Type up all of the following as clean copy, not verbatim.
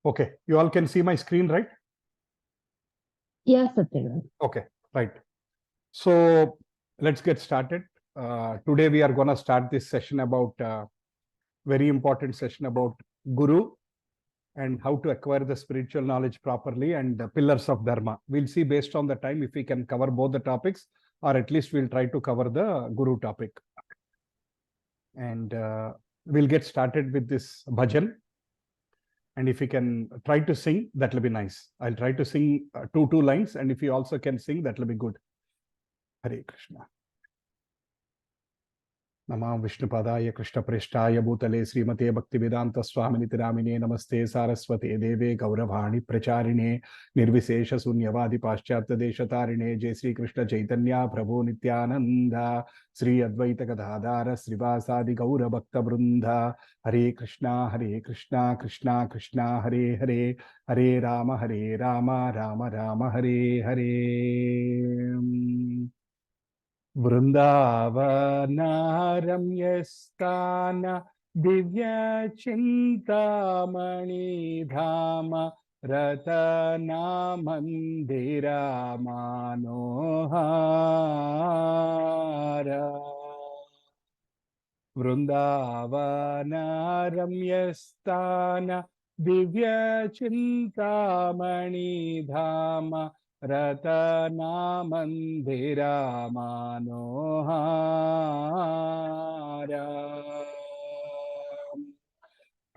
Okay, you all can see my screen, right? Yes, Satyavrata. Okay, right. So let's get started. Today we are going to start this session about very important session about Guru and how to acquire the spiritual knowledge properly and the pillars of Dharma. We'll see based on the time if we can cover both the topics, or at least we'll try to cover the Guru topic. And we'll get started with this bhajan. And if you can try to sing, that will be nice. I'll try to sing two lines, and if you also can sing, that will be good. Hare Krishna. नमः विष्णुपादाय कृष्णप्रेष्ठाय भूतले श्रीमते भक्तिवेदांत स्वामिनिति नामिने नमस्ते सारस्वते देवे गौरवाणी प्रचारिणे निर्विशेष शून्यवादि पाश्चात्य देशतारिणे जय श्री कृष्ण चैतन्य प्रभु नित्यानंद श्री अद्वैत गदाधार श्रीवासादि गौर भक्त वृंद हरे कृष्णा कृष्णा कृष्णा हरे हरे हरे राम राम राम हरे हरे वृंदावनारम्यस्थान दिव्यचिन्तामणिधाम रतनामन्दिरा मनोहर वृंदावनारम्यस्थान दिव्यचिन्तामणिधाम रतनामन्दिरा मनोहर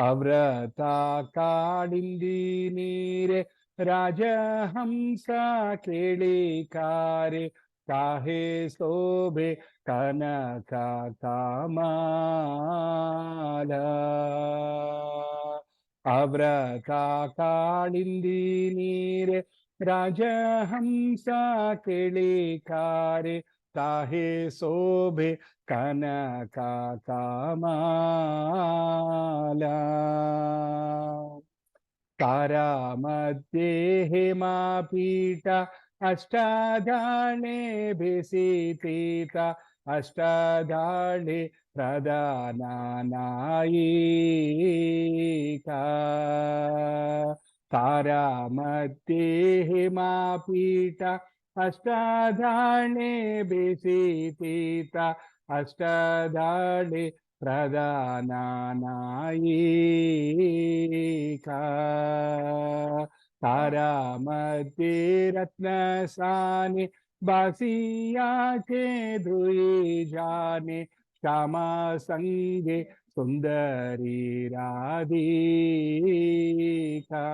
अव्रता काडिंदी नीरे राजहंस केಳಿಕಾರೆ काहे शोभे कनक कमाल अव्रता काडिंदी नीरे राजहंस केಳಿಕಾರೆ काहे शोभे कनक कमाल तारा मध्ये हेमापीठ अष्टाधाने भिसितीता अष्टाधाने प्रदानानायिका तारा मध्ये हेमापीठ अष्टाधाने भिसितीता अष्टाधाने प्रदानानायिका तारा मध्ये रत्नसाने बासियाचे धुई जाने श्यामा संगे सुंदरी राधिका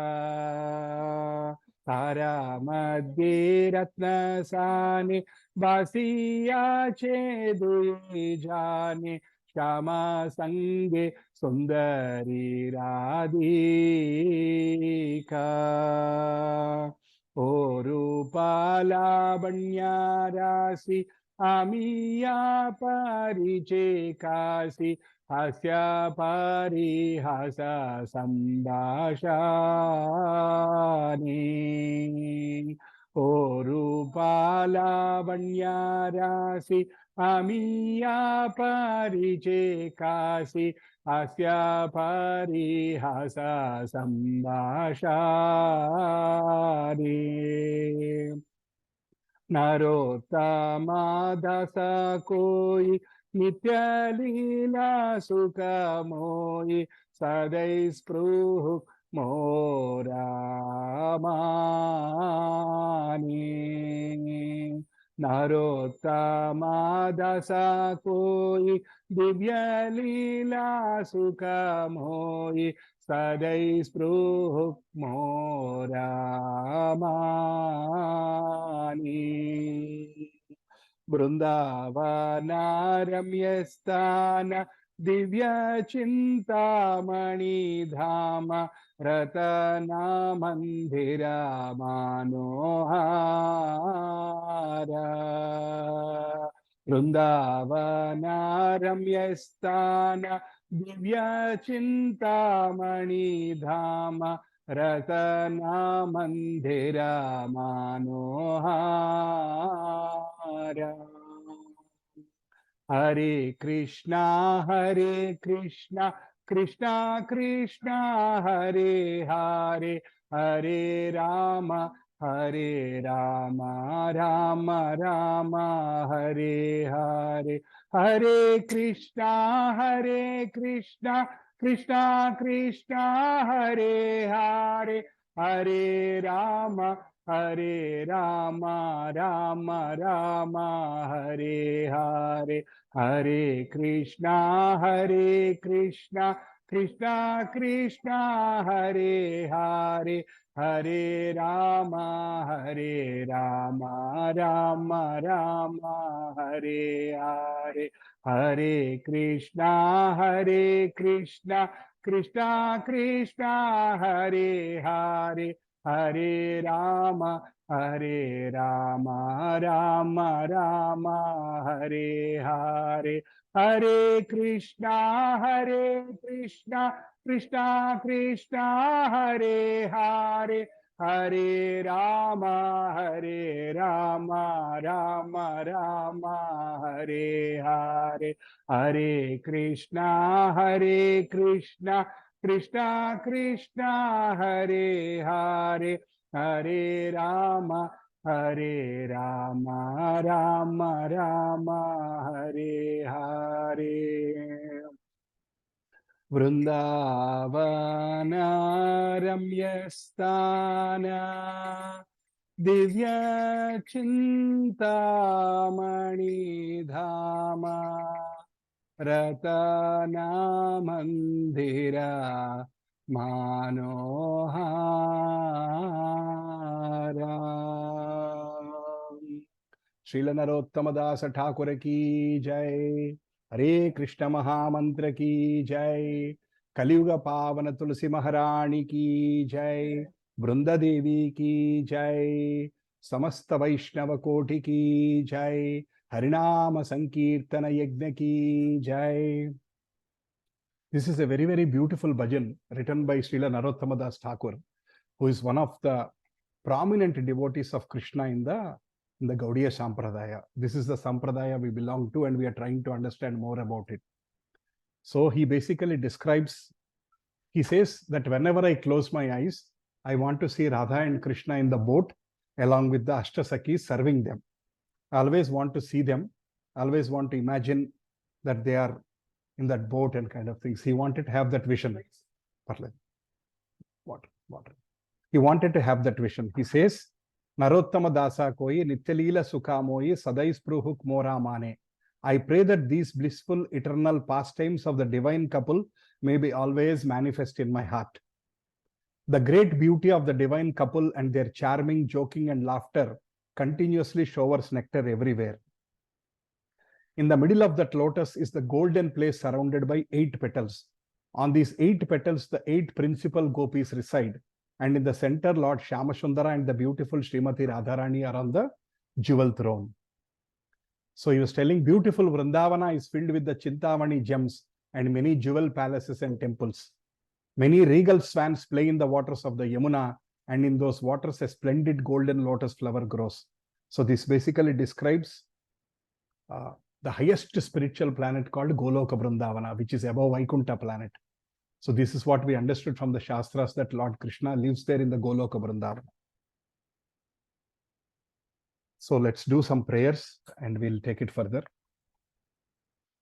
तारा मध्ये रत्नसाने बासियाचे धुई जाने श्यामा संगे सुंदरी राधिका ओ रूपालावण्या राशि आमिया परिचे काशी हास्या परिहास संभाषानि ओ रूपालावण्या राशि आमिया परिचे काशी हास्या परिहास संभाषानि नरोत्तमा दास कोई नित्य लीला सुख मोई सदै स्पृह मोरामानी नरोत्तमा दास कोई दिव्य लीला सुख मोई सदै स्पृह मोरामानी वृंदावनारम्यस्थान दिव्यचिन्तामणिधाम रतनामन्दिरा मनोहर वृंदावनारम्यस्थान दिव्यचिन्तामणिधाम रतनामन्दिरा मनोहर हरे Krishna Krishna Krishna Hare Hare, Hare Rama Hare Rama, Rama Rama Hare Hare, Hare Krishna Krishna Krishna Hare Hare, Hare Rama Rama, Rama Hare Hare, Hare Krishna Krishna Krishna Hare Hare, Hare Rama Rama Rama Hare Hare, Hare Krishna Krishna Krishna Hare Hare, Hare Rama Rama Rama Hare Hare, Hare Krishna Krishna Krishna Hare Hare, Hare Rama Rama Rama Hare Hare, Hare Krishna Krishna Krishna Hare Hare, Hare Rama Rama Rama Hare Hare. Vrindavana Ramyasthana Divya Chintamani Dhama Ratana Mandira Manohara. Srila Narottama Dasa Thakur ki jai. Hare Krishna Mahamantra ki jai. Kaliyuga Pavana Tulsi Maharani ki jai. Vrunda Devi ki jai. Samasta Vaishnava Koti ki jai. Harinama Sankirtana Yajna ki jai. This is a very, very beautiful bhajan written by Srila Narottama Das Thakur, who is one of the prominent devotees of Krishna in the Gaudiya Sampradaya. This is the Sampradaya we belong to, and we are trying to understand more about it. So he basically describes, he says that whenever I close my eyes, I want to see Radha and Krishna in the boat along with the Ashtasakis serving them. I always want to see them, I always want to imagine that they are in that boat and kind of things. He wanted to have that vision. Water. He wanted to have that vision. He says, Narottama Dasa koi nityalila sukhamoi sadai spruhuk mora mane. I pray that these blissful eternal pastimes of the divine couple may be always manifest in my heart. The great beauty of the divine couple and their charming joking and laughter continuously showers nectar everywhere. In the middle of that lotus is the golden place surrounded by 8 petals. On these 8 petals, the 8 principal gopis reside. And in the center, Lord Shyamashundara and the beautiful Srimati Radharani are on the jewel throne. So he was telling, beautiful Vrindavana is filled with the Chintamani gems and many jewel palaces and temples. Many regal swans play in the waters of the Yamuna, and in those waters a splendid golden lotus flower grows. So this basically describes the highest spiritual planet called Goloka Vrindavana, which is above Vaikuntha planet. So this is what we understood from the Shastras, that Lord Krishna lives there in the Goloka Vrindavana. So let's do some prayers and we'll take it further.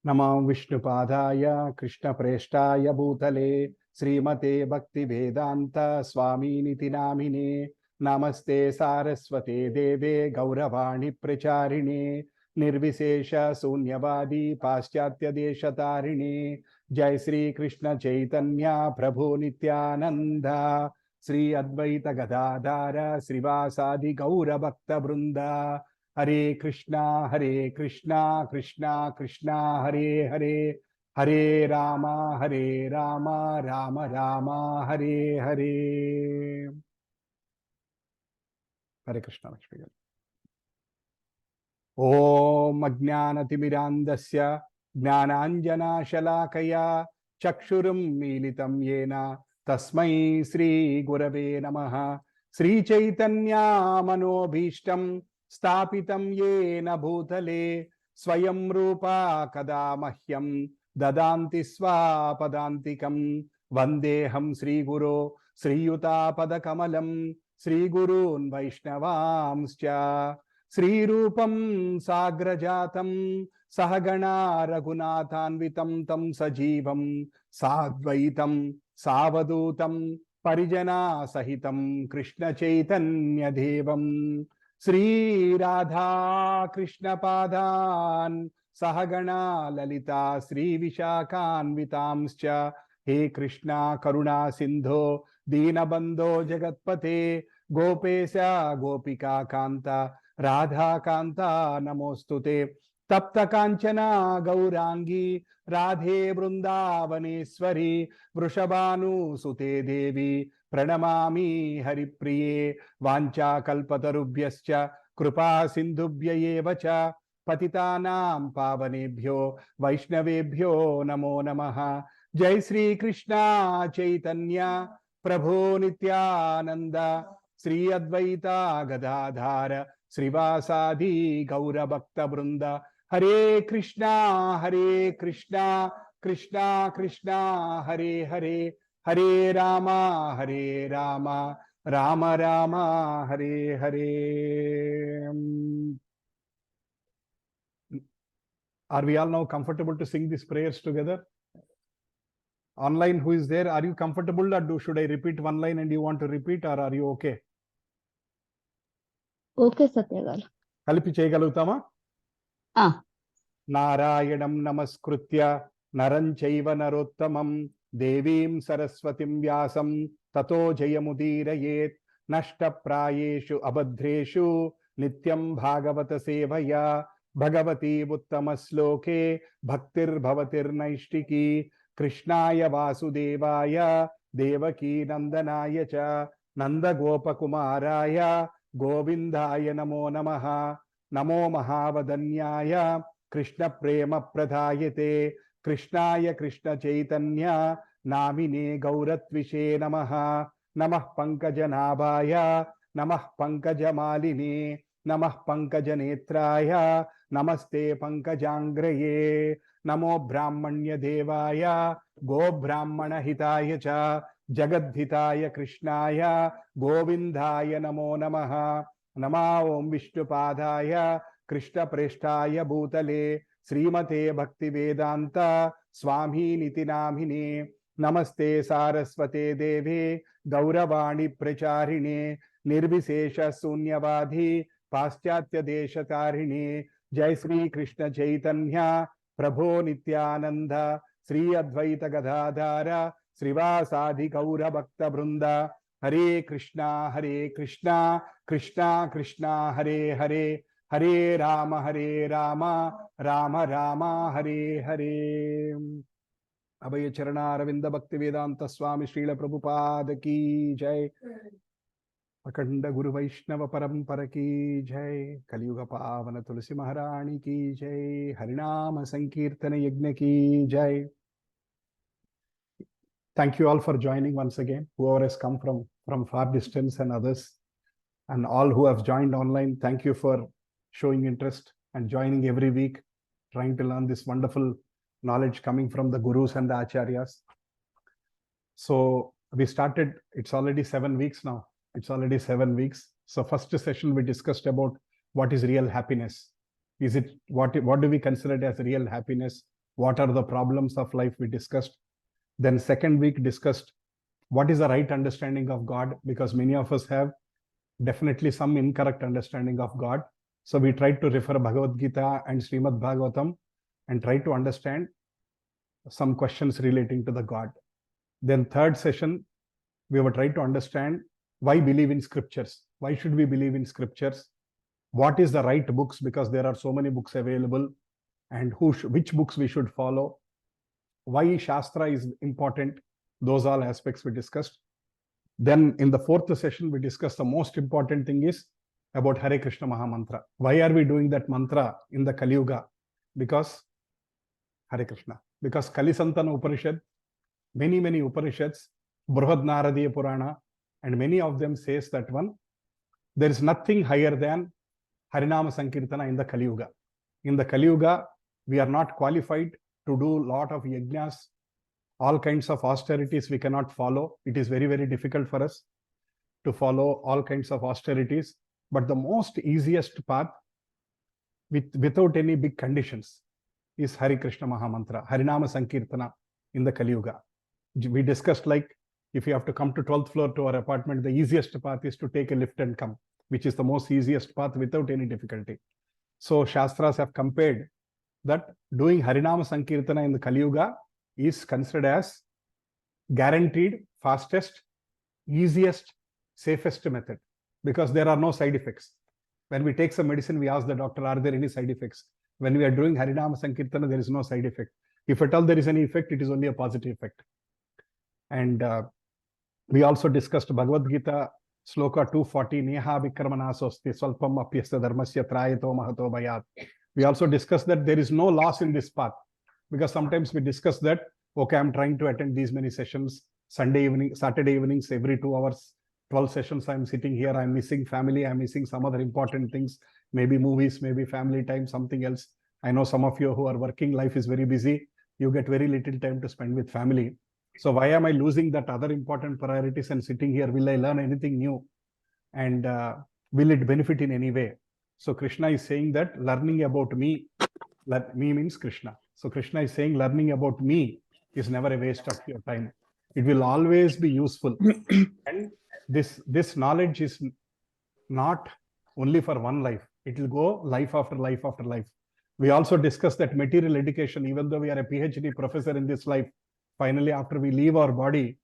Namam Vishnu Padaya Krishna Preshtaya Bhutale Srimate Bhakti Vedanta Swami Niti Namine Namaste Saraswate Deve Gauravani Pracharine Nirvisesha Sunyavadi Paschatya Deshatarine Jai Sri Krishna Chaitanya Prabhu Nityananda Sri Advaita Gadadhara Srivasadi Gaura Bhakta Brunda Hare Krishna Krishna Krishna Hare Hare Hare Rama Rama Rama Hare Hare. Hare Krishna. Om Ajnanatimirandasya Jnananjana Shalakaya Chakshurum Militam Yena Tasmai Sri Gurave Namaha. Sri Chaitanya Manobhishtam Stapitam Yena Bhutale Swayam Rupa Kada Mahyam dadanti swapadantikam vandeham Sri Guru Sriyutapadakamalam Sri Gurun Vaishnavamscha Sri Rupam Sagrajatam Sahagana Raghunathanvitam Tam Sajivam Sadvaitam Savadutam Parijana Sahitam Krishna Chaitanya Devam Sri Radha Krishna Padan Sahagana Lalita Sri Vishakhanvitamscha He Krishna Karuna Sindho Dinabandho Jagatpate Gopesha Gopika Kanta Radha Kanta Namostute Tapta Kanchana Gaurangi Radhe Vrundavaneshwari Vrushabhanu Sute Devi Pranamami Haripriye Vancha Kalpatarubhyascha Krupa Sindhubhya Evacha Patitanam Pavanebhyo Vaishnavebhyo Namo Namaha Jai Sri Krishna Chaitanya Prabhu Nityananda Sri Advaita Gadadhara Srivasadi Gaura Bhakta Brunda Hare Krishna Krishna Krishna Hare Hare Hare Rama Rama Rama Hare Hare. Are we all now comfortable to sing these prayers together? Online, who is there? Are you comfortable, or should I repeat one line and you want to repeat, or are you okay? Okay, Satyagal. Kalipi cheyagalutama? Narayanam namaskritya naranchaiva narottamam devim saraswatim vyasam tato jayamudirayet nashta prayeshu abadreshu nityam bhagavata sevaya bhagavati uttamasloke bhaktir bhavatir naishtiki krishnaya vasudevaya devaki nandanaya cha nanda gopakumaraya govindaya namo namaha namo mahavadanyaya Krishna prema pradhayate Krishnaya Krishna Chaitanya namine gauratvishe namaha namah pankajanabhaya namah pankajamalini namah pankajanetraya namaste pankajangraye namo brahmanya devaya go brahmana hitaya cha jagadhitaya krishnaya govindaya namo namaha nama om vishnupadaya Krishna Preshtaya Bhutale Srimate Bhakti Vedanta Swami Niti Namine Namaste Saraswate Deve Gauravani Pracharine Nirvisesha Sunyavadhi Paschatya Deshatarine Jai Sri Krishna Chaitanya Prabho Nityananda Sri Advaita Gadadhara Srivasadi Gaura Bhakta Brunda Hare Krishna Krishna Krishna Hare Hare Hare Rama Rama Rama Hare Hare. Abhaya Charana Ravinda Bhakti Vedanta Swami Srila Prabhupada Ki Jai. Akanda Guru Vaishnava Parampara Ki Jai. Kaliyuga Pavana Tulsi Maharani Ki Jai. Harinama Sankirtana Yajna Ki Jai. Thank you all for joining once again. Whoever has come from far distance and others, and all who have joined online, thank you for showing interest and joining every week, trying to learn this wonderful knowledge coming from the gurus and the acharyas. So we started, it's already 7 weeks now. It's already 7 weeks. So first session we discussed about what is real happiness. Is it what do we consider as real happiness? What are the problems of life we discussed? Then second week discussed what is the right understanding of God, because many of us have definitely some incorrect understanding of God. So we tried to refer Bhagavad Gita and Srimad Bhagavatam and try to understand some questions relating to the God. Then third session, we were trying to understand why believe in scriptures. Why should we believe in scriptures? What is the right books? Because there are so many books available, and which books we should follow. Why Shastra is important. Those all aspects we discussed. Then in the fourth session, we discussed the most important thing is about Hare Krishna Maha Mantra. Why are we doing that mantra in the Kali Yuga? Because Hare Krishna. Because Kali Santana Upanishad, many Upanishads, Brihad Naradiya Purana, and many of them says that there is nothing higher than Harinama Sankirtana in the Kali Yuga. In the Kali Yuga, we are not qualified to do a lot of yajnas, all kinds of austerities we cannot follow. It is very, very difficult for us to follow all kinds of austerities. But the most easiest path without any big conditions is Hari Krishna Mahamantra, Harinama Sankirtana in the Kali Yuga. We discussed, like, if you have to come to 12th floor to our apartment, the easiest path is to take a lift and come, which is the most easiest path without any difficulty. So Shastras have compared that doing Harinama Sankirtana in the Kali Yuga is considered as guaranteed, fastest, easiest, safest method, because there are no side effects. When we take some medicine, we ask the doctor, are there any side effects? When we are doing Harinama Sankirtana, there is no side effect. If at all there is any effect, it is only a positive effect. And we also discussed Bhagavad Gita, Sloka 240, Neha Vikramanasosthi, Swalpam Apyasta Dharmasya Trayato Mahato Bhayat. We also discussed that there is no loss in this path, because sometimes we discuss that, okay, I'm trying to attend these many sessions, Sunday evening, Saturday evenings, every 2 hours, 12 sessions, I'm sitting here, I'm missing family, I'm missing some other important things, maybe movies, maybe family time, something else. I know some of you who are working, life is very busy. You get very little time to spend with family. So why am I losing that other important priorities and sitting here? Will I learn anything new? And will it benefit in any way? So Krishna is saying that learning about me means Krishna. So Krishna is saying learning about me is never a waste of your time. It will always be useful. And this knowledge is not only for one life. It will go life after life after life. We also discussed that material education, even though we are a PhD professor in this life, finally, after we leave our body,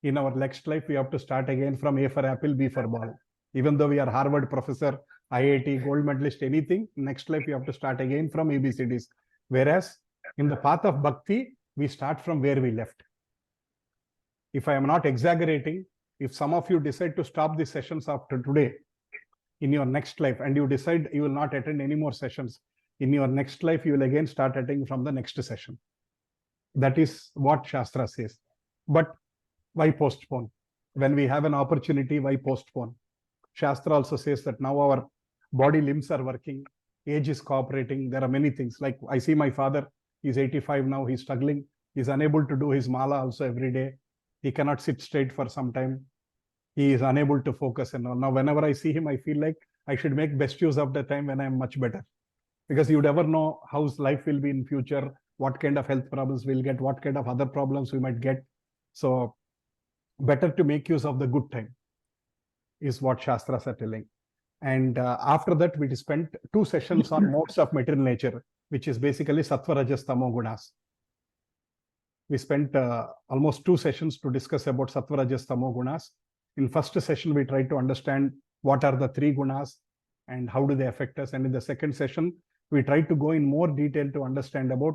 in our next life, we have to start again from A for apple, B for ball. Even though we are Harvard professor, IIT, gold medalist, anything, next life we have to start again from ABCDs. Whereas in the path of bhakti, we start from where we left. If I am not exaggerating, if some of you decide to stop the sessions after today, in your next life, and you decide you will not attend any more sessions, in your next life, you will again start attending from the next session. That is what Shastra says. But why postpone? When we have an opportunity, why postpone? Shastra also says that now our body limbs are working, age is cooperating. There are many things. Like I see my father, he's 85 now, he's struggling. He's unable to do his mala also every day. He cannot sit straight for some time. He is unable to focus and all. Now, whenever I see him, I feel like I should make best use of the time when I'm much better. Because you never know how life will be in future, what kind of health problems we'll get, what kind of other problems we might get. So better to make use of the good time is what Shastras are telling. And after that, we spent 2 sessions on modes of material nature, which is basically Sattva, Rajas, Tamo Gunas. We spent almost 2 sessions to discuss about Sattva, Rajas, Tamo Gunas. In first session, we tried to understand what are the 3 gunas and how do they affect us. And in the second session, we tried to go in more detail to understand about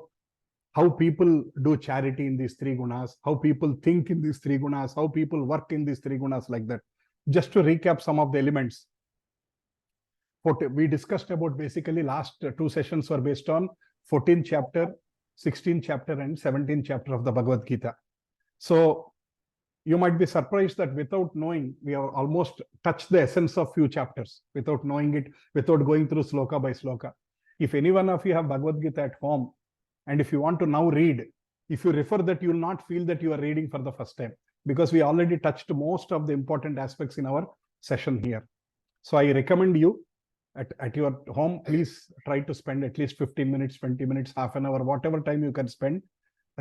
how people do charity in these 3 gunas, how people think in these 3 gunas, how people work in these 3 gunas, like that. Just to recap some of the elements. What we discussed about, basically last 2 sessions were based on 14th chapter, 16th chapter and 17th chapter of the Bhagavad Gita. So you might be surprised that without knowing, we have almost touched the essence of few chapters, without knowing it, without going through sloka by sloka. If any one of you have Bhagavad Gita at home, and if you want to now read, if you refer that, you will not feel that you are reading for the first time, because we already touched most of the important aspects in our session here. So I recommend you at your home, please try to spend at least 15 minutes, 20 minutes, half an hour, whatever time you can spend,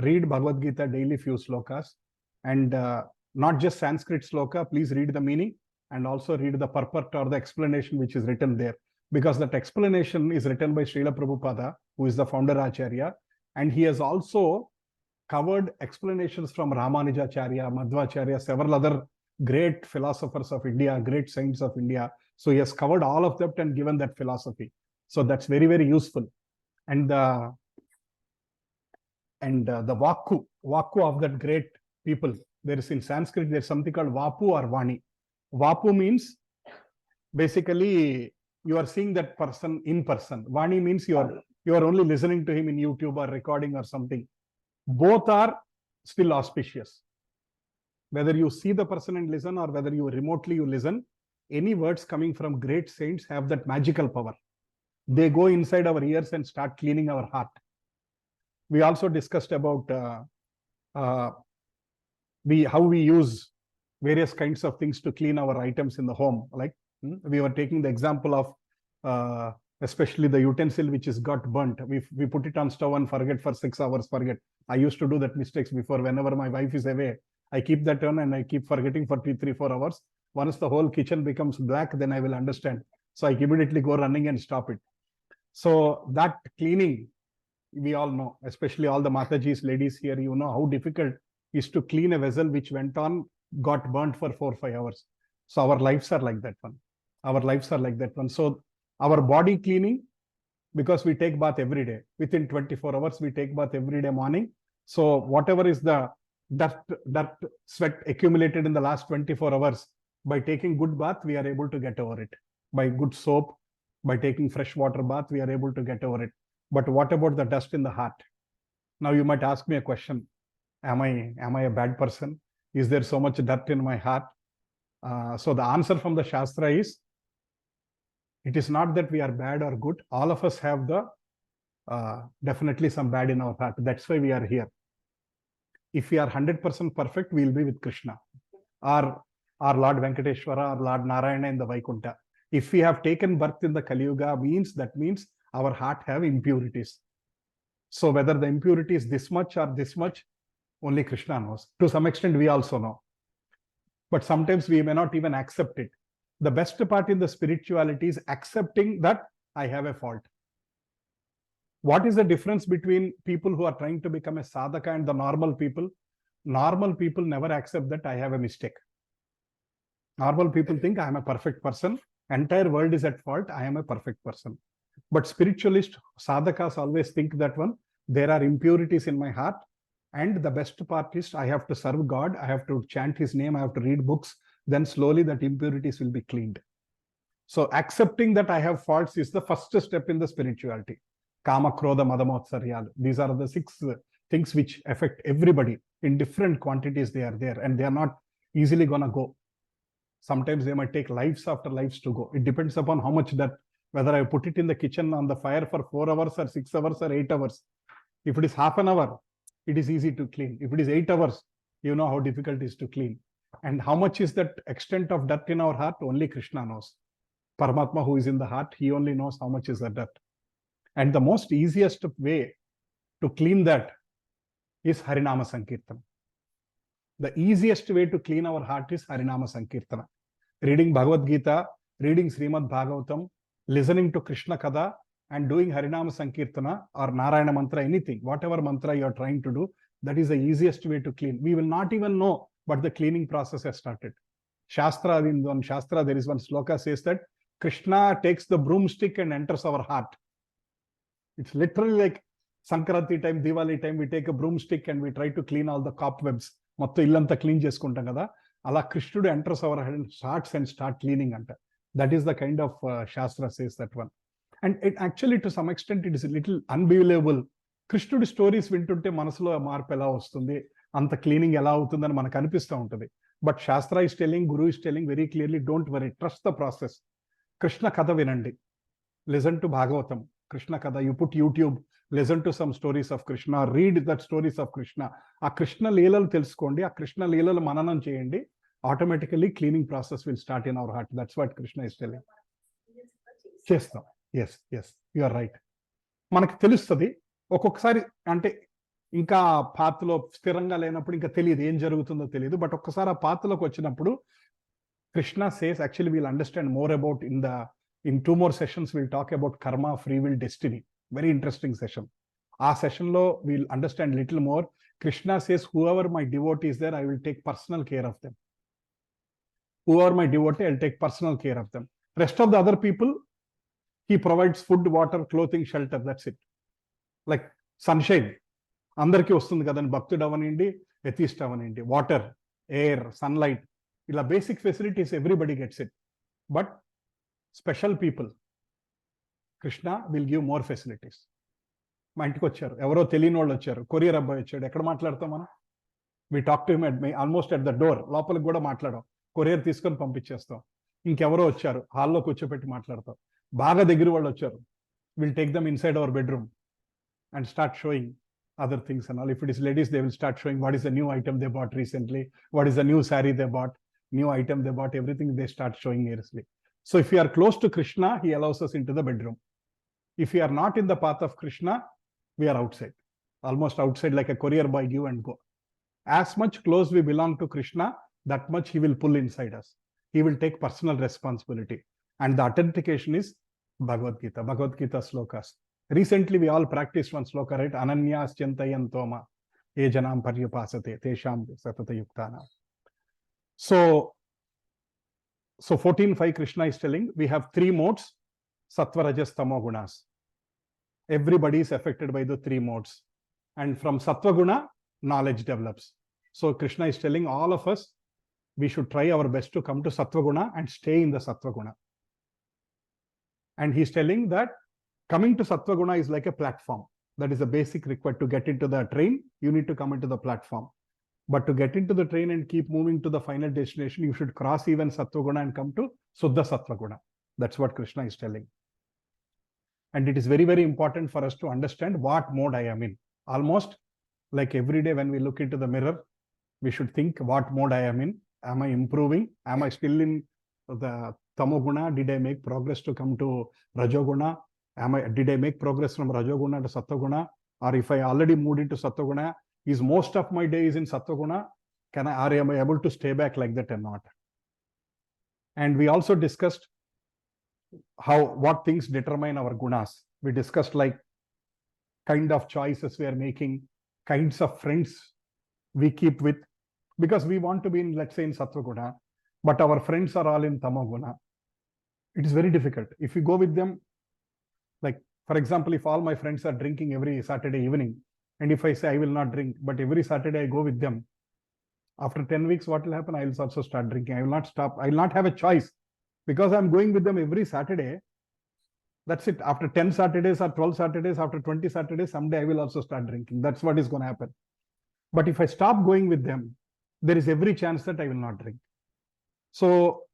read Bhagavad Gita daily, few slokas, and not just Sanskrit sloka, please read the meaning and also read the purport or the explanation which is written there. Because that explanation is written by Srila Prabhupada, who is the founder Acharya, and he has also covered explanations from Ramanujacharya, Madhvacharya, several other great philosophers of India, great saints of India. So he has covered all of that and given that philosophy. So that's very, very useful. And the Vaku of that great people, there is in Sanskrit, there's something called Vapu or Vani. Vapu means basically you are seeing that person in person. Vani means you are only listening to him in YouTube or recording or something. Both are still auspicious. Whether you see the person and listen, or whether you remotely you listen, any words coming from great saints have that magical power. They go inside our ears and start cleaning our heart. We also discussed about how we use various kinds of things to clean our items in the home. Like we were taking the example of especially the utensil which is got burnt. We put it on stove and forget for 6 hours, forget. I used to do that mistakes before. Whenever my wife is away, I keep that on and I keep forgetting for 3-4 hours. Once the whole kitchen becomes black, then I will understand. So I immediately go running and stop it. So that cleaning, we all know, especially all the Mataji's ladies here, you know how difficult it is to clean a vessel which got burnt for 4-5 hours. So our lives are like that one. Our lives are like that one. So our body cleaning, because we take bath every day, within 24 hours, we take bath every day morning. So whatever is the dirt, sweat accumulated in the last 24 hours, by taking good bath, we are able to get over it. By good soap, by taking fresh water bath, we are able to get over it. But what about the dust in the heart? Now you might ask me a question. Am I a bad person? Is there so much dirt in my heart? So the answer from the Shastra is, it is not that we are bad or good. All of us have definitely some bad in our heart. That's why we are here. If we are 100% perfect, we will be with Krishna, or Lord Venkateshwara, or Lord Narayana in the Vaikuntha. If we have taken birth in the Kali Yuga, that means our heart have impurities. So whether the impurity is this much or this much, only Krishna knows. To some extent, we also know. But sometimes we may not even accept it. The best part in the spirituality is accepting that I have a fault. What is the difference between people who are trying to become a sadhaka and the normal people? Normal people never accept that I have a mistake. Normal people think I am a perfect person. Entire world is at fault. I am a perfect person. But spiritualist sadhakas always think that there are impurities in my heart. And the best part is I have to serve God. I have to chant his name. I have to read books. Then slowly that impurities will be cleaned. So accepting that I have faults is the first step in the spirituality. Kama, Krodha, Madamotsaryal. These are the 6 things which affect everybody. In different quantities they are there, and they are not easily gonna go. Sometimes they might take lives after lives to go. It depends upon how much that, whether I put it in the kitchen on the fire for 4 hours or 6 hours or 8 hours. If it is half an hour, it is easy to clean. If it is 8 hours, you know how difficult it is to clean. And how much is that extent of dirt in our heart? Only Krishna knows. Paramatma, who is in the heart, he only knows how much is the dirt. And the most easiest way to clean that is Harinama Sankirtana. The easiest way to clean our heart is Harinama Sankirtana. Reading Bhagavad Gita, reading Srimad Bhagavatam, listening to Krishna Kada, and doing Harinama Sankirtana or Narayana Mantra, anything, whatever mantra you are trying to do, that is the easiest way to clean. We will not even know, but the cleaning process has started. Shastra, in one Shastra, there is one sloka says that Krishna takes the broomstick and enters our heart. It's literally like Sankranti time, Diwali time, we take a broomstick and we try to clean all the cobwebs. Mattu illanta clean cheskuntam kada. Ala Krishnudu enters our hearts and start cleaning anta. That is the kind of Shastra says that one. And it actually, to some extent, it is a little unbelievable. Krishnudu stories vintunte manasulo marpu ela vastundi, anta cleaning ela avutundani manaku anipistూ untadi. But Shastra is telling, Guru is telling very clearly, don't worry, trust the process. Krishna Katha vinandi. Listen to Bhagavatam, Krishna Katha. You put YouTube, listen to some stories of Krishna, read that stories of Krishna. A Krishna Leelalu teluskondi, a Krishna Leelalu mananam cheyandi. Automatically cleaning process will start in our heart. That's what Krishna is telling. Chestam. Yes, you are right. మనకు తెలుస్తుంది ఒక్కొక్కసారి, అంటే ఇంకా పాత్రలో స్థిరంగా లేనప్పుడు ఇంకా తెలియదు ఏం జరుగుతుందో తెలియదు. బట్ ఒక్కసారి ఆ పాత్రలోకి వచ్చినప్పుడు Krishna says, actually we'll understand more about in 2 more sessions we'll talk about karma, free will, destiny. Very interesting session. Our session lo we'll understand little more. Krishna says, whoever my devotee is there, I will take personal care of them. Whoever my devotee, I'll take personal care of them. Rest of the other people, he provides food, water, clothing, shelter. That's it. Like sunshine. Andarki vastundi kadani, bhaktudu avanindi, atheist avanindi. Water, air, sunlight. Ila basic facilities, everybody gets it. But special people, Krishna will give more facilities. మా ఇంటికి వచ్చారు, ఎవరో తెలియని వాళ్ళు వచ్చారు, courier అబ్బాయి వచ్చాడు. ఎక్కడ మాట్లాడతాం మనం? We talk to him almost at the door. లోపలికి కూడా మాట్లాడాం, కొరియర్ తీసుకొని పంపించేస్తాం. ఇంకెవరో వచ్చారు, హాల్లో కూర్చోపెట్టి మాట్లాడతాం. బాగా దగ్గర వాళ్ళు వచ్చారు, will take them inside our bedroom and start sowing. other things and all. If it is ladies, they will start showing what is the new item they bought recently, what is the new saree they bought, new item they bought, everything they start showing nearly. So if we are close to Krishna, he allows us into the bedroom. If we are not in the path of Krishna, we are outside, almost outside, like a courier boy, give and go. As much close we belong to Krishna, that much he will pull inside us. He will take personal responsibility. And the authentication is Bhagavad Gita slokas. Recently, we all practiced one sloka, right? Ananyas chintayan toma, ye janam paryupasate, tesham satata yuktana. So 14.5 Krishna is telling we have 3 modes, sattva, rajas, tamo gunas. Everybody is affected by the 3 modes. And from sattva guna, knowledge develops. So Krishna is telling all of us, we should try our best to come to sattva guna and stay in the sattva guna. And he's telling that coming to sattva guna is like a platform. That is a basic requirement to get into the train. You need to come into the platform. But to get into the train and keep moving to the final destination, you should cross even sattva guna and come to Suddha sattva guna. That's what Krishna is telling. And it is very, very important for us to understand what mode I am in. Almost like every day when we look into the mirror, we should think what mode I am in. Am I improving? Am I still in the tamoguna? Did I make progress to come to rajoguna? Did I make progress from rajoguna to sattva? Or if I already moved into sattva, is most of my day is in sattva? Am I able to stay back like that or not? And we also discussed what things determine our gunas. We discussed like kind of choices we are making, kinds of friends we keep with, because we want to be in, let's say, in sattva guna, but our friends are all in tamo guna. It is very difficult. If you go with them, like, for example, if all my friends are drinking every Saturday evening, and if I say I will not drink, but every Saturday I go with them, after 10 weeks, what will happen? I will also start drinking. I will not stop. I will not have a choice because I'm going with them every Saturday. That's it. After 10 Saturdays or 12 Saturdays, after 20 Saturdays, someday I will also start drinking. That's what is going to happen. But if I stop going with them, there is every chance that I will not drink. So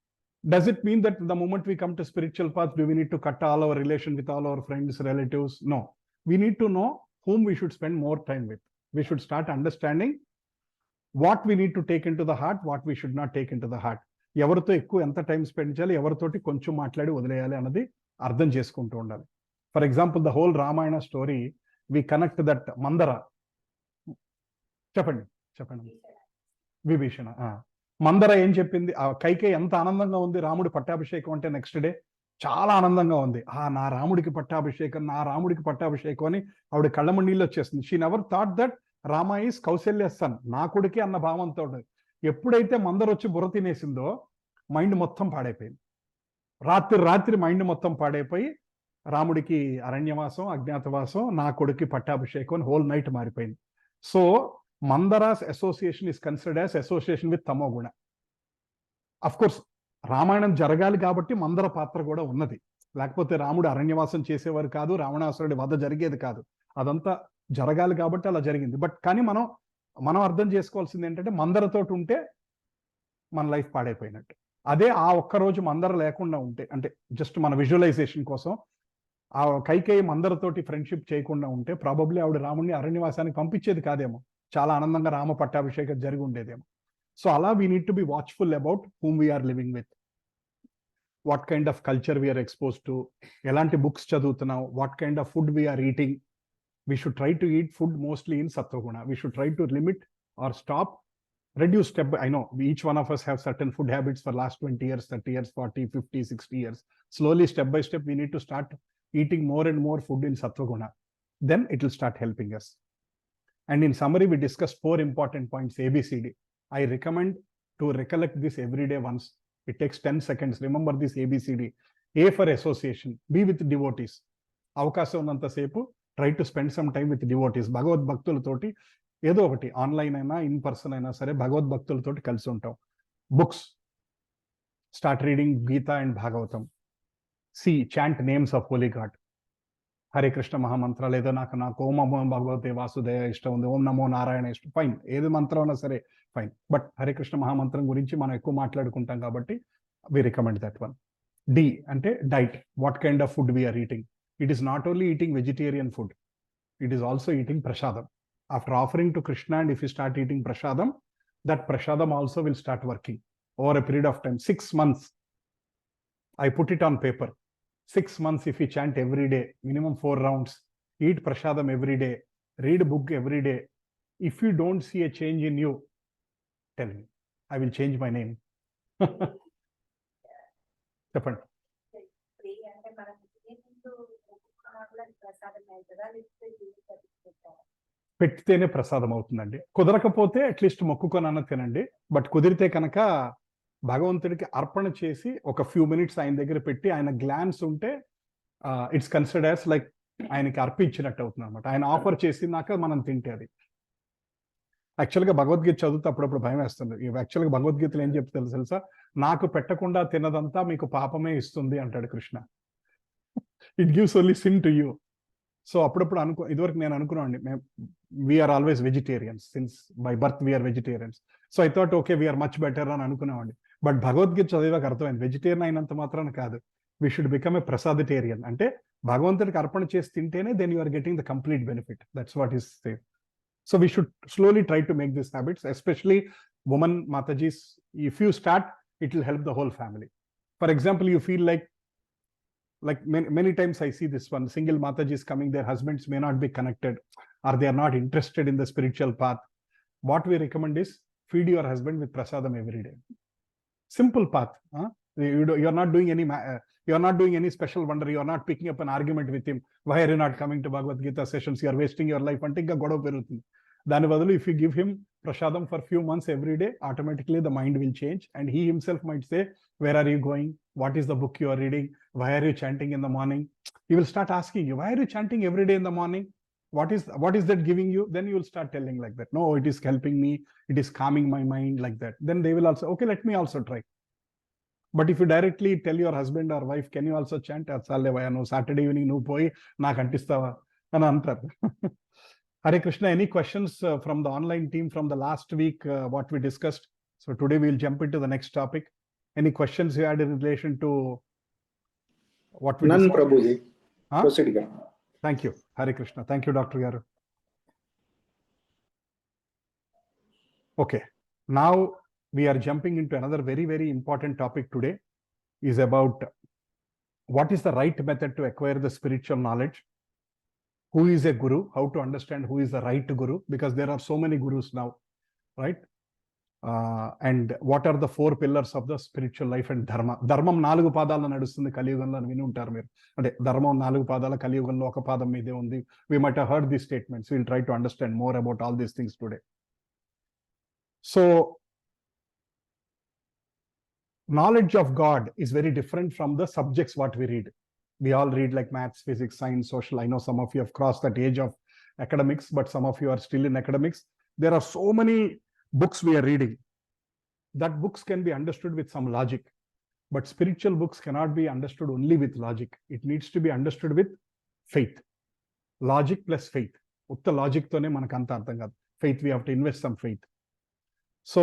does it mean that the moment we come to spiritual path, do we need to cut all our relation with all our friends, relatives? No. We need to know whom we should spend more time with. We should start understanding what we need to take into the heart, what we should not take into the heart. ఎవరితో ఎక్కువ ఎంత time spend చేయాలి, ఎవరితోటి కొంచెం మాట్లాడి వదిలేయాలి అన్నది అర్థం చేసుకుంటూ ఉండాలి. For example, the whole Ramayana story we connect that Manthara. చెప్పండి విభీషణ. మందర ఏం చెప్పింది? కైకేయి ఎంత ఆనందంగా ఉంది రాముడి పట్టాభిషేకం అంటే నెక్స్ట్ డే చాలా ఆనందంగా ఉంది. నా రాముడికి పట్టాభిషేకం, నా రాముడికి పట్టాభిషేకం అని ఆవిడ కళ్ళము నీళ్ళు వచ్చేస్తుంది. She never thought that Rama is Kaushalya son, నా కొడుకే అన్న భావంతో. ఎప్పుడైతే మందర వచ్చి బుర్ర తినేసిందో మైండ్ మొత్తం పాడైపోయింది. రాత్రి మైండ్ మొత్తం పాడైపోయి రాముడికి అరణ్యవాసం, అజ్ఞాతవాసం, నా కొడుకు పట్టాభిషేకం అని హోల్ నైట్ మారిపోయింది. So Manthara's association is considered as association with tamoguna. Of course Ramayanam జరగాలి కాబట్టి మందర పాత్ర కూడా ఉన్నది. లేకపోతే రాముడు అరణ్యవాసం చేసేవారు కాదు, రావణాసురుడి వధ జరిగేది కాదు. అదంతా జరగాలి కాబట్టి అలా జరిగింది. బట్ కానీ మనం అర్థం చేసుకోవాల్సింది ఏంటంటే, మందరతోటి ఉంటే మన లైఫ్ పాడైపోయినట్టు. అదే ఆ ఒక్కరోజు మందర లేకుండా ఉంటే, అంటే జస్ట్ మన విజువలైజేషన్ కోసం ఆ కైకేయి మందరతోటి ఫ్రెండ్షిప్ చేయకుండా ఉంటే ప్రాబబ్లీ ఆవిడ రాముడిని అరణ్యవాసానికి పంపించేది కాదేమో, చాలా ఆనందంగా రామ పట్టాభిషేకం జరిగి ఉండేదేమో. సో అలా we need to be watchful about whom we are living with, what kind of culture we are expose to, ఎలాంటి బుక్స్ చదువుతున్నాం, what kind of food we are eating. We should try to eat food mostly in Sattva-guna. We should try to limit or stop, reduce step. I know each one of us have certain food habits for last 20 years, 30 years, 40, 50, 60 years. Slowly, step by step, we need to start eating more and more food in Sattva-guna. Then it will start helping us. And in summary, we discussed 4 important points, ABCD. I recommend to recollect this every day once. It takes 10 seconds. Remember this ABCD. A for association. Be with devotees. అవకాశం ఉన్నంత సేపు try to spend some time with devotees. భగవద్భక్తులతోటి ఏదో ఒకటి, online అయినా in person అయినా సరే, భగవద్భక్తులతోటి కలిసి ఉంటాం. Books, start reading Gita and Bhagavatam. Chant names of holy God. Hare Krishna మహామంత్రాలు, ఏదో నాకు ఓం నమో భగవతే వాసుదేవ ఇష్టం ఉంది, ఓం నమో నారాయణ ఇష్టం, ఫైన్. ఏది మంత్రం అయినా సరే ఫైన్. బట్ హరే కృష్ణ మహామంత్రం గురించి మనం ఎక్కువ మాట్లాడుకుంటాం కాబట్టి we recommend that one. D అంటే diet. What kind of food we are eating. It is not only eating vegetarian food, it is also eating prasadam. After offering to Krishna, and if you start eating prasadam, that prasadam also will start working over a period of time. 6 months. I put it on paper. 6 months if you chant every day, minimum 4 rounds, eat prasadam every day, read a book every day. If you don't see a change in you, tell me. I will change my name. చెప్పండి. పెట్టితేనే ప్రసాదం అవుతుందండి. కుదరకపోతే at least మొక్కుకొనన్నా తినండి. But కుదిరితే కనుక భగవంతుడికి అర్పణ చేసి ఒక ఫ్యూ మినిట్స్ ఆయన దగ్గర పెట్టి ఆయన గ్లాన్స్ ఉంటే ఇట్స్ కన్సిడర్స్ లైక్ ఆయనకి అర్పించినట్టు అవుతుంది అనమాట. ఆయన ఆఫర్ చేసినాక మనం తింటే అది. యాక్చువల్గా భగవద్గీత చదువుతూ అప్పుడప్పుడు భయం వేస్తుంది. యాక్చువల్గా భగవద్గీతలో ఏం చెప్తారు తెలుసా? నాకు పెట్టకుండా తినదంతా మీకు పాపమే ఇస్తుంది అంటాడు Krishna. It gives only sin to you. So అప్పుడప్పుడు ఇదివరకు నేను అనుకున్నాండి, we're always vegetarians, since by birth we're vegetarians. So I thought okay we're much better అని అనుకున్నామండి. బట్ భగవద్గీత చదివాక అర్థమైంది, వెజిటేరియన్ అయినంత మాత్రాన కాదు, we should become a prasaditarian. అంటే భగవంతుడికి అర్పణ చేసి తింటేనే then you are getting the complete benefit. That's what is same. So we should slowly try to make these habits, especially women Matajis. If you start, it will help the whole family. For example, you feel like many times I see this one, single Matajis coming, their husbands may not be connected or they are not interested in the spiritual path. What we recommend is feed your husband with prasadam every day. Simple path. You are not doing any you are not doing any special wonder. You are not picking up an argument with him. Why are you not coming to Bhagavad Gita sessions? You are wasting your life. And Dani badalu, if you give him prasadam for few months every day, automatically the mind will change, and he himself might say, where are you going? What is the book you are reading? Why are you chanting in the morning? He will start asking you, why are you chanting every day in the morning? What is that giving you? Then you will start telling like that. No, it is helping me. It is calming my mind, like that. Then they will also, okay, let me also try. But if you directly tell your husband or wife, can you also chant? No, Saturday evening no poi na kantistava an antar. Hare Krishna, any questions from the online team from the last week, what we discussed? So today we'll jump into the next topic. Any questions you had in relation to what we None, discussed? Prabhuji. Huh? Proceed. Thank you. Hare Krishna. Thank you, Dr. Garu. Okay. Now we are jumping into another very, very important topic today, is about what is the right method to acquire the spiritual knowledge. Who is a guru? How to understand who is the right guru? Because there are so many gurus now, right? And what are the 4 pillars of the spiritual life and dharma? Dharmam 4 పాదాల నడుస్తుంది కలియుగంలో అని విని ఉంటారు మీరు. అంటే ధర్మం 4 పాదాల, కలియుగంలో 1 పాదం మీదే ఉంది. We might have heard these statements. We'll try to understand more about all these things today. So knowledge of God is very different from the subjects what we read. We all read like maths, physics, science, social. I know some of you have crossed that age of academics, but some of you are still in academics. There are so many books we are reading. That books can be understood with some logic, but spiritual books cannot be understood only with logic. It needs to be understood with faith. Logic plus faith. Utta logic tone manaku anta artham kaadu. Faith, we have to invest some faith. So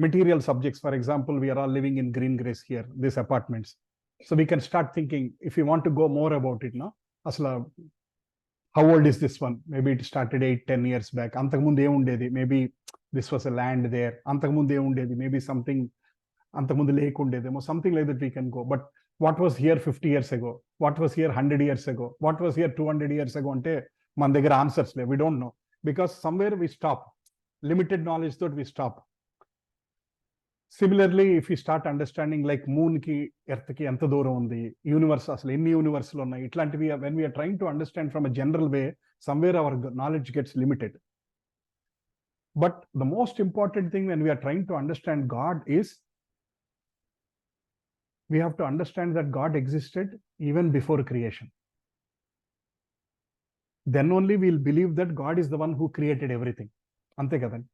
material subjects, for example, we are all living in green grace here, these apartments. So we can start thinking, if you want to go more about it, no? Asla, how old is this one? Maybe it started 8-10 years back. Antakumundu em undedi? Maybe this was a land there. Antakumundu em undedi? Maybe something, antakumundu lake undedemo, something like that we can go. But what was here 50 years ago? What was here 100 years ago? What was here 200 years ago? Ante man daggara answers le, we don't know. Because somewhere we stop. Limited knowledge thought we stop. Similarly, if we start understanding like moon ki, earth ki anta dooram undi, universe aslu enni universe lo unnai, itlantivi when we are trying to understand from a general way, somewhere our knowledge gets limited. But the most important thing when we are trying to understand God is, we have to understand that God existed even before creation. Then only we will believe that God is the one who created everything. Ante kadandi.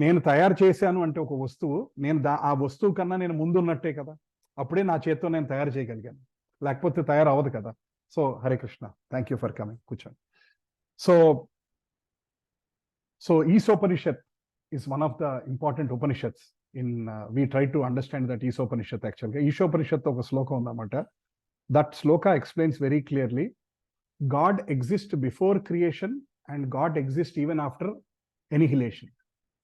నేను తయారు చేశాను అంటే ఒక వస్తువు, నేను ఆ వస్తువు కన్నా నేను ముందున్నట్టే కదా, అప్పుడే నా చేత్తో నేను తయారు చేయగలిగాను, లేకపోతే తయారు అవ్వదు కదా. So Hare Krishna, thank you for coming, కూర్చోండి. So Ishopanishad is one of the important Upanishads. We try to understand that Ishopanishad actually. Ishopanishad oka sloka undamata. That sloka explains very clearly, God exists before creation and God exists even after annihilation.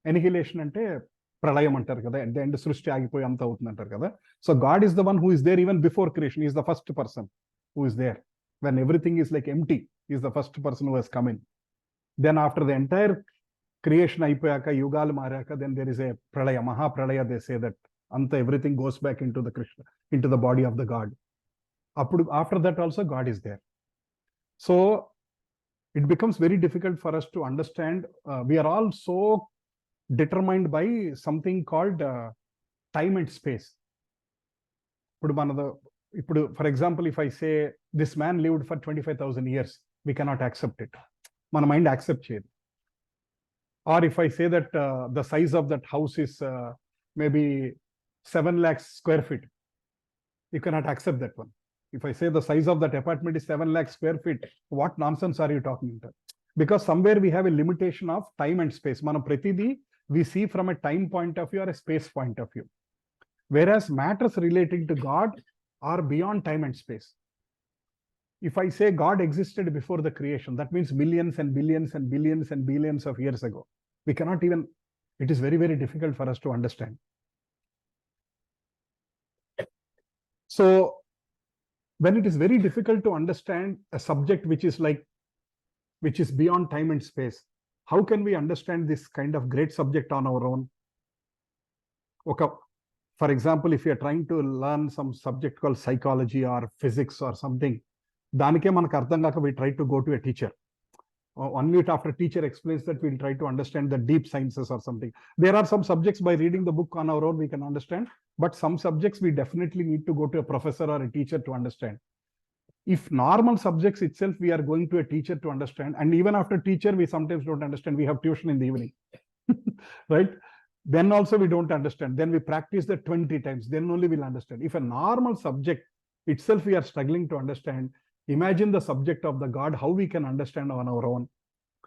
Annihilation ante pralayam antaru kada, at the end srishti agipoyi anta avutundi antaru kada. So God is the one who is there even before creation. He is the first person who is there when everything is like empty. He is the first person who has come in. Then after the entire creation అయిపోయాక, యుగాలు మారాక, then there is a pralaya, maha pralaya, they say that anta everything goes back into the Krishna, into the body of the God. After that also God is there. So it becomes very difficult for us to understand. We are all so determined by something called time and space. For example, if I say this man lived for 25,000 years, we cannot accept it. Mana mind accept cheyadu. Or if I say that the size of that house is maybe 7 lakhs square feet, you cannot accept that one. If I say the size of that apartment is 7 lakhs square feet, what nonsense are you talking about? Because somewhere we have a limitation of time and space. Mana pratidi we see from a time point of view or a space point of view. Whereas matters relating to God are beyond time and space. If I say God existed before the creation, that means millions and billions and billions and billions of years ago. We cannot even, it is very, very difficult for us to understand. So when it is very difficult to understand a subject which is beyond time and space, how can we understand this kind of great subject on our own? Okay. For example, if you are trying to learn some subject called psychology or physics or something, danike manaku ardham gaaka we try to go to a teacher. 1 minute after teacher explains that, we'll try to understand the deep sciences or something. There are some subjects by reading the book on our own we can understand, but some subjects we definitely need to go to a professor or a teacher to understand. If normal subjects itself we are going to a teacher to understand, and even after teacher we sometimes don't understand, we have tuition in the evening, right? Then also we don't understand. Then we practice that 20 times, then only we'll understand. If a normal subject itself we are struggling to understand, imagine the subject of the God, how we can understand on our own.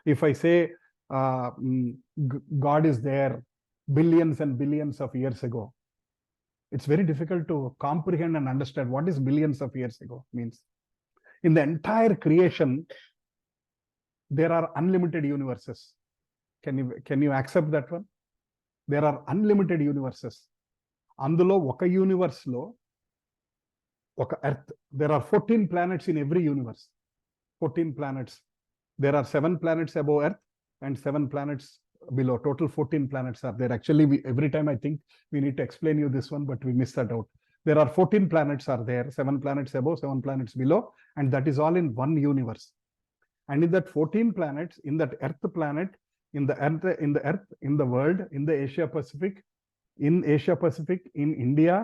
If I say God is there billions and billions of years ago, it's very difficult to comprehend and understand what is billions of years ago means. In the entire creation, there are unlimited universes. Can you accept that one? There are unlimited universes. అందులో ఒక universe లో ఒక earth, there are 14 planets in every universe. 14 planets. There are 7 planets above earth and 7 planets below. Total 14 planets are there. Actually, every time I think we need to explain you this one, but we miss that out. There are 14 planets are there, 7 planets above, 7 planets below, and that is all in one universe. And in that 14 planets, in that earth planet, in the earth, in the world, in the Asia Pacific, in India,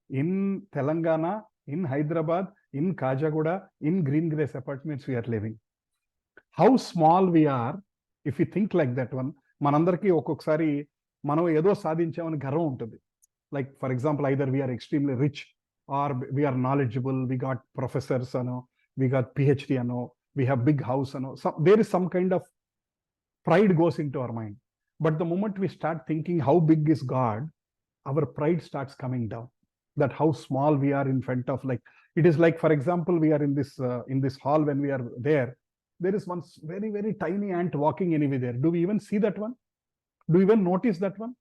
in Telangana, in Hyderabad, in Kajagoda, in Green Grace apartments we are living. How small we are, if you think like that one, మనందరికీ ఒక్కొక్కసారి మనం ఏదో సాధించామని గర్వం ఉంటుంది. Like for example, either we are extremely rich or we are knowledgeable, we got professors, we got PhD, we have big house, so there is some kind of pride goes into our mind. But the moment we start thinking how big is God, our pride starts coming down. That how small we are in front of, like, it is like, for example, we are in this hall. When we are there is one very, very tiny ant walking anywhere there. Do we even see that one? Do you even notice that one?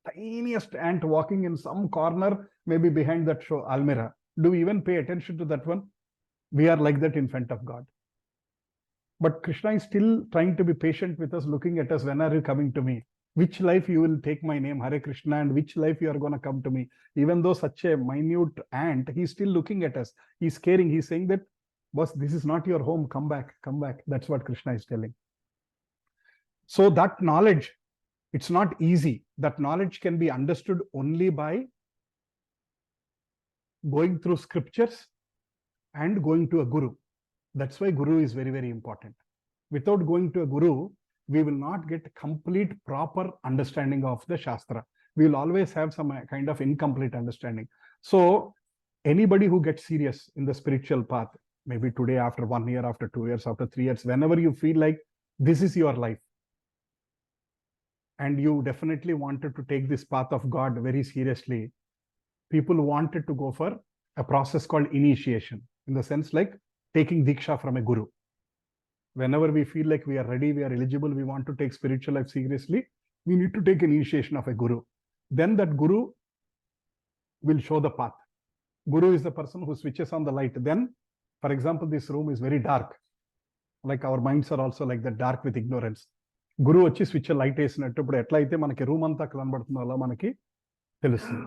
Tiniest ant walking in some corner, maybe behind that show almirah. Do we even pay attention to that one? We are like that in front of God. But Krishna is still trying to be patient with us, looking at us. When are you coming to me? Which life you will take my name, Hare Krishna, and which life you are going to come to me? Even though such a minute ant, he's still looking at us. He's caring. He's saying that, boss, this is not your home. Come back, come back. That's what Krishna is telling. So that knowledge, it's not easy. That knowledge can be understood only by going through scriptures and going to a guru. That's why guru is very, very important. Without going to a guru, we will not get complete, proper understanding of the Shastra. We will always have some kind of incomplete understanding. So anybody who gets serious in the spiritual path, maybe today, after 1 year, after 2 years, after 3 years, whenever you feel like this is your life, and you definitely wanted to take this path of God very seriously, people wanted to go for a process called initiation, in the sense like taking diksha from a guru. whenever we feel like we are ready, we are eligible, we want to take spiritual life seriously, we need to take an initiation of a guru. Then that guru will show the path. Guru is the person who switches on the light. Then, for example, this room is very dark. Like our minds are also like that, dark with ignorance. Guru వచ్చి switch light వేసినట్టు ఇప్పుడు ఎట్లా అయితే మనకి room అంతా కనబడుతుందో అలా మనకి తెలుస్తుంది.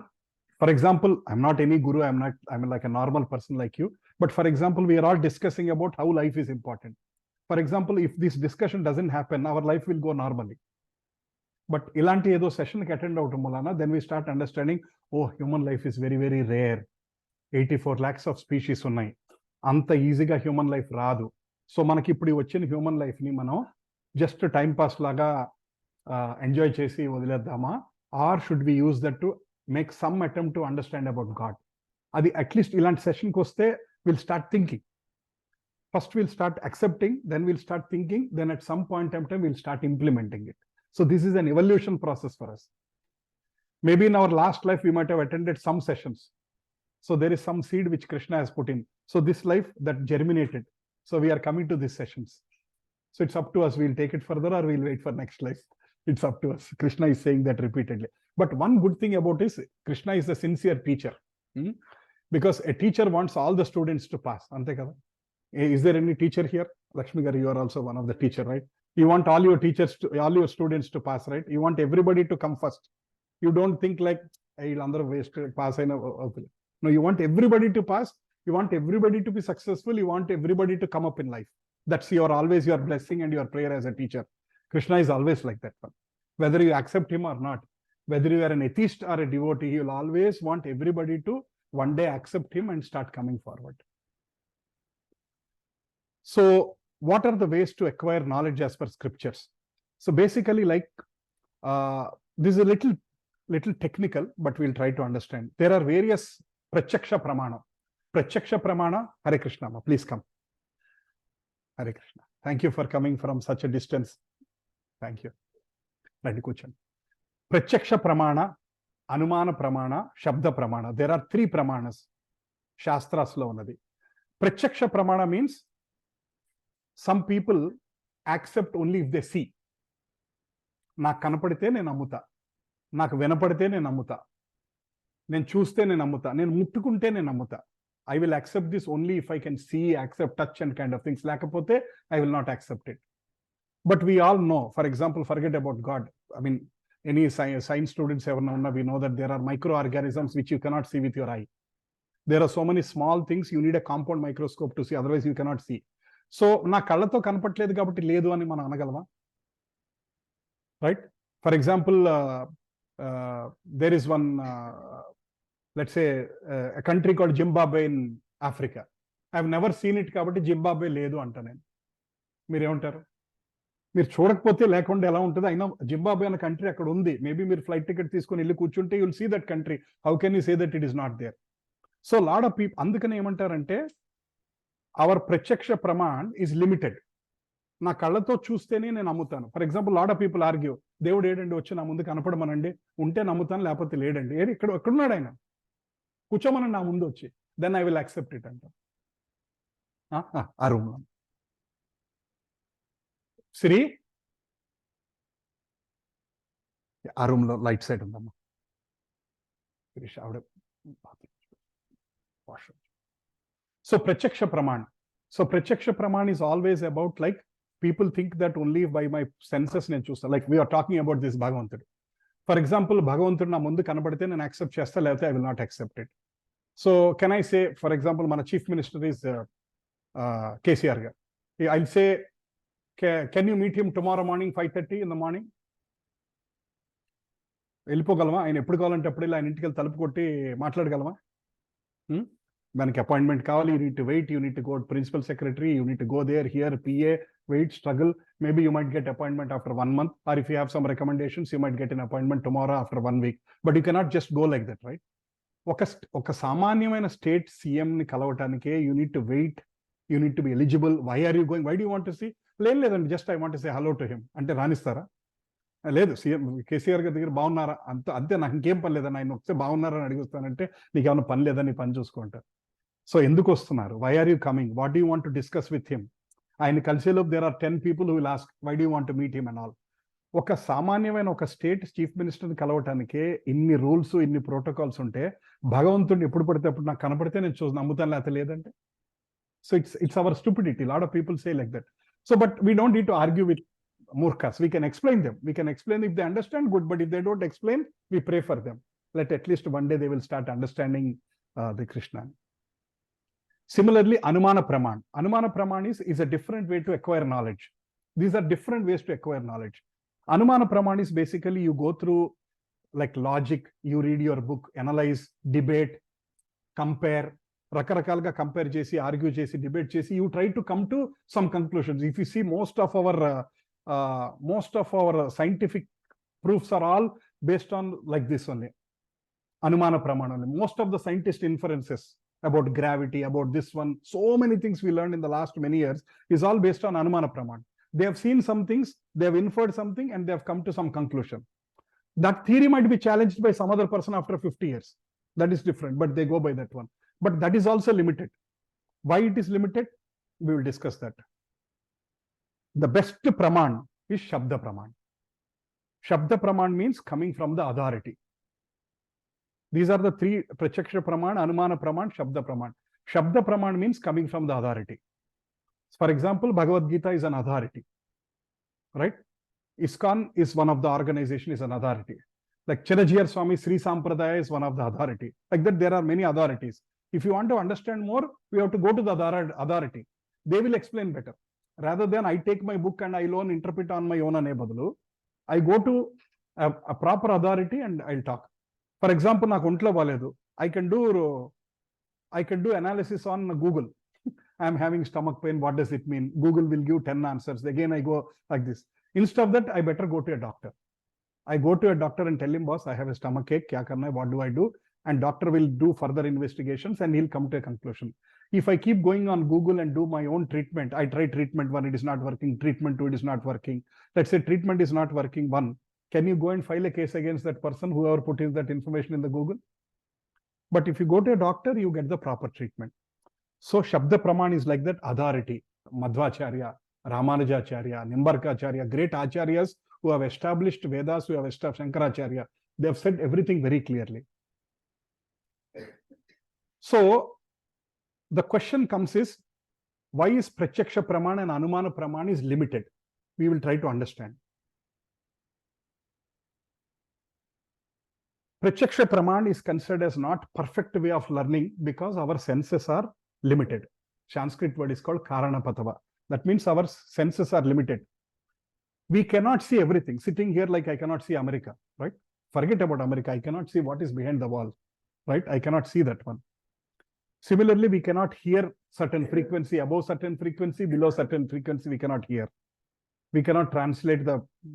For example, I'm not any guru, I'm like a normal person like you. But for example, we are all discussing about how life is important. For example, if this discussion doesn't happen, our life will go normally. But ilanti edo session ki attend avtam mulana, then we start understanding, oh, human life is very, very rare. 84 lakhs of species unnai. Anta easy ga human life raadu. So manaki ippudu vachina human life ni manam just time pass laga enjoy chesi vadileddama, or should we use that to make some attempt to understand about God? Adi at least ilanti session ki vaste we'll start thinking. First we'll start accepting, then we'll start thinking, then at some point in time we'll start implementing it. So this is an evolution process for us. Maybe in our last life we might have attended some sessions. So there is some seed which Krishna has put in. So this life that germinated. So we are coming to these sessions. So it's up to us. We'll take it further or we'll wait for next life. It's up to us. Krishna is saying that repeatedly. But one good thing about this, Krishna is a sincere teacher. Because a teacher wants all the students to pass. Ante kada? Is there any teacher here? Lakshmi Garu, you are also one of the teacher, right? You want all your teachers, all your students to pass, right? You want everybody to come first. You don't think like, hey, you'll waste pass. No, you want everybody to pass. You want everybody to be successful. You want everybody to come up in life. That's always your blessing and your prayer as a teacher. Krishna is always like that one. Whether you accept him or not, whether you are an atheist or a devotee, he will always want everybody to one day accept him and start coming forward. So what are the ways to acquire knowledge as per scriptures? So basically, like this is a little technical, but we'll try to understand. There are various prachaksha pramana. Prachaksha pramana, Hare Krishna, please come. Hare Krishna. Thank you for coming from such a distance. Thank you. Prachaksha pramana, Anumana pramana, Shabda pramana. There are 3 pramanas. Shastras lo unnadi. Prachaksha pramana means some people accept only if they see. నాకు కనపడితే నేను నమ్ముతా, నాకు వినపడితే నేను నమ్ముతా, నేను చూస్తే నేను నమ్ముతా, నేను ముట్టుకుంటే నేను నమ్ముతా. I will accept this only if I can see, accept, touch and kind of things. లేకపోతే I will not accept it. But we all know, for example, forget about God. I mean, any science students ever know, we know that there are microorganisms which you cannot see with your eye. There are so many small things you need a compound microscope to see, otherwise you cannot see. So నా కళ్ళతో కనపట్లేదు కాబట్టి లేదు అని మనం అనగలమా? Right. For example there is one let's say a country called Zimbabwe in Africa. I have never seen it కాబట్టి Zimbabwe లేదు అంట నేను. మీరేమంటారు? మీరు చూడకపోతే లేకుండా ఎలా ఉంటుంది? అయినా జింబాబ్వే అనే కంట్రీ అక్కడ ఉంది. మేబీ మీరు ఫ్లైట్ టికెట్ తీసుకొని వెళ్ళి కూర్చుంటే you'll see that country. How can you say that it is not there? So lot of people అందుకని ఏమంటారంటే our prachaksha praman is limited. నా కళ్ళతో చూస్తేనే నేను నమ్ముతాను. For example lot of people argue, దేవుడు ఏడండి వచ్చి నా ముందు కనపడమనండి, ఉంటే నమ్ముతాను లేకపోతే లేడండి. ఎక్కడున్నాడు ఆయన? కూర్చోమనండి నా ముందు వచ్చి, then I will accept it అంట. ఆ రూమ్ లో శ్రీ, ఆ రూమ్ లో లైట్ సైడ్ ఉందమ్మా. ఆవిడ washroom. So prachaksha praman. So prachaksha praman is always about like people think that only by my senses నేను చూస్తా. Like we are talking about this భగవంతుడు. For example, భగవంతుడు నా ముందు కనబడితే నేను యాక్సెప్ట్ చేస్తా, లేకపోతే I will not accept it. So can I say, for example, మన చీఫ్ మినిస్టర్ is KCR గారు. I'll say, can you meet him tomorrow morning 5:30 in the morning? వెళ్ళిపోగలమా? ఆయన ఎప్పుడు కావాలంటే అప్పుడు ఆయన ఇంటికి వెళ్ళి తలుపు కొట్టి మాట్లాడగలమా? మనకి అపాయింట్మెంట్ కావాలి, you need to wait, you need to go principal secretary, you need to go there, here PA, wait, struggle. Maybe you might get appointment after 1 month, or if you have some recommendations you might get an appointment tomorrow after 1 week. But you cannot just go like that, right? ఒక సామాన్యమైన state సీఎంని కలవటానికే you need to wait, you need to be eligible. Why are you going, why do want to see? లేదండి, just I want to say hello to him అంటే రాణిస్తారా? లేదు. CM KCR గారి దగ్గర బాగున్నారా అంతే, నాకు ఇంకేం పని లేదని ఆయన వస్తే బాగున్నారని అడిగిస్తానంటే నీకు ఏమైనా పని లేదని పని చూసుకుంటారు. సో ఎందుకు వస్తున్నారు? Why are you coming? What do you want to discuss with him? ఆయన కలిసేలోపు there are 10 people who will ask, why do you want to meet him and all. ఒక సామాన్యమైన ఒక స్టేట్ చీఫ్ మినిస్టర్ని కలవటానికి ఇన్ని రూల్స్ ఇన్ని ప్రోటోకాల్స్ ఉంటే భగవంతుడిని ఎప్పుడు పడితే అప్పుడు నాకు కనపడితే నేను చూసి నమ్ముతాను లేకపోతే లేదంటే. So it's our stupidity. Lot of people say like that. So but we don't need to argue with మూర్ఖాస్. We can explain them. We can explain if they understand good, but if they don't explain we pray for them. Let at least one day they will start understanding the Krishna. Similarly, Anumana Praman. Anumana Praman is a different way to acquire knowledge. These are different ways to acquire knowledge. Anumana Praman is basically you go through like logic, you read your book, analyze, debate, compare, రకరకాలుగా compare చేసి, argue చేసి, debate చేసి, you try to come to some conclusions. If you see most of our scientific proofs are all based on like this only. Anumana Praman only. Most of the scientist inferences about gravity, about this one, so many things we learned in the last many years is all based on Anumana Praman. They have seen some things, they have inferred something, and they have come to some conclusion. That theory might be challenged by some other person after 50 years. That is different, but they go by that one. But that is also limited. Why it is limited? We will discuss that. The best Praman is Shabda Praman. Shabda Praman means coming from the authority. These are the three: Pratyaksha Praman, Anumana Praman, Shabda Praman. Shabda Praman means coming from the authority. For example, Bhagavad Gita is an authority, right? ISKCON is one of the organization, is an authority. Like Chirajiyar Swami Sri Sampradaya is one of the authority. Like that, there are many authorities. If you want to understand more, we have to go to the authority. They will explain better. Rather than I take my book and I alone interpret on my own ane badalu, I go to a proper authority and I'll talk. For example, నాకు ఒంట్లో బాలేదు. I can do analysis on Google. I am having stomach pain. What does it mean? Google will give 10 answers. Again, I go like this. Instead of that, I better go to a doctor. I go to a doctor and tell him, boss, I have a stomach ache. Kya karna hai? What do I do? And doctor will do further investigations and he'll come to a conclusion. If I keep going on Google and do my own treatment, I try treatment 1, it is not working. Treatment 2, it is not working. Let's say treatment is not working 1. Can you go and file a case against that person, whoever put in that information in the Google? But if you go to a doctor, you get the proper treatment. So Shabda Praman is like that authority. Madhvacharya, Ramanujacharya, Nimbarkacharya, great acharyas who have established Vedas, who have established Shankaracharya. They have said everything very clearly. So the question comes is, why is Pratyaksha Praman and Anumana Praman is limited? We will try to understand. Pratyaksha Praman is considered as not perfect way of learning because our senses are limited. Sanskrit word is called Karanapatava. That means our senses are limited. We cannot see everything. Sitting here like I cannot see America, right? Forget about America. I cannot see what is behind the wall, right? I cannot see that one. Similarly, we cannot hear certain frequency, above certain frequency, below certain frequency, we cannot hear. We cannot translate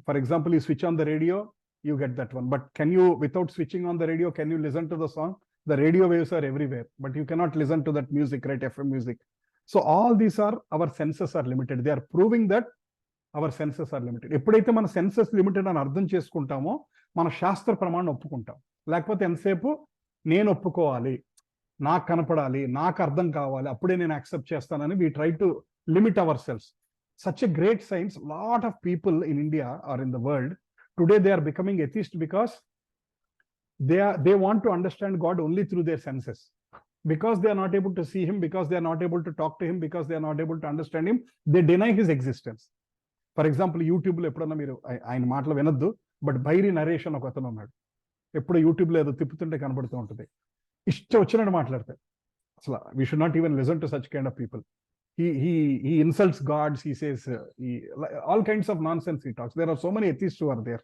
for example, you switch on the radio, you get that one. But can you, without switching on the radio, can you listen to the song? The radio waves are everywhere, but you cannot listen to that music, right? FM music. So all these are, our senses are limited. They are proving that our senses are limited. ఎప్పుడైతే మన senses limited అని అర్థం చేసుకుంటామో మన శాస్త్ర ప్రమాణం ఒప్పుకుంటాం. లేకపోతే ఎంతసేపు నేను ఒప్పుకోవాలి, నాకు కనపడాలి, నాకు అర్థం కావాలి, అప్పుడే నేను యాక్సెప్ట్ చేస్తానని we try to limit ourselves. Such a great science. Lot of people in India or in the world today, they are becoming atheist because they want to understand God only through their senses. Because they are not able to see him, because they are not able to talk to him, because they are not able to understand him, they deny his existence. For example, YouTube లో ఎప్పుడన్నా మీరు ఆయన మాటలు వినొద్దు, but Bairi Naresh అని ఒక అతను ఉన్నాడు. ఎప్పుడు యూట్యూబ్ లో ఏదో తిప్పుతుంటే కనబడుతూ ఉంటుంది. ఇష్టం వచ్చినట్టు మాట్లాడతారు. అసలు we should not even listen to such kind of people. He insults gods. He says all kinds of nonsense he talks. There are so many atheists who are there.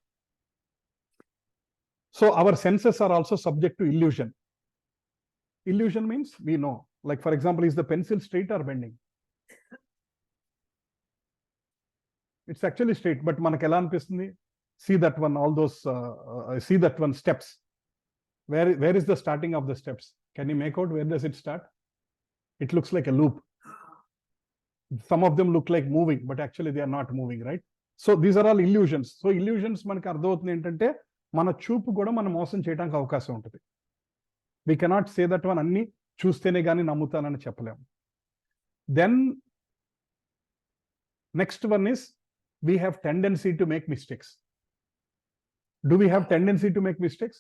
So our senses are also subject to illusion. Illusion means we know. Like for example, is the pencil straight or bending? It's actually straight, but మనకు ఎలా అనిపిస్తుంది? See that one, all those see that one steps. Where is the starting of the steps? Can you make out where does it start? It looks like a loop. Some of them look like moving, but actually they are not moving, right? So these are all illusions. So illusions మనకు అర్థమవుతుంది ఏంటంటే మన చూపు కూడా మనం మోసం చేయడానికి అవకాశం ఉంటుంది. We cannot say that one అన్ని చూస్తేనే కానీ నమ్ముతానని చెప్పలేము. Then Next one is we have tendency to make mistakes. Do we have tendency to make mistakes?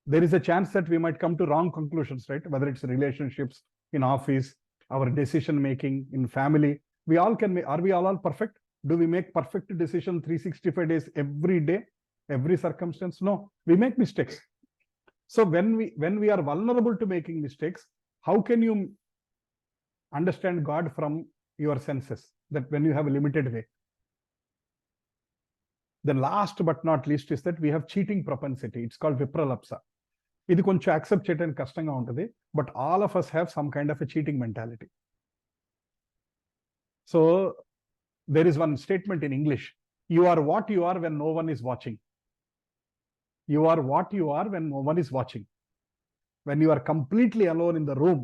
There is a chance that we might come to wrong conclusions, right? Whether it's relationships, in office, our decision making, in family. We all can make, are we all perfect? Do we make perfect decision 365 days every day, every circumstance? No, we make mistakes. So when we are vulnerable to making mistakes, how can you understand God from your senses? That when you have a limited way. Then last but not least is that we have cheating propensity. It's called vipralapsa. ఇది కొంచెం accept చేయడానికి కష్టంగా ఉంటుంది, but all of us have some kind of a cheating mentality. So there is one statement in English: you are what you are when no one is watching. You are what you are when no one is watching. When you are completely alone in the room,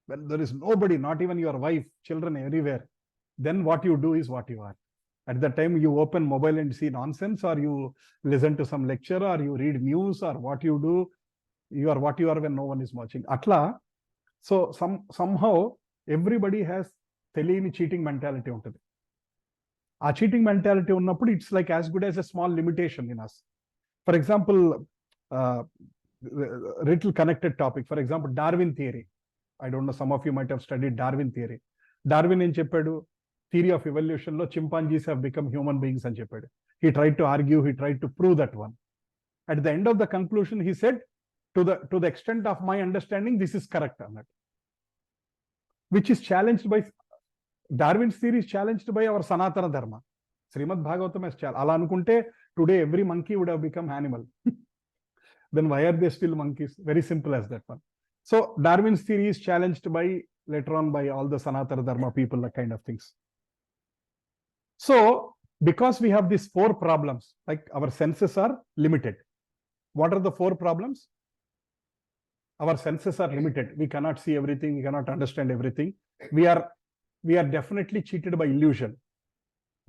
when there is nobody, not even your wife, children everywhere, then what you do is what you are. At that time you open mobile and see nonsense, or you listen to some lecture, or you read news, or what you do, you are what you are when no one is watching. Atla, so somehow everybody has తెలియని cheating mentality ఉంటుంది. ఆ cheating mentality ఉన్నప్పుడు it's like as good as a small limitation in us. For example, little connected topic, for example Darwin theory. I don't know, some of you might have studied Darwin theory. Darwin ఏం చెప్పాడు? Theory of evolution లో chimpanzees have become human beings అని చెప్పాడు. He tried to argue, he tried to prove that one. At the end of the conclusion he said, to the extent of my understanding, this is correct or not, which is challenged by Darwin's theory, is challenged by our Sanatana Dharma. Srimad Bhagavatam has challenged. Ala anukunte today every monkey would have become animal. Then why are they still monkeys? Very simple as that one. So Darwin's theory is challenged by later on by all the Sanatana Dharma people, that kind of things. So because we have these four problems, like our senses are limited. What are the four problems? Our senses are limited. We cannot see everything. We cannot understand everything. We are definitely cheated by illusion.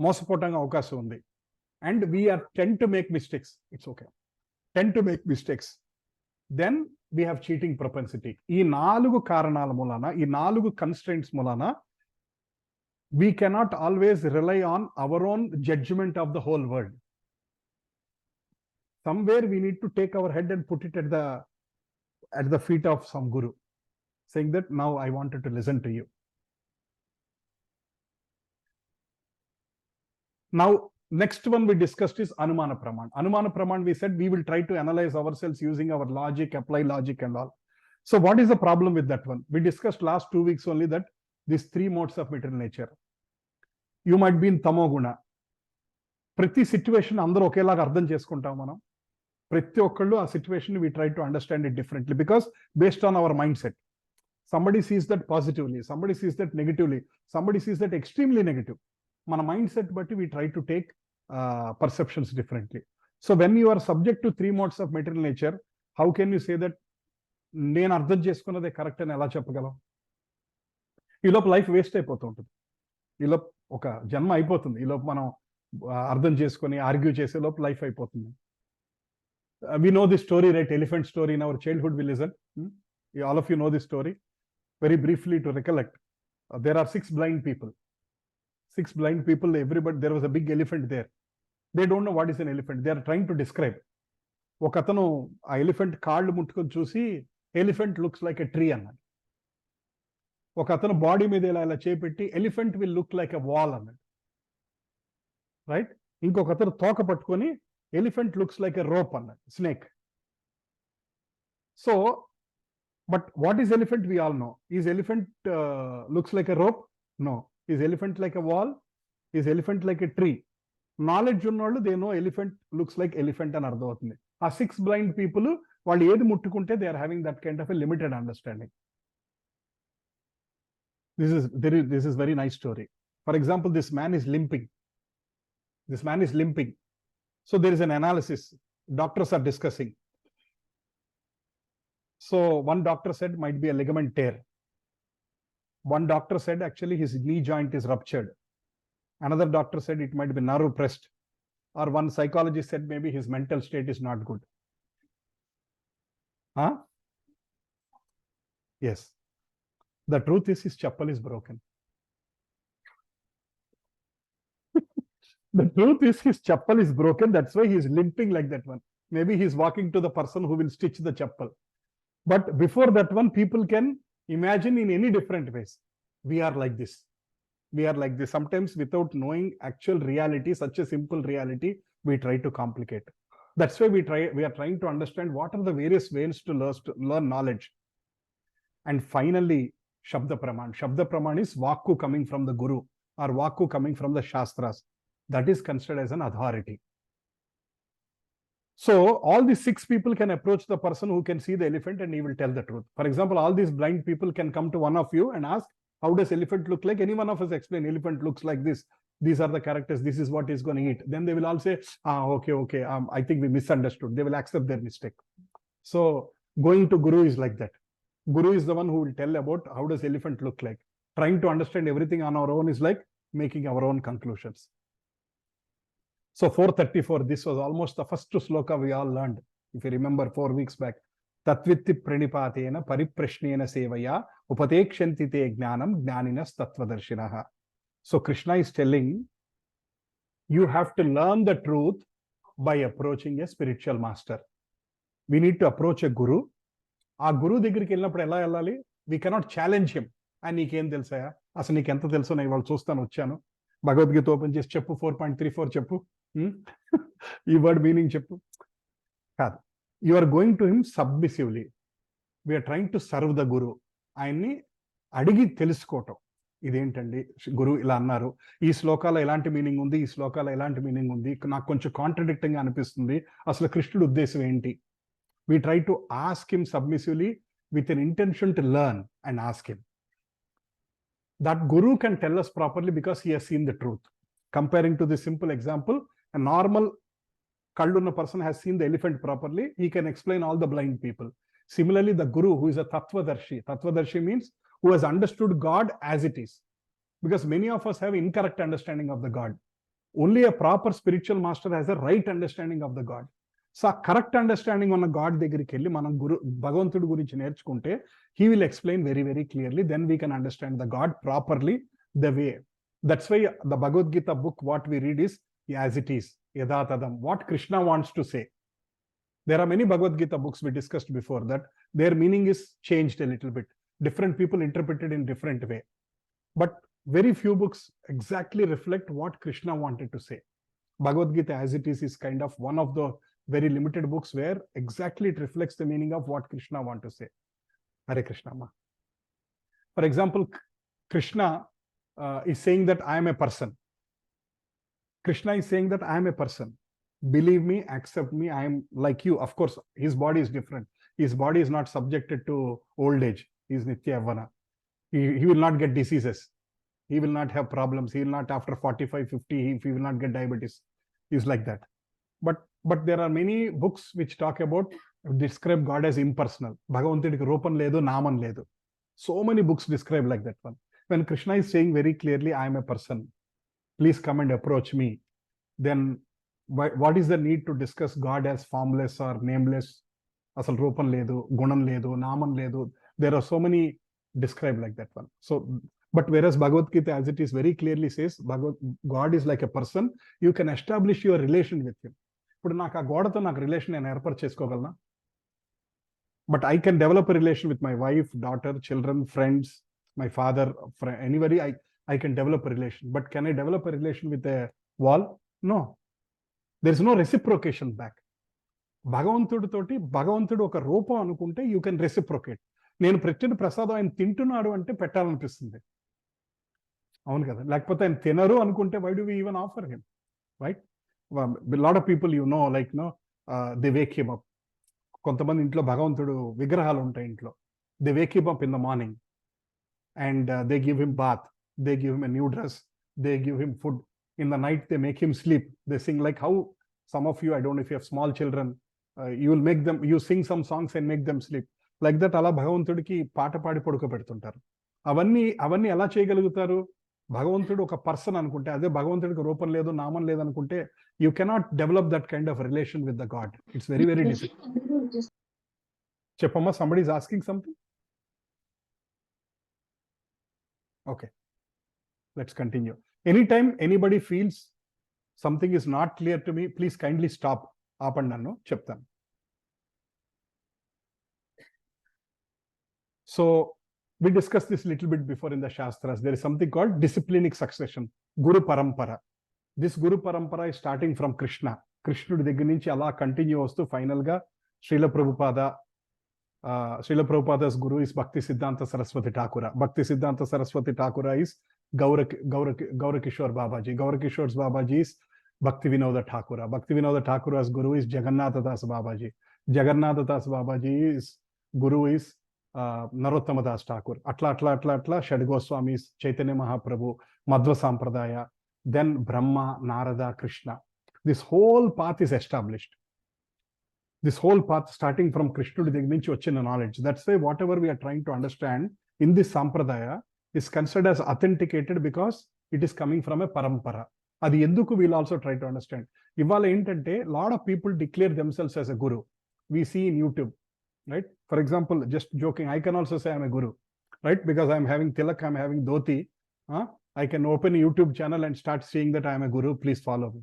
మోసపోవడానికి అవకాశం ఉంది. And we tend to make mistakes. It's okay. Tend to make mistakes. Then we have cheating propensity. ఈ నాలుగు కారణాల మూలాన, ఈ నాలుగు constraints మూలాన, we cannot always rely on our own judgment of the whole world. Somewhere we need to take our head and put it at the feet of some guru, saying that now I wanted to listen to you. Now, next one we discussed is Anumana Praman. Anumana Praman, we said we will try to analyze ourselves using our logic, apply logic and all. So what is the problem with that one? We discussed last 2 weeks only that these three modes of material nature. You might be in Tamoguna. ప్రతి situation అందరూ ఒకేలాగా అర్థం చేసుకుంటాం మనం. ప్రతి ఒక్కళ్ళు ఆ situation we try to understand it differently because based on our mindset. Somebody sees that positively, somebody sees that negatively, somebody sees that extremely negative. మన మైండ్ సెట్ బట్టి we try to take perceptions differently. So when you are subject to three modes of material nature, how can you say that నేను అర్థం చేసుకున్నదే correct అని ఎలా చెప్పగలం? ఈలోపు life waste అయిపోతూ ఉంటుంది. ఈలోపు ఒక జన్మ అయిపోతుంది. ఈలోపు మనం అర్థం చేసుకొని ఆర్గ్యూ చేసే లోపు లైఫ్ అయిపోతుంది. We know this story, right? Elephant story in our childhood we listen. All of you know this story. Very briefly to recollect, there are 6 blind people. 6 blind people, everybody, there was a big elephant there. They don't know what is an elephant. They are trying to describe. ఒక అతను ఆ elephant కాళ్ళు ముట్టుకొని చూసి elephant looks like a tree అన్నాడు. ఒక అతను body మీద ఇలా చేపెట్టి elephant will look like a wall అన్నాడు. రైట్? ఇంకొక అతను తోక పట్టుకొని elephant looks like a rope అన్నాడు, snake. So but what is elephant? We all know. Is elephant looks like a rope? No. Is elephant like a wall? Is elephant like a tree? Knowledge ఉన్నవాళ్ళు they know elephant looks like elephant అని అర్థమవుతుంది. ఆ 6 blind people వాళ్ళు ఏది ముట్టుకుంటే they are having that kind of a limited understanding. This is very nice story. For example, this man is limping. So there is an analysis. Doctors are discussing. So one doctor said might be a ligament tear. One doctor said actually his knee joint is ruptured. Another doctor said it might be nerve pressed. Or one psychologist said maybe his mental state is not good. Huh? Yes. The truth is his chappal is broken. The truth is his chappal is broken. That's why he's limping like that one. Maybe he's walking to the person who will stitch the chappal. But before that one, people can imagine in any different ways. We are like this. We are like this. Sometimes without knowing actual reality, such a simple reality, we try to complicate. That's why we are trying to understand what are the various ways to learn knowledge. And finally, Shabda Praman. Shabda Praman is Vakku coming from the Guru or Vakku coming from the Shastras. That is considered as an authority. So all these 6 people can approach the person who can see the elephant and he will tell the truth. For example, all these blind people can come to one of you and ask, how does elephant look like? Any one of us explain, elephant looks like this. These are the characters. This is what he's going to eat. Then they will all say, okay. I think we misunderstood. They will accept their mistake. So going to Guru is like that. Guru is the one who will tell about how does elephant look like. Trying to understand everything on our own is like making our own conclusions. So 434, this was almost the first sloka we all learned. If you remember 4 weeks back. Tatvitti pranipatena pariprashnena sevaya upatekshanti te jnanam jnaninas tatvadarshinaha. So Krishna is telling, you have to learn the truth by approaching a spiritual master. We need to approach a guru. ఆ గురువు దగ్గరికి వెళ్ళినప్పుడు ఎలా వెళ్ళాలి? We cannot challenge him. నీకేం తెలుసాయా, అసలు నీకు ఎంత తెలుసో నేను ఇవాళ చూస్తాను, వచ్చాను, భగవద్గీత ఓపెన్ చేసి చెప్పు, 4.34 చెప్పు, ఈ వర్డ్ మీనింగ్ చెప్పు. కాదు, you are going to him submissively. We're trying to serve the guru. ఆయన్ని అడిగి తెలుసుకోవటం. ఇదేంటండి గురువు ఇలా అన్నారు, ఈ శ్లోకాల ఎలాంటి మీనింగ్ ఉంది, ఈ శ్లోకాల ఎలాంటి మీనింగ్ ఉంది, నాకు కొంచెం కాంట్రడిక్టింగ్ అనిపిస్తుంది, అసలు కృష్ణుడి ఉద్దేశం ఏంటి? We try to ask him submissively with an intention to learn and ask him. That guru can tell us properly because he has seen the truth. Comparing to this simple example, a normal kallunna person has seen the elephant properly. He can explain all the blind people. Similarly, the guru who is a Tattvadarshi means who has understood God as it is. Because many of us have incorrect understanding of the God. Only a proper spiritual master has a right understanding of the God. So ఆ correct understanding ఉన్న God దగ్గరికి వెళ్ళి మనం భగవంతుడి గురించి నేర్చుకుంటే he will explain very very clearly. Then we can understand the God properly the way. That's why the Bhagavad Gita book what we read is as it is, యథాతథం, what Krishna wants to say. There are many Bhagavad Gita books we discussed before that. Their meaning is changed a little bit. Different people interpreted in different way. But very few books exactly reflect what Krishna wanted to say. Bhagavad Gita as it is kind of one of the very limited books where exactly it reflects the meaning of what Krishna want to say. Hare Krishna Ma. For example, Krishna is saying that I am a person. Krishna is saying that I am a person. Believe me, accept me, I am like you. Of course, his body is different. His body is not subjected to old age. He is Nitya Yavana. He will not get diseases. He will not have problems. He will not, after 45, 50, he will not get diabetes. He is like that. But there are many books which talk about, describe God as impersonal. Bhagavantudiki రూపం లేదు, నామం లేదు. So many books describe like that one. When Krishna is saying very clearly, I am a person, please come and approach me, then what is the need to discuss God as formless or nameless? అసలు రూపం లేదు, గుణం లేదు, నామం లేదు. There are so many described like that one. So, but whereas Bhagavad Gita as it is very clearly says, God is like a person, you can establish your relation with him. ఇప్పుడు నాకు ఆ గోడతో నాకు relation నేను ఏర్పాటు చేసుకోగలనా? But I can develop a relation with my wife, daughter, children, friends, my father, anybody. I can develop a relation. But can I develop a relation with a wall? No. There is no reciprocation back. భగవంతుడితోటి, భగవంతుడు ఒక రూపం అనుకుంటే you can reciprocate. నేను పెట్టిన ప్రసాదం ఆయన తింటున్నాడు అంటే పెట్టాలనిపిస్తుంది, అవును కదా? లేకపోతే ఆయన తినరు అనుకుంటే why do we even offer him, right? A lot of people, they wake him up. కొంతమంది ఇంట్లో భగవంతుడు విగ్రహాలు ఉంటాయి ఇంట్లో. They wake him up in the morning and they give him bath, they give him a new dress, they give him food. In the night they make him sleep. They sing like how some of you, I don't know if you have small children, you sing some songs and make them sleep. Like that అలా భగవంతుడికి పాట పాడి పడుకోబెడుతుంటారు. అవన్నీ ఎలా చేయగలుగుతారు? భగవంతుడు ఒక person అనుకుంటే, అదే భగవంతుడికి రూపం లేదు, నామం లేదు అనుకుంటే you cannot develop that kind of relation with the God. It's very very difficult. చెప్పమ్మా, somebody is asking something. Okay, let's continue. Anytime anybody feels something is not clear to me, please kindly stop, ఆపండి, నన్ను చెప్తాను. So we discussed this little bit before in the Shastras. There is something called disciplinic succession, Guru Parampara. This Guru Parampara is starting from Krishna. కృష్ణుడి దగ్గర నుంచి అలా continue వస్తూ ఫైనల్గా Srila ప్రభుపాదా's guru is Bhakti Siddhanta Saraswati Thakura. Bhakti Siddhanta Saraswati Thakura is Gaurakishore Babaji. Gaurakishore's Babaji is Bhakti Vinoda Thakura. Bhakti Vinoda Thakura's guru is Jagannatha Das Babaji. Jagannatha Das Babaji's guru is Narottama Das Thakur. Atla Shad Goswamis, Chaitanya Mahaprabhu, Madhva Sampradaya, then Brahma, Narada, Krishna. This whole path is established. This whole path starting from Krishna to the knowledge. That's why whatever we are trying to understand in this Sampradaya is considered as authenticated because it is coming from a parampara. Adi enduku we'll also try to understand. Ivala entante lot of people declare themselves as a guru. We see in YouTube, right? For example, just joking, I can also say I'm a guru, right? Because I'm having tilak, I'm having dhoti. I can open a YouTube channel and start saying that I'm a guru, please follow me.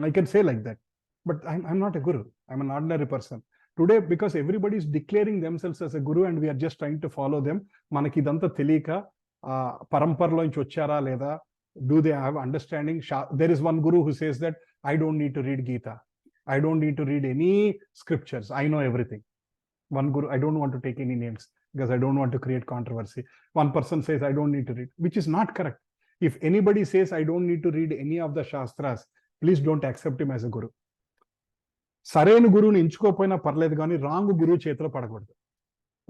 I can say like that. But I'm not a guru. I'm an ordinary person. Today, because everybody is declaring themselves as a guru and we are just trying to follow them, manaki idanta telika paramparlo nunchi vachara leda, do they have understanding? There is one guru who says that I don't need to read Gita. I don't need to read any scriptures. I know everything. One guru, I don't want to take any names because I don't want to create controversy. One person says I don't need to read, which is not correct. If anybody says I don't need to read any of the Shastras, please don't accept him as a guru. సరైన గురువుని ఎంచుకోకపోయినా పర్లేదు కానీ wrong గురువు చేతిలో పడకూడదు,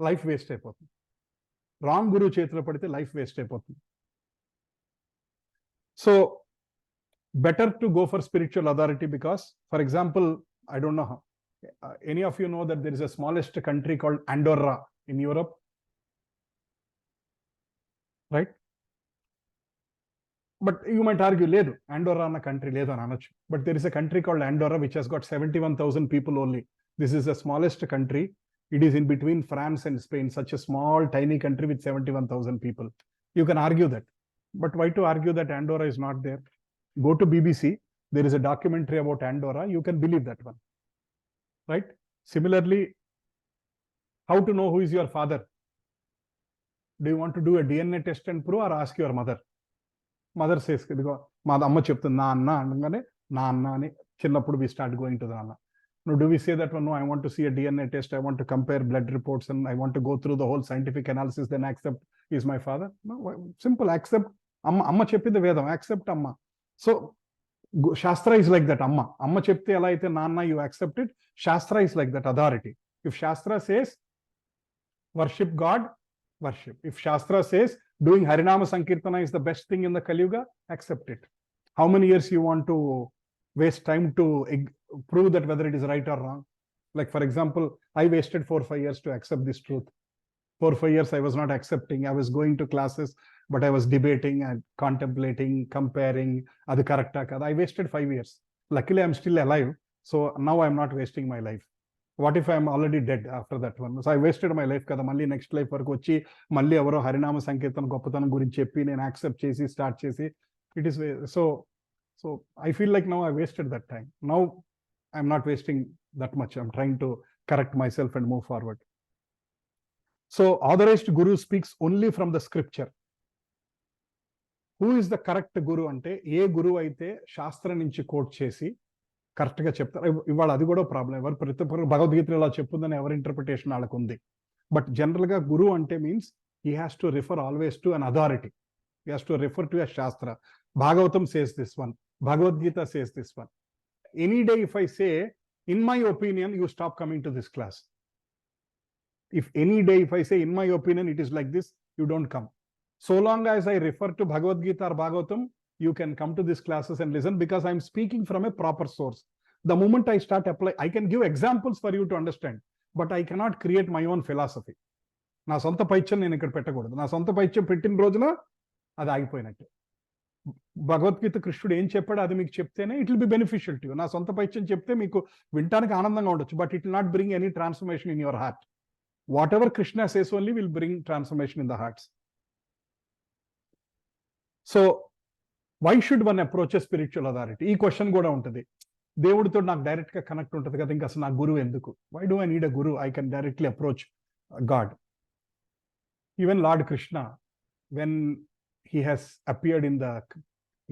life waste అయిపోతుంది. Wrong గురువు చేతిలో పడితే లైఫ్ వేస్ట్ అయిపోతుంది. So better to go for spiritual authority because, for example, I don't know how any of you know that there is a smallest country called Andorra in Europe, right? But you might argue, ledu, Andorra ana country ledu ani anachu. But there is a country called Andorra which has got 71,000 people only. This is the smallest country. It is in between France and Spain, such a small, tiny country with 71,000 people. You can argue that. But why to argue that Andorra is not there? Go to BBC. There is a documentary about Andorra. You can believe that one, right? Similarly, how to know who is your father? Do you want to do a DNA test and prove, or ask your mother? Mother says, మా అమ్మ చెప్తుంది నా అన్న అనగానే నా అన్న అని చిన్నప్పుడు we start going to the Anna. No, do we say that one? No, I want to see a DNA test, I want to compare blood reports, and I want to go through the whole scientific analysis, then accept is my father? No, simple, accept. Amma చెప్పింది వేదం, accept amma. So Shastra is like that. Amma చెప్తే ఎలా అయితే నాన్న, you accept it. Shastra is like that, authority. If Shastra says worship God, worship. If Shastra says doing Harinama Sankirtana is the best thing in the Kali-yuga, accept it. How many years you want to waste time to prove that whether it is right or wrong? Like, for example, I wasted 4-5 years to accept this truth. 4-5 years I was not accepting. I was going to classes, but I was debating and contemplating, comparing, adi correct kada. I wasted 5 years. Luckily, I'm still alive, so now I'm not wasting my life. What if I'm already dead after that one? So I wasted my life kada. Malli next life వరకు వచ్చి మళ్ళీ ఎవరో హరినామ సంకీర్తన గొప్పతనం గురించి చెప్పి నేను accept చేసి స్టార్ట్ చేసి, it is so I feel like now I wasted that time. Now I'm not wasting that much. I'm trying to correct myself and move forward. So authorized guru speaks only from the scripture. Who is the correct guru ante ఏ గురువు అయితే శాస్త్రం నుంచి coat చేసి correct గా చెప్తారు. ఇవాళ అది కూడా ప్రాబ్లం. ఎవరు ప్రతి భగవద్గీతలో ఇలా చెప్పుందని ఎవరి ఇంటర్ప్రిటేషన్ వాళ్ళకు ఉంది. బట్ జనరల్ గా గురు అంటే means he has to refer always to an authority. He has to refer to a shastra. Bhagavatam says this one, Bhagavad Gita says this one. Any day if I say in my opinion, you stop coming to this class. If any day if I say in my opinion it is like this, you don't come. So long as I refer to Bhagavad Gita or Bhagavatam, you can come to these classes and listen, because I'm speaking from a proper source. The moment I start applying, I can give examples for you to understand, but I cannot create my own philosophy. నా సొంత పైత్యం నేను ఇక్కడ పెట్టకూడదు. నా సొంత పైత్యం పెట్టిన రోజున అది ఆగిపోయినట్టు. భగవద్గీత కృష్ణుడు ఏం చెప్పాడో అది మీకు చెప్తేనే it will be beneficial to you. నా సొంత పైత్యం చెప్తే మీకు వినటానికి ఆనందంగా ఉండొచ్చు, but it will not bring any transformation in your heart. Whatever Krishna says only will bring transformation in the hearts. So why should one approach spiritual authority? ఈ question కూడా ఉంటుంది. దేవుడితో నాకు డైరెక్ట్గా కనెక్ట్ ఉంటుంది కదా, ఇంకా అసలు నాకు గురువు ఎందుకు? Why do I need a guru? I can directly approach God. Even Lord Krishna, when he has appeared in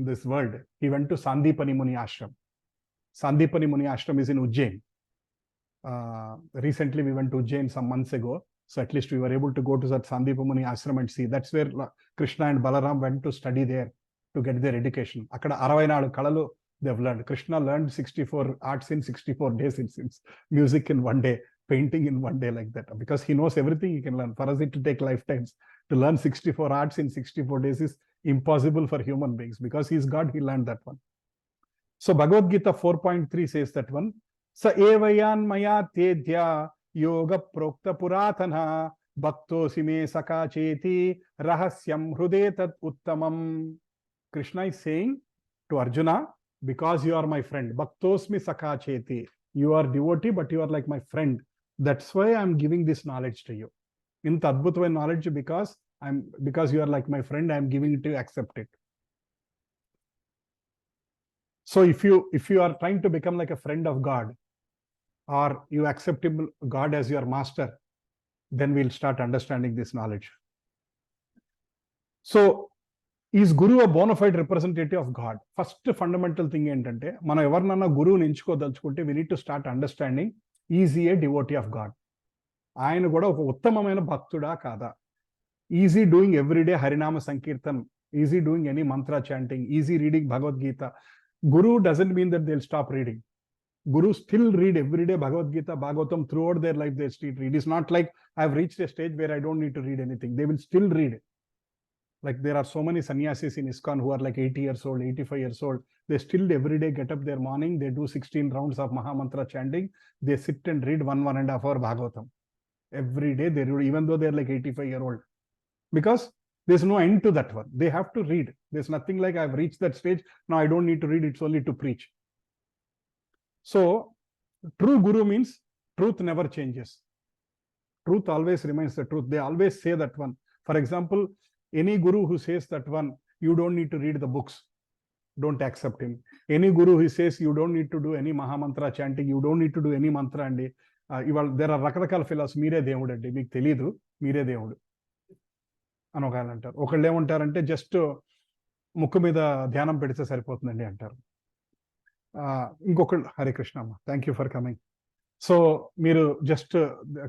this world, he went to Sandipani Muni ashram. Sandipani Muni ashram is in Ujjain. Recently we went to Ujjain some months ago, so at least we were able to go to that Sandipani Muni ashram and see. That's where Krishna and Balaram went to study there to get their education. Akkada 64 kalalu they've learned. Krishna learned 64 arts in 64 days, it seems. Music in 1 day, painting in 1 day, like that, because he knows everything he can learn. For us it will take lifetimes. To learn 64 arts in 64 days is impossible for human beings. Because he is God, he learned that one. So Bhagavad Gita 4.3 says that one, Sa evayan maya tedya yoga prokta puratana bhaktosi me saka cheti rahasyam hrudetat uttamam. Krishna is saying to Arjuna, because you are my friend, bhaktosmi saka cheti, you are devotee but you are like my friend, that's why I am giving this knowledge to you. ఇంత అద్భుతమైన knowledge, because you are like my friend, I am giving it to you, accept it. So if you are trying to become like a friend of God, or you accept God as your master, then we'll start understanding this knowledge. So is Guru a bona fide representative of God? First fundamental thing ఏంటంటే, మనం ఎవరినన్నా గురువుని ఎంచుకోదలుచుకుంటే we need to start understanding, is he a devotee of God? ఆయన కూడా ఒక ఉత్తమమైన భక్తుడా కాదా? Easy doing everyday హరినామ sankirtan, easy doing any Mantra chanting, easy reading Bhagavad Gita. Guru doesn't mean that they'll stop reading. Guru still read everyday Bhagavad Gita, Bhagavatam, throughout their life they still read. It's not like I've reached a stage where I don't need to read anything. They will still read. Like there are so many sannyasis in ISKCON who are like 80 years old, 85 years old. They still every day get up their morning, they do 16 rounds of Mahamantra chanting, they sit and read 1.5 hour Bhagavatam. Every day they read, even though they're like 85-year-old. Because there's no end to that one. They have to read. There's nothing like I've reached that stage, now I don't need to read, it's only to preach. So true Guru means truth never changes. Truth always remains the truth. They always say that one. For example, any Guru who says that one, you don't need to read the books, don't accept him. Any Guru who says you don't need to do any Mahamantra chanting, you don't need to do any mantra, and there are రకరకాల philosophy. మీరే దేవుడు అండి, మీకు తెలీదు, మీరే దేవుడు అని ఒకళ్ళు అంటారు. ఒకళ్ళు ఏమంటారంటే జస్ట్ ముక్కు మీద ధ్యానం పెడితే సరిపోతుందండి అంటారు. ఇంకొకళ్ళు హరే కృష్ణ అమ్మ, thank you for coming. So మీరు జస్ట్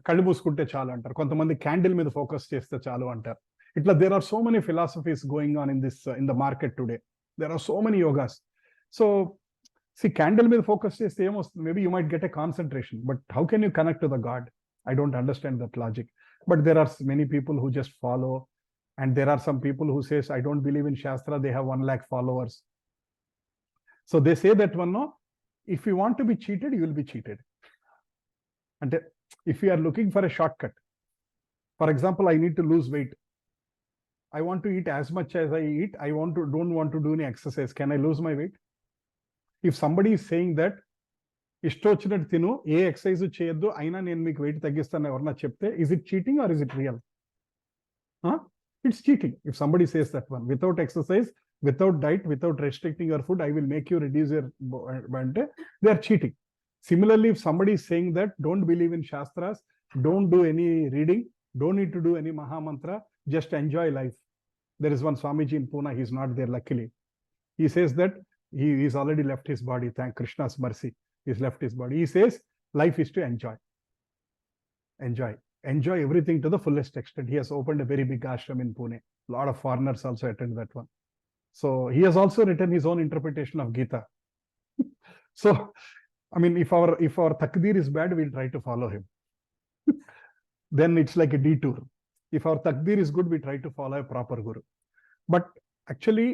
కళ్ళు మూసుకుంటే చాలు అంటారు. కొంతమంది క్యాండిల్ మీద ఫోకస్ చేస్తే చాలు అంటారు. ఇట్లా there are so many philosophies going on in the market today. There are so many yogas. So candle మీద ఫోకస్ చేస్తే ఏమొస్తుంది? Maybe you might get a concentration, but how can you connect to the God? I don't understand that logic. But there are many people who just follow, and there are some people who says I don't believe in Shastra, they have 1 lakh followers. So they say that one, no, if you want to be cheated, you will be cheated. And if you are looking for a shortcut, for example, I need to lose weight, I want to eat as much as I eat, I don't want to do any exercise, can I lose my weight? If somebody is saying that ఇష్టొచ్చినట్టు తిను, ఏ exercise చేయొద్దు, అయినా నేను మీకు wait తగ్గిస్తాను ఎవరన్నా చెప్తే, is it cheating or is it real? It's cheating. If somebody says that one, without exercise, without diet, without restricting your food, I will make you reduce your body, they are cheating. Similarly, if somebody is saying that don't believe in Shastras, don't do any reading, don't need to do any Mahamantra, just enjoy life. There is one Swamiji in Pune, he's not there luckily. He says that he's already left his body, thank Krishna's mercy, he's left his body. He says life is to enjoy. Enjoy everything to the fullest extent. He has opened a very big ashram in Pune. A lot of foreigners also attend that one. So he has also written his own interpretation of Gita. So, I mean, if our takdir is bad, we'll try to follow him. Then it's like a detour. If our takdir is good, we try to follow a proper Guru. But actually,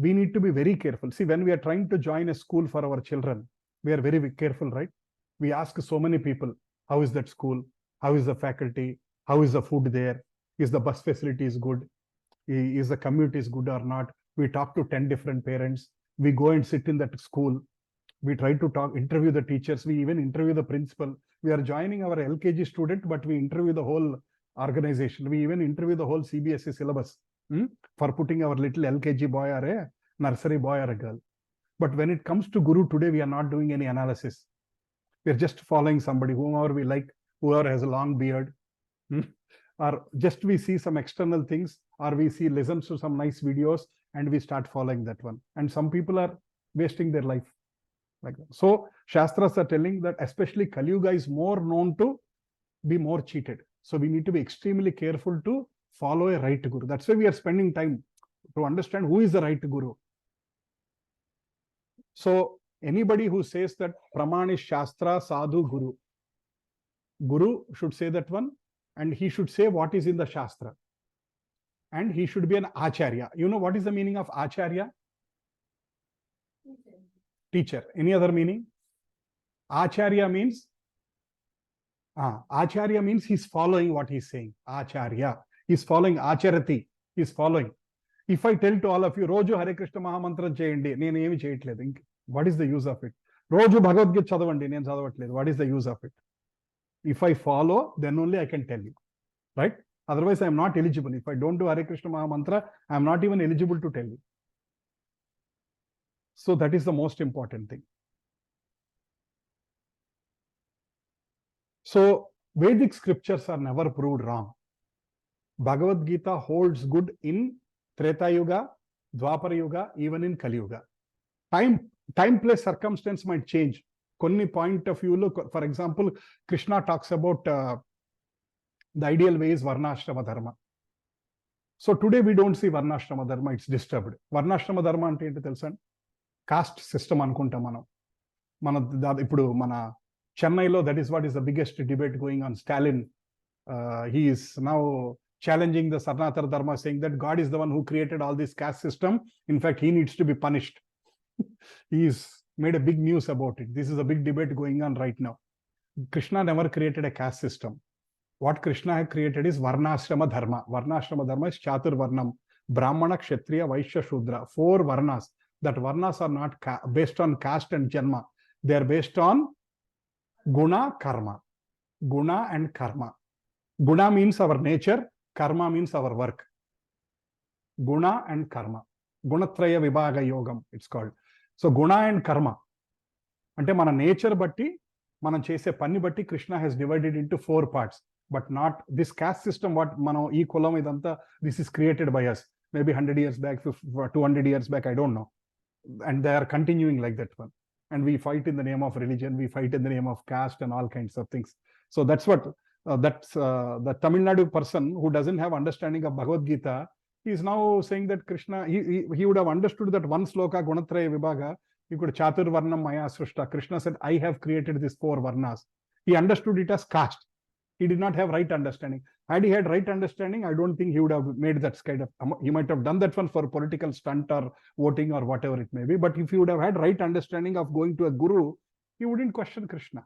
we need to be very careful. See, when we are trying to join a school for our children, we are very careful, right? We ask so many people, how is that school? How is the faculty? How is the food there? Is the bus facility is good? Is the commute is good or not? We talk to 10 different parents. We go and sit in that school. We try to interview the teachers. We even interview the principal. We are joining our LKG student, but we interview the whole organization. We even interview the whole CBSE syllabus for putting our little LKG boy or a nursery boy or a girl. But when it comes to Guru, today we are not doing any analysis. We're just following somebody, whomever we like, whoever has a long beard, or just we see some external things, or we listen to some nice videos, and we start following that one. And some people are wasting their life like that. So Shastras are telling that especially Kali Yuga is more known to be more cheated. So we need to be extremely careful to follow a right Guru. That's why we are spending time to understand who is the right Guru. So anybody who says that Praman is Shastra, Sadhu, Guru, Guru should say that one, and he should say what is in the Shastra. And he should be an Acharya. You know what is the meaning of Acharya? Teacher. Any other meaning? Acharya means Acharya means he's following what he's saying. Acharya. He's following Acharati. He's following. If I tell to all of you, Roju Hare Krishna Mahamantram cheyandi, nenu emi cheyatledu. What is the use of it? Roju Bhagavad Gita chadavandi, nenu chadavatledu. What is the use of it? If I follow, then only I can tell you. Right? Otherwise, I am not eligible. If I don't do Hare Krishna Mahamantra, I am not even eligible to tell you. So that is the most important thing. So Vedic scriptures are never proved wrong. Bhagavad Gita holds good in Treta Yuga, Dwapara Yuga, even in Kali Yuga. Time, place, circumstance might change. Konni point of view, look, for example, Krishna talks about the ideal way is Varnashrama Dharma. So today we don't see Varnashrama Dharma, it's disturbed. Varnashrama Dharma ante enti telusa? Caste system anukuntam manam. Ippudu mana Chennai, that is what is the biggest debate going on. Stalin, he is now challenging the Sanatana Dharma, saying that God is the one who created all this caste system. In fact, he needs to be punished. He's made a big news about it. This is a big debate going on right now. Krishna never created a caste system. What Krishna had created is Varnashrama Dharma. Varnashrama Dharma is Chatur Varnam. Brahmana, Kshatriya, Vaishya, Shudra. 4 Varnas. That Varnas are not based on caste and Janma. They are based on Guna, Karma. Guna and Karma. Guna means our nature. Karma means our work. Guna and Karma. Gunatraya Vibhaga Yogam, it's called. So Guna and Karma. Ante mana nature batti, manam chese panni batti, Krishna has divided into 4 parts. But not this caste system, what mano ee kulam idanta, this is created by us. Maybe 100 years back, 200 years back, I don't know. And they are continuing like that one. And we fight in the name of religion, we fight in the name of caste and all kinds of things. So that's what, the Tamil Nadu person who doesn't have understanding of Bhagavad Gita, he is now saying that Krishna, he would have understood that one sloka, Gunatraya Vibhaga, he could Chatur Varnam Maya Srishta. Krishna said, I have created these 4 Varnas. He understood it as caste. He did not have right understanding. Had he had right understanding, I don't think he would have made that kind of, he might have done that one for political stunt or voting or whatever it may be. But if he would have had right understanding of going to a guru, he wouldn't question Krishna.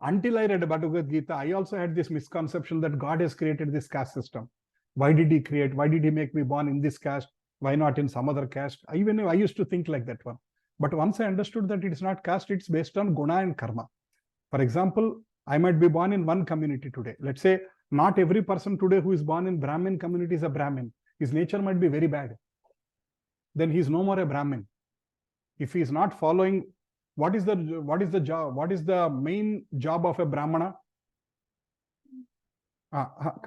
Until I read Bhagavad Gita, I also had this misconception that God has created this caste system. Why did he create? Why did he make me born in this caste? Why not in some other caste? I used to think like that one. But once I understood that it is not caste, it's based on Guna and Karma. For example, I might be born in one community today. Let's say not every person today who is born in Brahmin community is a Brahmin. His nature might be very bad. Then he is no more a Brahmin. If he is not following, what is the job? What is the main job of a Brahmana?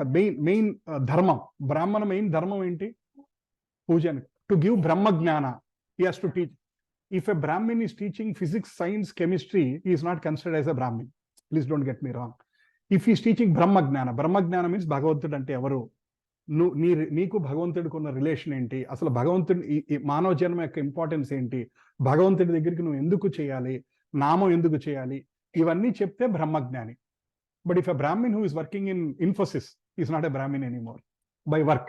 Main dharma. Brahmana main dharma enti? Pujan. To give Brahma Jnana, he has to teach. If a Brahmin is teaching physics, science, chemistry, he is not considered as a Brahmin. Please don't get me wrong. If he is teaching Brahma Jnana means Bhagavatud ante evaru. Neeku Bhagavantudiku ఉన్న relation ఏంటి, అసలు భగవంతుడి మానవ జన్మ యొక్క importance ఏంటి, భగవంతుడి దగ్గరికి నువ్వు ఎందుకు చేయాలి, నామం ఎందుకు చేయాలి, ఇవన్నీ చెప్తే బ్రహ్మజ్ఞాని. But if a Brahmin who is working in Infosys is not a Brahmin anymore by work.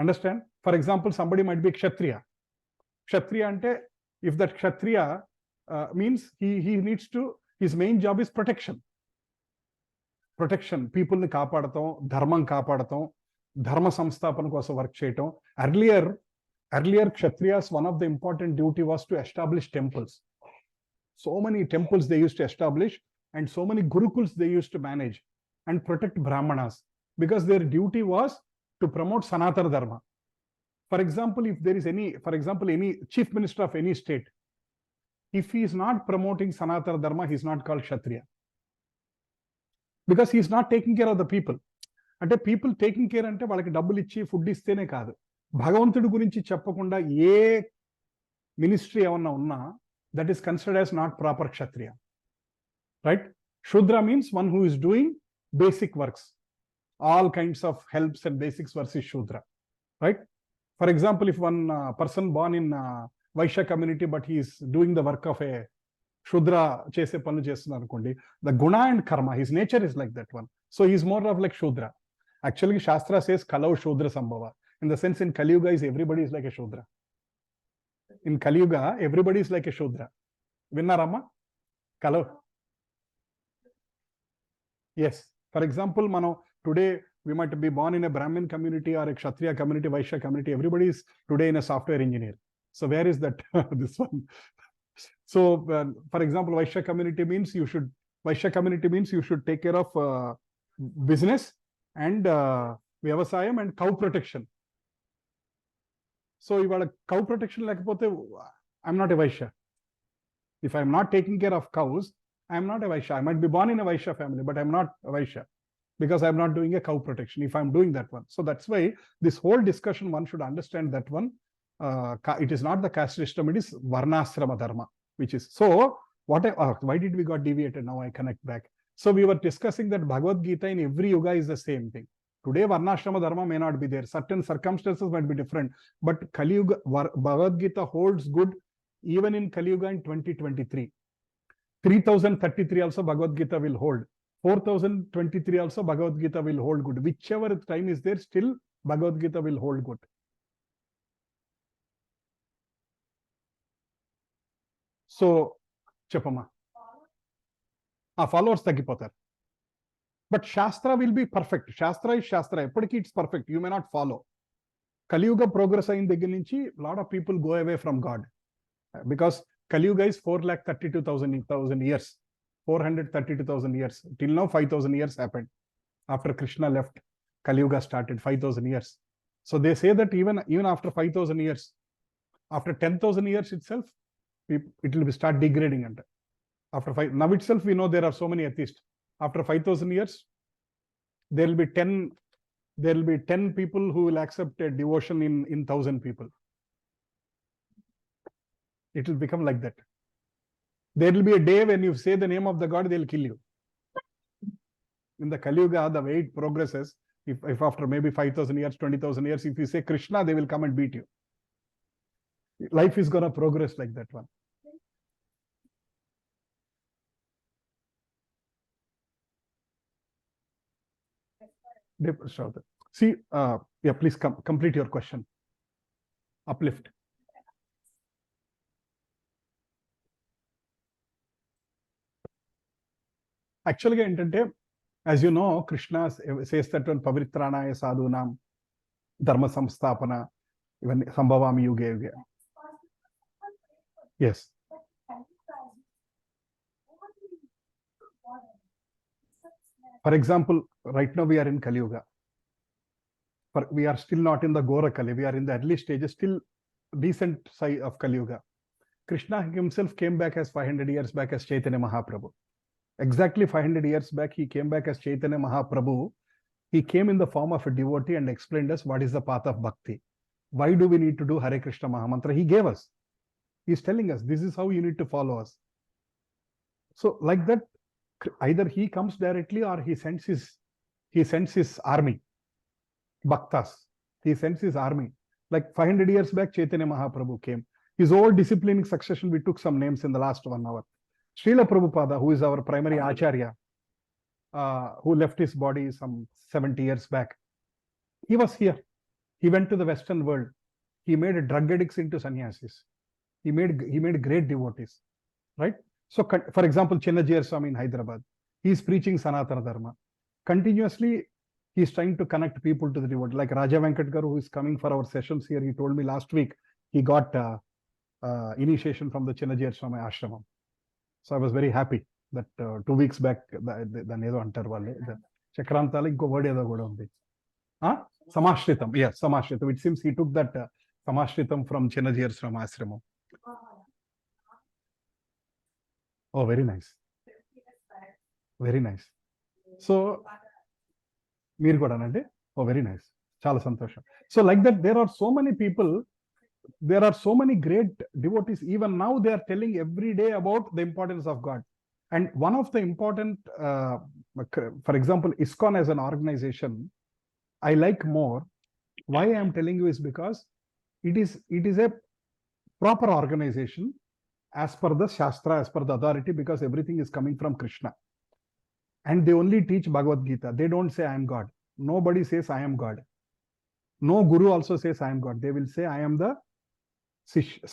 Understand? For example, somebody might be Kshatriya. Kshatriya ante, if that Kshatriya means he needs to, his main job is protection. Protection. People ni కాపాడతాం, ధర్మం కాపాడతాం, ధర్మ సంస్థాపన కోసం work చేయటం. Earlier Kshatriyas, one of the important duty was to establish temples. So many temples they used to establish and so many gurukuls they used to manage and protect Brahmanas because their duty was to promote Sanatana Dharma. For example, if there is any, for example, any chief minister of any state, if he is not promoting Sanatana Dharma, he is not called Kshatriya. Because he is not taking care of the people. అంటే people taking care అంటే వాళ్ళకి డబ్బులు ఇచ్చి food ఇస్తేనే కాదు, భగవంతుడి గురించి చెప్పకుండా ఏ మినిస్ట్రీ ఏమన్నా ఉన్నా that is considered as not proper kshatriya, right? Shudra means one who is doing basic works, all kinds of helps and basics versus Shudra, right? For example, if one person born in Vaishya community but he is doing the work of a Shudra chese panu chestunaru anukondi, the guna and karma, his nature is like that one, so he is more of like Shudra. Actually Shastra says kalau Shudra sambhava, in the sense in Kali Yuga is everybody is like a Shudra. In Kali Yuga everybody is like a Shudra. Vinnarama kalau? Yes. For example, mano today we might be born in a Brahmin community or a Kshatriya community, Vaishya community. Everybody is today in a software engineer. So where is that this one? So for example, Vaishya community means you should take care of business and vyavasayam and cow protection. So ivala cow protection lekapothe I'm not a Vaishya. If I'm not taking care of cows, I'm not a Vaishya. I might be born in a Vaishya family, but I'm not a Vaishya because I'm not doing a cow protection if I'm doing that one. So that's why this whole discussion, one should understand that one. It is not the caste system, it is varnashrama dharma, which is. So why did we got deviated? Now I connect back. So we were discussing that Bhagavad Gita in every yuga is the same thing. Today varnashrama dharma may not be there. Certain circumstances might be different. But Kali Yuga, Bhagavad Gita holds good even in Kali Yuga in 2023. 3033 also Bhagavad Gita will hold. 4023 also Bhagavad Gita will hold good. Whichever time is there, still Bhagavad Gita will hold good. So, Chapama. Followers tagipotar. But Shastra will be perfect. Shastra is Shastra. Eppadiki it's perfect. You may not follow. Kali Yuga progress ayin దగ్గర నుంచి lot of people go away from God. Because Kali Yuga is 432,000 years. 432,000 years. Till now, 5,000 years happened. After Krishna left, Kali Yuga started 5,000 years. So they say that even after 5,000 years, after 10,000 years itself, it will start degrading. After now itself, we know there are so many atheists. After 5,000 years, there will be 10 people who will accept a devotion in 1,000 people. It will become like that. There will be a day when you say the name of the God, they'll kill you. In the Kali Yuga, the way it progresses, if after maybe 5,000 years, 20,000 years, if you say Krishna, they will come and beat you. Life is going to progress like that one. See, yeah, please complete your question. Uplift. Actually, as you know, Krishna says that when Pavitranaya Sadhunam Dharma Samstapana, even Sambhavami Yuge Yuge. Yes. For example, right now we are in Kali Yuga. We are still not in the Gora Kali. We are in the early stages, still decent side of Kali Yuga. Krishna himself came back as 500 years back as Chaitanya Mahaprabhu. Exactly 500 years back, he came back as Chaitanya Mahaprabhu. He came in the form of a devotee and explained us what is the path of bhakti. Why do we need to do Hare Krishna Mahamantra? He gave us. He's telling us, this is how you need to follow us. So like that, either he comes directly or he sends his army, bhaktas. He sends his army. Like 500 years back, Chaitanya Mahaprabhu came. His whole disciplining succession, we took some names in the last 1 hour. Srila Prabhupada, who is our primary Acharya, who left his body some 70 years back. He was here. He went to the Western world. He made drug addicts into sannyasis. He made great devotees, right? So, for example, Chinnajir Swami in Hyderabad, he is preaching Sanatana Dharma. Continuously, he is trying to connect people to the devotee. Like Raja Venkat Garu, who is coming for our sessions here, he told me last week, he got initiation from the Chinnajir Swami ashramam. So I was very happy that 2 weeks back, the Nedo Antar Valley, the Chakrantala, inko word edo kuda undi. Samashritam. Yes, Samashritam. It seems he took that Samashritam from Chinnajiyars from Ashramam. Oh, very nice. Very nice. So, మీరు కూడా అండి. Oh, very nice. చాలా సంతోషం. So, like that, there are so many people, there are so many great devotees. Even now, they are telling every day about the importance of God. And one of the important, for example, ISKCON as an organization, I like more. Why I am telling you is because it is a proper organization as per the Shastra, as per the authority, because everything is coming from Krishna. And they only teach Bhagavad Gita. They don't say I am God. Nobody says I am God. No guru also says I am God. They will say I am the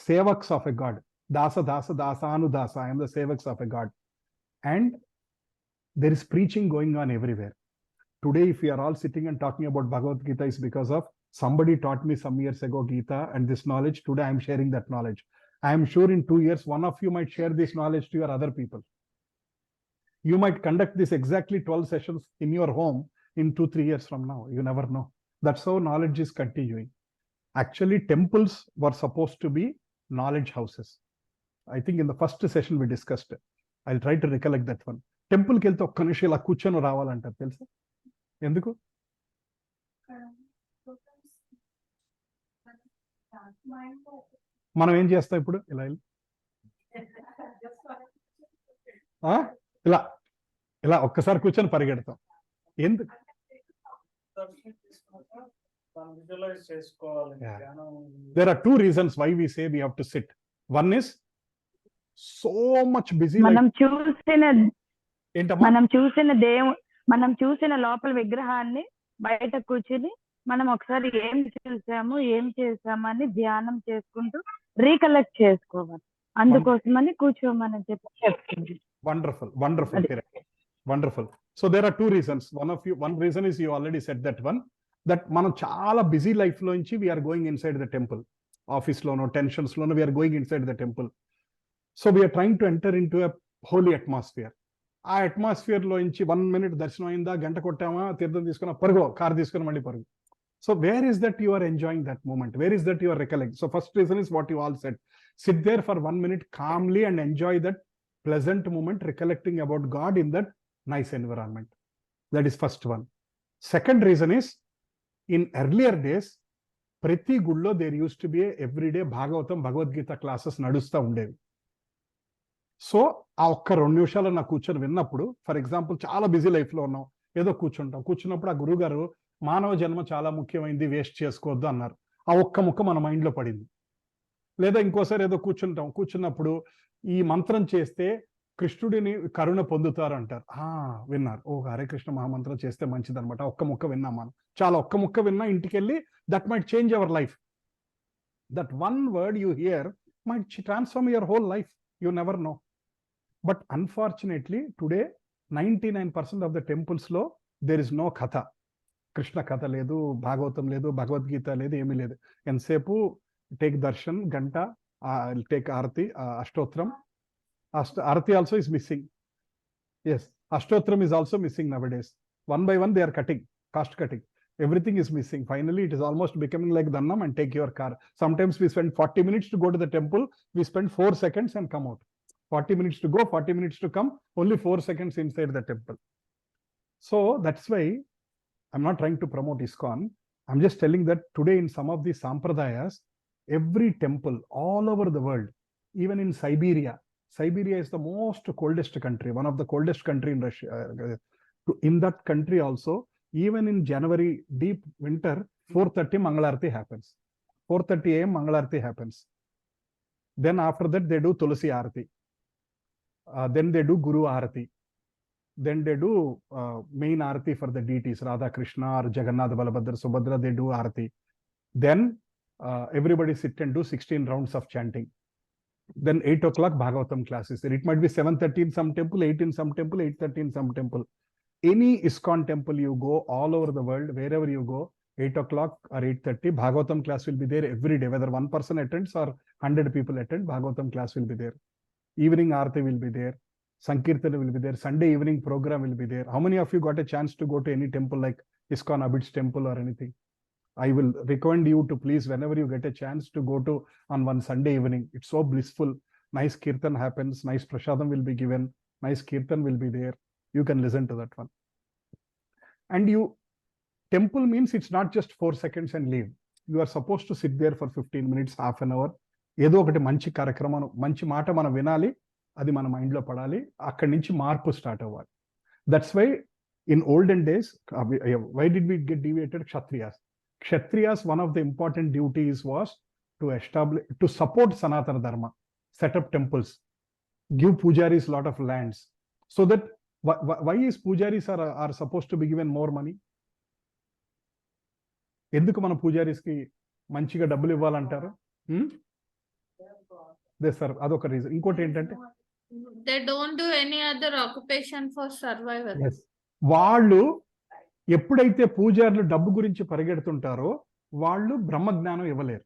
sevaks of a God. Dasa, dasa, dasa, anudasa. I am the sevaks of a God. And there is preaching going on everywhere. Today, if we are all sitting and talking about Bhagavad Gita, is because of somebody taught me some years ago Gita and this knowledge. Today, I am sharing that knowledge. I am sure in 2 years, one of you might share this knowledge to your other people. You might conduct this exactly 12 sessions in your home in 2-3 years from now. You never know. That's how knowledge is continuing. Actually, temples were supposed to be knowledge houses. I think in the first session we discussed it. I'll try to recollect that one. Temple కి వెళ్తే ఒక్క నిమిషం ఇలా కూర్చొని రావాలంటారు తెలుసా? ఎందుకు? మనం ఏం చేస్తాం ఇప్పుడు? ఇలా ఇలా ఇలా ఒక్కసారి కూర్చొని పరిగెడతాం. ఎందుకు? There are 2 reasons why we say we have to sit. One is so much busy. మనం చూసిన లోపల విగ్రహాన్ని బయట కూర్చుని మనం ఒకసారి ఏం చూసాము ఏం చేసామని ధ్యానం చేసుకుంటూ రీకలెక్ట్ చేసుకోవాలి. అందుకోసమని కూర్చోమని చెప్తుంది. Wonderful. So there are 2 reasons. One reason is you already said that one. That మనం చాలా బిజీ లైఫ్ లోంచి we are going inside the temple. Office లోనో టెన్షన్స్ లోనో we are going inside the temple. So we are trying to enter into a holy atmosphere. ఆ atmosphere లో నుంచి 1 minute దర్శనం అయిందా, గంట కొట్టామా, తీర్థం తీసుకున్నా, పరుగు, కార్ తీసుకుని మళ్ళీ పరుగు. So where is that you are enjoying that moment? Where is that you are recollecting? So first reason is what you all said. Sit there for 1 minute calmly and enjoy that pleasant moment, recollecting about God in that nice environment. That is first one. Second reason is, in earlier days, ప్రతి గుళ్ళో there used to be a everyday Bhagavatam, Bhagavad Gita classes నడుస్తూ ఉండేవి. So ఆ ఒక్క 2 నిమిషాలు నాకు కూర్చొని విన్నప్పుడు, ఫర్ ఎగ్జాంపుల్ చాలా బిజీ లైఫ్లో ఉన్నాం, ఏదో కూర్చున్నప్పుడు ఆ గురువు గారు మానవ జన్మ చాలా ముఖ్యమైనది, వేస్ట్ చేసుకోవద్దు అన్నారు. ఆ ఒక్క ముక్క మన మైండ్లో పడింది. లేదా ఇంకోసారి ఏదో కూర్చున్నప్పుడు ఈ మంత్రం చేస్తే కృష్ణుడిని కరుణ పొందుతారు అంటారు. విన్నారు. ఓ హరే కృష్ణ మహామంత్రం చేస్తే మంచిది అనమాట. ఒక్క ముక్క విన్నాం మనం. చాలా ఒక్క ముక్క విన్నా ఇంటికి వెళ్ళి that might change our life. That one word you hear might transform your whole life. You never know. But unfortunately today 99% of the టెంపుల్స్లో there is no katha. Krishna కథ లేదు, భాగవతం లేదు, భగవద్గీత లేదు, ఏమీ లేదు. ఎంతసేపు టేక్ దర్శన్, గంట, take aarti, Ashtottaram. Arati also is missing. Yes, Ashtotram is also missing nowadays. One by one they are cutting, cost cutting. Everything is missing. Finally, it is almost becoming like Dannam and take your car. Sometimes we spend 40 minutes to go to the temple. We spend 4 seconds and come out. 40 minutes to go, 40 minutes to come, only 4 seconds inside the temple. So that's why I'm not trying to promote ISKCON. I'm just telling that today in some of these sampradayas, every temple all over the world, even in Siberia is the most coldest country, one of the coldest country in Russia. In that country also, even in January, deep winter, 4:30 Mangalarti happens. 4:30 AM Mangalarti happens. Then after that, they do Tulasi Arati. Then they do Guru Arati. Then they do main Arati for the deities, Radha Krishna or Jagannath, Balabhadra, Subhadra, they do Arati. Then everybody sit and do 16 rounds of chanting. Then 8 o'clock Bhagavatam classes. It might be 7:30 in some temple, 8 in some temple, 8:30 in some temple. Any ISKCON temple you go, all over the world, wherever you go, 8 o'clock or 8:30, Bhagavatam class will be there every day. Whether one person attends or 100 people attend, Bhagavatam class will be there. Evening Aarti will be there. Sankirtana will be there. Sunday evening program will be there. How many of you got a chance to go to any temple like ISKCON Abid's temple or anything. I will recommend you to please, whenever you get a chance, to go to on one Sunday evening. It's so blissful. Nice kirtan happens, nice prasadam will be given, nice kirtan will be there. You can listen to that one. And temple means it's not just 4 seconds and leave. You are supposed to sit there for 15 minutes, half an hour. ఏదో ఒకటి మంచి కార్యక్రమం, మంచి మాట మనం వినాలి, అది మన మైండ్లో పడాలి, అక్కడి నుంచి మార్పు స్టార్ట్ అవ్వాలి. That's why in olden days, why did we get deviated? Kshatriyas, one of the important duties was to support Sanatana Dharma, set up temples, give pujaris lot of lands, so that why is pujaris are supposed to be given more money? ఎందుకు మన పూజారీస్కి మంచిగా డబ్బులు ఇవ్వాలంటారు? Sir అదొక reason. ఇంకోటి ఏంటంటే they don't do any other occupation for survival. వాళ్ళు ఎప్పుడైతే పూజారులు డబ్బు గురించి పరిగెడుతుంటారో వాళ్ళు బ్రహ్మజ్ఞానం ఇవ్వలేరు.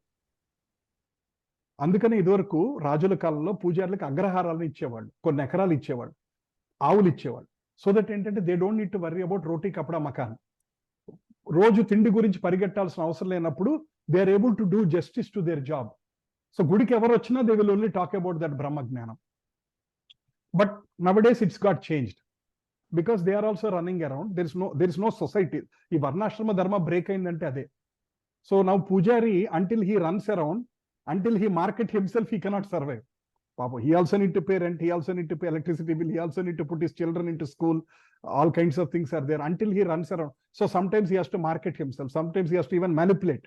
అందుకని ఇదివరకు రాజుల కాలంలో పూజారులకు అగ్రహారాలను ఇచ్చేవాళ్ళు, కొన్ని ఎకరాలు ఇచ్చేవాళ్ళు, ఆవులు ఇచ్చేవాళ్ళు. సో దట్ ఏంటంటే they don't need to worry about roti kapda makaan. రోజు తిండి గురించి పరిగెట్టాల్సిన అవసరం లేనప్పుడు they are able to do justice to their job. So గుడికి ఎవరు వచ్చినా they will only talk about that బ్రహ్మజ్ఞానం. But nowadays it's got changed because they are also running around. There is no society. If varnashrama dharma break ayindante ade. So now pujari, until he runs around, until he market himself, he cannot survive. Papa, he also need to pay rent, he also need to pay electricity bill, he also need to put his children into school. All kinds of things are there until he runs around. So sometimes he has to market himself, sometimes he has to even manipulate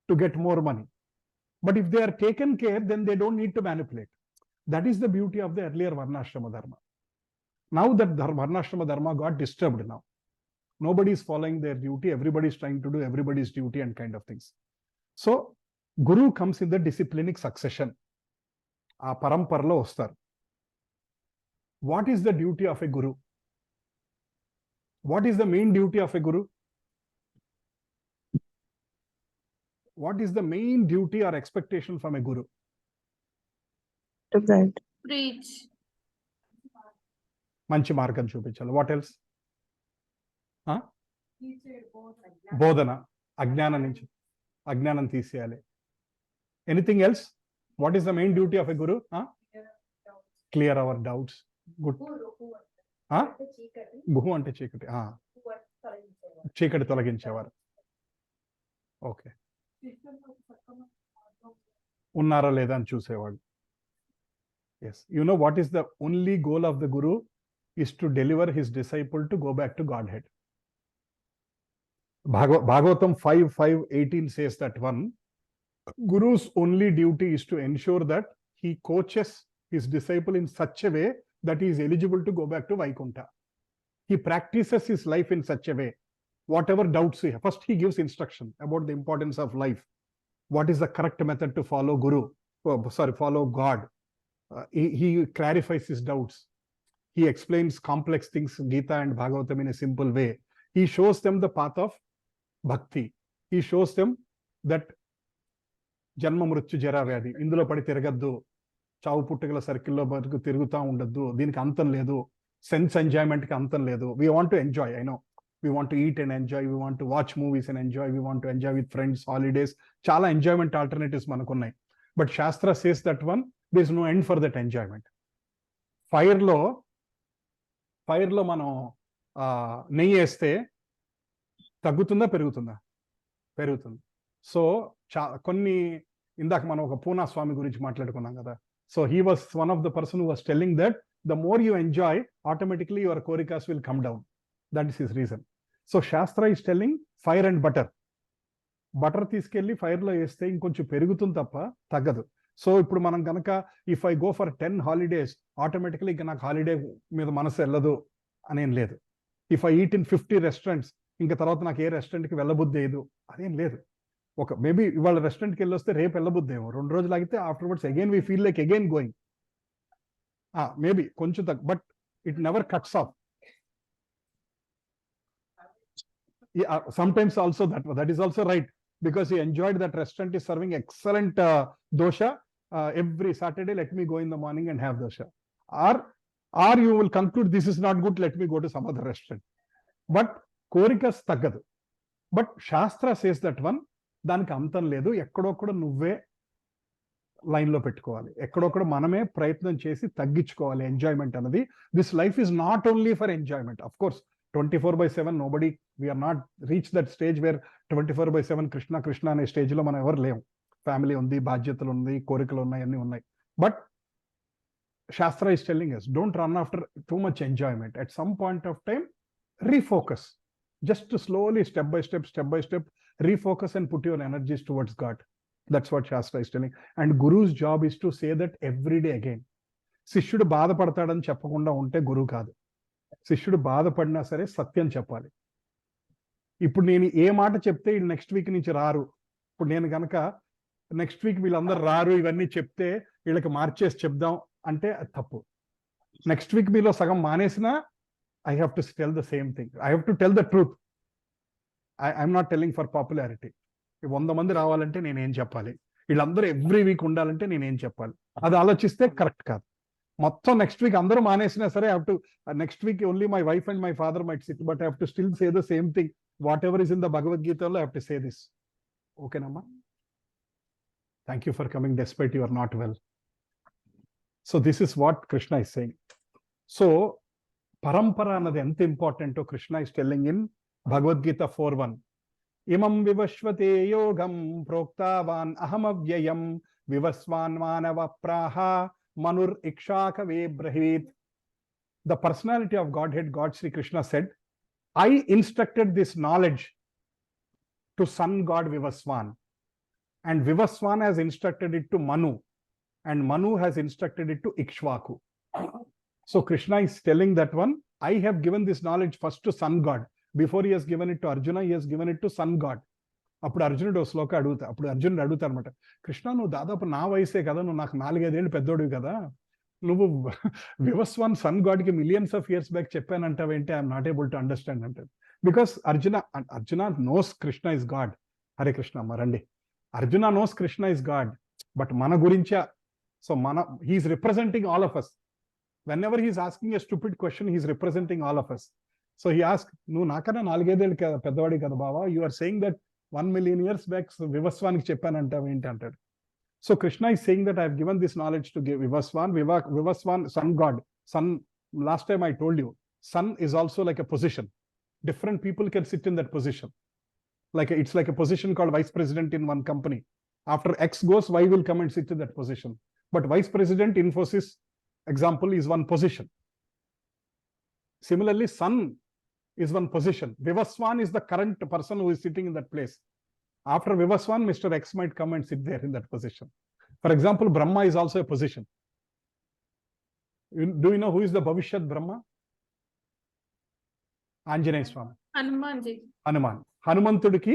to get more money. But if they are taken care, then they don't need to manipulate. That is the beauty of the earlier varnashrama dharma. Now that varnashrama dharma got disturbed now. Nobody is following their duty. Everybody is trying to do everybody's duty and kind of things. So Guru comes in the disciplinic succession. A paramparlo ostar. What is the duty of a Guru? What is the main duty of a Guru? What is the main duty or expectation from a Guru? To guide. Preach. మంచి మార్గం చూపించాలి. What else? బోధన, అజ్ఞానం తీసేయాలి. Anything else? What is the main duty of a guru? Clear our doubts. Good. గుహు అంటే చీకటి, చీకటి తొలగించేవారు. ఓకే, ఉన్నారా లేదా అని చూసేవాడు. Yes, you know what is the only goal of the Guru is to deliver his disciple to go back to Godhead. Bhagavatam 5:18 says that one Guru's only duty is to ensure that he coaches his disciple in such a way that he is eligible to go back to Vaikuntha. He practices his life in such a way. Whatever doubts he has, first he gives instruction about the importance of life. What is the correct method to follow follow God. He clarifies his doubts. He explains complex things, Gita and Bhagavatam, in a simple way. He shows them the path of bhakti. He shows them that janma mrityu jara vyadi, indulo padi tiragaddu, chavu puttugala circle lo tiruguta undaddu, deeniki antam ledu, sense enjoyment ki antam ledu. We want to enjoy, I know. We want to eat and enjoy, we want to watch movies and enjoy, we want to enjoy with friends, holidays. Chala enjoyment alternatives manakunnai. But Shastra says that one, there is no end for that enjoyment. Fire లో మనం నెయ్యి వేస్తే తగ్గుతుందా పెరుగుతుందా? పెరుగుతుంది. So కొన్ని ఇందాక మనం ఒక పూనా స్వామి గురించి మాట్లాడుకున్నాం కదా. So he was one of the person who was telling that the more you enjoy, automatically your కోరికాస్ will come down. That is his reason. So shastra is telling fire and butter. Butter తీసుకెళ్లి ఫైర్లో వేస్తే ఇంకొంచెం పెరుగుతుంది తప్ప తగ్గదు. So ఇప్పుడు మనం కనుక if I go for 10 holidays, automatically ఇంకా నాకు హాలిడే మీద మనసు వెళ్ళదు అనేం లేదు. If I eat in 50 restaurants, ఇంకా తర్వాత నాకు ఏ రెస్టారెంట్కి వెళ్ళబుద్ధి లేదు అదేం లేదు. మేబీ ఇవాళ రెస్టారెంట్కి వెళ్ళి వస్తే రేపు వెళ్ళబుద్దేమో, 2 రోజులు ఆగితే afterwards again we feel like again going. Maybe కొంచెం but it never cuts off. Sometimes also that is also right, because he enjoyed that restaurant is serving excellent dosha every Saturday. Let me go in the morning and have dosha. Or you will conclude this is not good, let me go to some other restaurant. But korikas tagadu. But శాస్త్ర says that one, దానికి అంతం లేదు, ఎక్కడొక్కడ నువ్వే లైన్లో పెట్టుకోవాలి, ఎక్కడొక్కడ మనమే ప్రయత్నం చేసి తగ్గించుకోవాలి ఎంజాయ్మెంట్ అన్నది. This life is not only for enjoyment. Of course 24/7 nobody, we are not reach that stage where 24/7 Krishna Krishna అనే స్టేజ్లో మనం ఎవరు లేము. ఫ్యామిలీ ఉంది, బాధ్యతలు ఉంది, కోరికలు ఉన్నాయి, అన్నీ ఉన్నాయి. బట్ శాస్త్ర is telling us, don't run after too much enjoyment. At some point of time, refocus. Just to slowly, step by step, refocus and put your energies towards God. That's what Shastra is telling. And Guru's job is to say that every day again. శిష్యుడు బాధపడతాడని చెప్పకుండా ఉంటే గురువు కాదు. శిష్యుడు బాధపడినా సరే సత్యం చెప్పాలి. ఇప్పుడు నేను ఏ మాట చెప్తే వీళ్ళు నెక్స్ట్ వీక్ నుంచి రారు, ఇప్పుడు నేను కనుక నెక్స్ట్ వీక్ వీళ్ళందరూ రారు ఇవన్నీ చెప్తే వీళ్ళకి మార్చేసి చెప్దాం అంటే అది తప్పు. నెక్స్ట్ వీక్ మీలో సగం మానేసినా I have to tell the same thing. I have to tell the truth. I'm not telling for popularity. 100 మంది రావాలంటే నేనేం చెప్పాలి, వీళ్ళందరూ ఎవ్రీ వీక్ ఉండాలంటే నేనేం చెప్పాలి, అది ఆలోచిస్తే కరెక్ట్ కాదు. మొత్తం నెక్స్ట్ వీక్ అందరూ మానేసినా సరే, have to next week only my wife and my father might sit, but I have to still say the same thing. Whatever is in the భగవద్గీతలో I have to say this. ఓకేనమ్మా? Thank you for coming despite you are not well. So this is what Krishna is saying. So parampara అన్నది ఎంత ఇంపార్టెంటో Krishna is telling in Bhagavad Gita 4:1. Imam vivashvate yogam proktavan ahamavyayam vivasvan manava praha manur ikshakave brahit. The personality of Godhead, God Sri Krishna said, I instructed this knowledge to sun god Vivasvan, and Vivasvan has instructed it to Manu, and Manu has instructed it to Ikshvaku. So Krishna is telling that one, I have given this knowledge first to sun god. Before he has given it to Arjuna, he has given it to sun god. అప్పుడు అర్జునుడు శ్లోక అడుగుతారు అనమాట, కృష్ణ నువ్వు దాదాపు నా వయసే కదా, నువ్వు నాకు 4-5 ఏళ్ళు పెద్దోడివి కదా, నువ్వు వివస్వాన్ సన్ గాడ్కి మిలియన్స్ ఆఫ్ ఇయర్స్ బ్యాక్ చెప్పానంటావేంటి, I'm not able to understand అంటాడు. Because Arjuna knows Krishna is God. Hare Krishna అమ్మ రండి. Arjuna knows Krishna is God, but మన గురించా. So he's representing all of us. whenever he is asking a stupid question, he is representing all of us. So he asked, నువ్వు నాకన్నా 4-5 ఏళ్ళు పెద్దవాడి కదా బావా, you are saying that 1 million years back వివస్వానికి చెప్పానంటావు ఏంటి అంటాడు. So Krishna is saying that I have given this knowledge to give Vivaswan. Vivaswan, sun god. Sun, last time I told you, sun is also like a position. Different people can sit in that position. It's like a position called vice president in one company. After X goes, Y will come and sit in that position. But vice president, Infosys, example, is one position. Similarly, sun is one position. Vivaswan is the current person who is sitting in that place. After Vivaswan, Mr. X might come and sit there in that position. For example, Brahma is also a position. Do you know who is the Bhavishyat Brahma? Anjaneya Swami. Hanuman. హనుమంతుడికి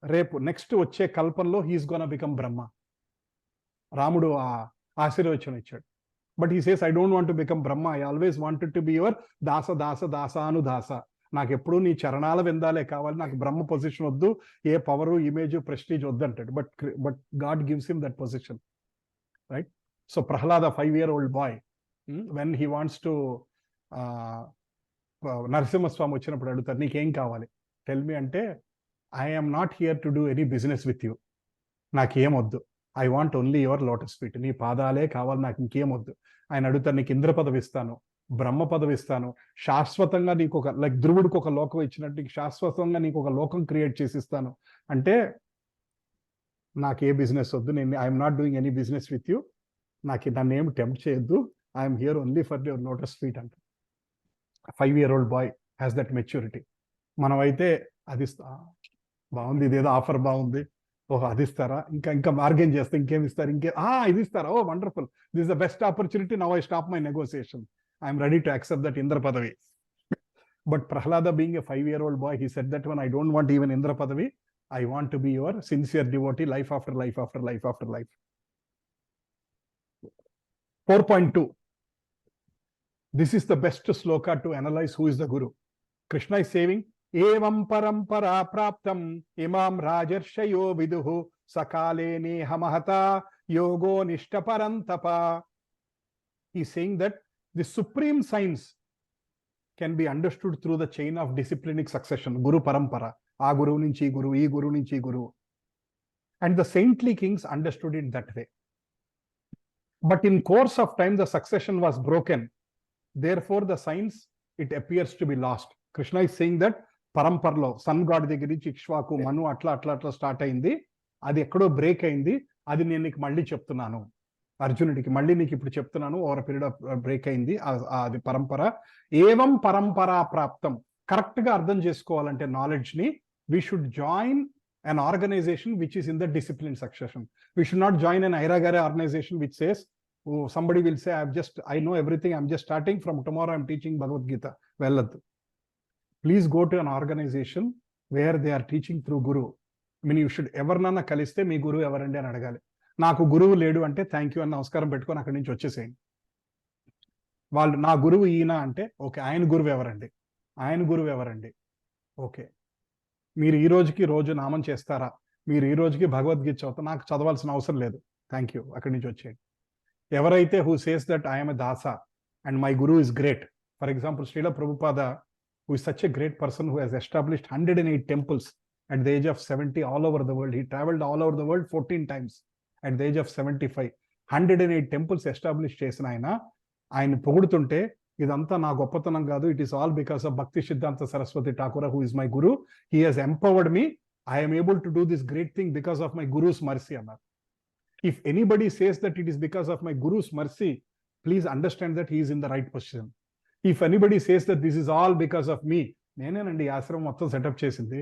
రేపు next వచ్చే కల్పంలో he's gonna become Brahma. రాముడు ఆశీర్వచనం ఇచ్చాడు. But he says, I don't want to become Brahma, I always wanted to be your dasanudasa. నాకు ఎప్పుడు నీ చరణాల విందాలే కావాలి, నాకు బ్రహ్మ పొజిషన్ వద్దు, ఏ పవరు, ఇమేజ్, ప్రెస్టీజ్ వద్దు అంటాడు. But God gives him that position, right? So Prahlada 5-year-old boy, when he wants to, Narasimhaswamy వచ్చినప్పుడు అడుగుతారు, నీకేం కావాలి, టెల్ మీ అంటే, I am not here to do any business with you, నాకేం వద్దు, I want only your lotus feet, నీ పాదాలే కావాలి, నాకు ఇంకేం వద్దు. ఆయన అడుగుతారు, నీకు ఇంద్ర పదవి ఇస్తాను, బ్రహ్మ పదవి ఇస్తాను, శాశ్వతంగా నీకు ఒక, లైక్ ధ్రువుడికి ఒక లోకం ఇచ్చినట్టు నీకు శాశ్వతంగా నీకు ఒక లోకం క్రియేట్ చేసి ఇస్తాను అంటే, నాకు ఏ బిజినెస్ వద్దు, నేను I'm not doing any business with you, నాకు నన్ను ఏం టెంప్ట్ చేయొద్దు, I'm here only for your lotus feet అంట. 5-year-old boy has that maturity. మనమైతే అది బాగుంది, ఇదేదో ఆఫర్ బాగుంది, ఓహో అది ఇస్తారా, ఇంకా బార్గెన్ చేస్తే ఇంకేం ఇస్తారు, ఇది ఇస్తారా, oh wonderful, this is the best opportunity, now I stop my negotiation, I'm ready to accept that Indra padavi. But Prahlada being a 5-year-old boy, he said that one, I don't want even Indra padavi, I want to be your sincere devotee, life after life after life after life. 4.2. This is the best sloka to analyze who is the Guru. Krishna is saying, ఏవం పరంపరా ప్రాప్తం ఇమాం రాజర్షయో విదుః సకాలే Neha మహత యోగో నిష్టపరంతప. He is saying that the supreme science can be understood through the chain of disciplinic succession, Guru Parampara. A Guru nunchi Guru, E Guru nunchi Guru. And the saintly kings understood it that way. But in course of time, the succession was broken. Therefore, the science, it appears to be lost. Krishna is saying that Paramparlo, sun god దగ్గర నుంచి ఇక్ష్వాకు మను అట్లా start అయింది. అది ఎక్కడో break అయింది. అది నేను నీకు మళ్ళీ చెప్తున్నాను. అర్జునుడికి మళ్ళీ నీకు ఇప్పుడు చెప్తున్నాను. ఓవర్ పీరియడ్ ఆఫ్ బ్రేక్ అయింది అది పరంపర. ఏవం పరంపరా ప్రాప్తం. కరెక్ట్ గా అర్థం చేసుకోవాలంటే నాలెడ్జ్ ని we should join an organization which is in the discipline succession. We should not join an Airagare organization which says, oh, somebody will say, I know everything, I'm just starting from tomorrow, I'm teaching Bhagavad Gita. Well, please go to an organization where they are teaching through Guru. I mean, you should ever nana kaliste me Guru evarandi ani adagali. Naaku Guruvu ledu ante thank you ani namaskaram pettukoni akkadi nunchi vacheseyandi. Vallu na Guruvu ఈయన అంటే okay, ఆయన గురువు ఎవరండి? Okay, మీరు ఈ రోజుకి రోజు నామం చేస్తారా? మీరు ఈ రోజుకి భగవద్గీత చదువుతా? నాకు చదవాల్సిన అవసరం లేదు, థ్యాంక్ యూ, అక్కడి నుంచి వచ్చేయండి. ఎవరైతే who says that I'm a dasa and my guru is great, for example Srila Prabhupada, who is such a great person, who has established 108 temples at the age of 70 all over the world. He traveled all over the world 14 times at the age of 75. 108 temples established చేసిన ఆయన పొగుడుతుంటే ఇదంతా నా గొప్పతనం కాదు, it is all because of Bhakti Siddhanta Saraswati Thakur, who is my guru. He has empowered me. I am able to do this great thing because of my guru's mercy అన్నారు. If anybody says that it is because of my guru's mercy, please understand that he is in the right position. If anybody says that this is all because of me, నేనేనండి ఈ ఆశ్రమం మొత్తం setup చేసింది,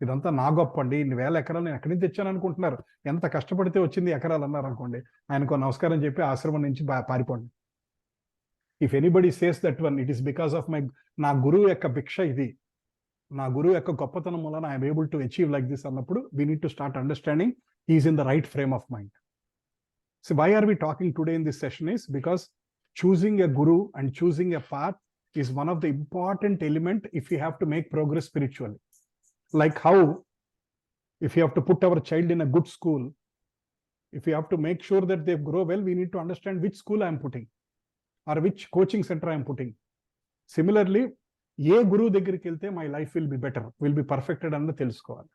ఇదంతా నా గొప్ప అండి, ఇన్ని వేల ఎకరాలు నేను ఎక్కడి నుంచి తెచ్చాను అనుకుంటున్నారు, ఎంత కష్టపడితే వచ్చింది ఎకరాలు అన్నారు అనుకోండి, ఆయనకు నమస్కారం చెప్పి ఆశ్రమం నుంచి పారిపోండి. If anybody says that one, it is because of నా గురువు యొక్క భిక్ష ఇది, నా గురువు యొక్క గొప్పతనం వలన I'm able to achieve like this అన్నప్పుడు we need to start understanding he is in the right frame of mind. So why are we talking today in this session is because choosing a guru and choosing a path is one of the important element if we have to make progress spiritually. Like how if you have to put our child in a good school, if you have to make sure that they grow well, we need to understand which school I am putting or which coaching center I am putting. Similarly, ఏ గురువు దగ్గరికి వెళ్తే my life will be better, will be perfected అన్నది తెలుసుకోవాలి.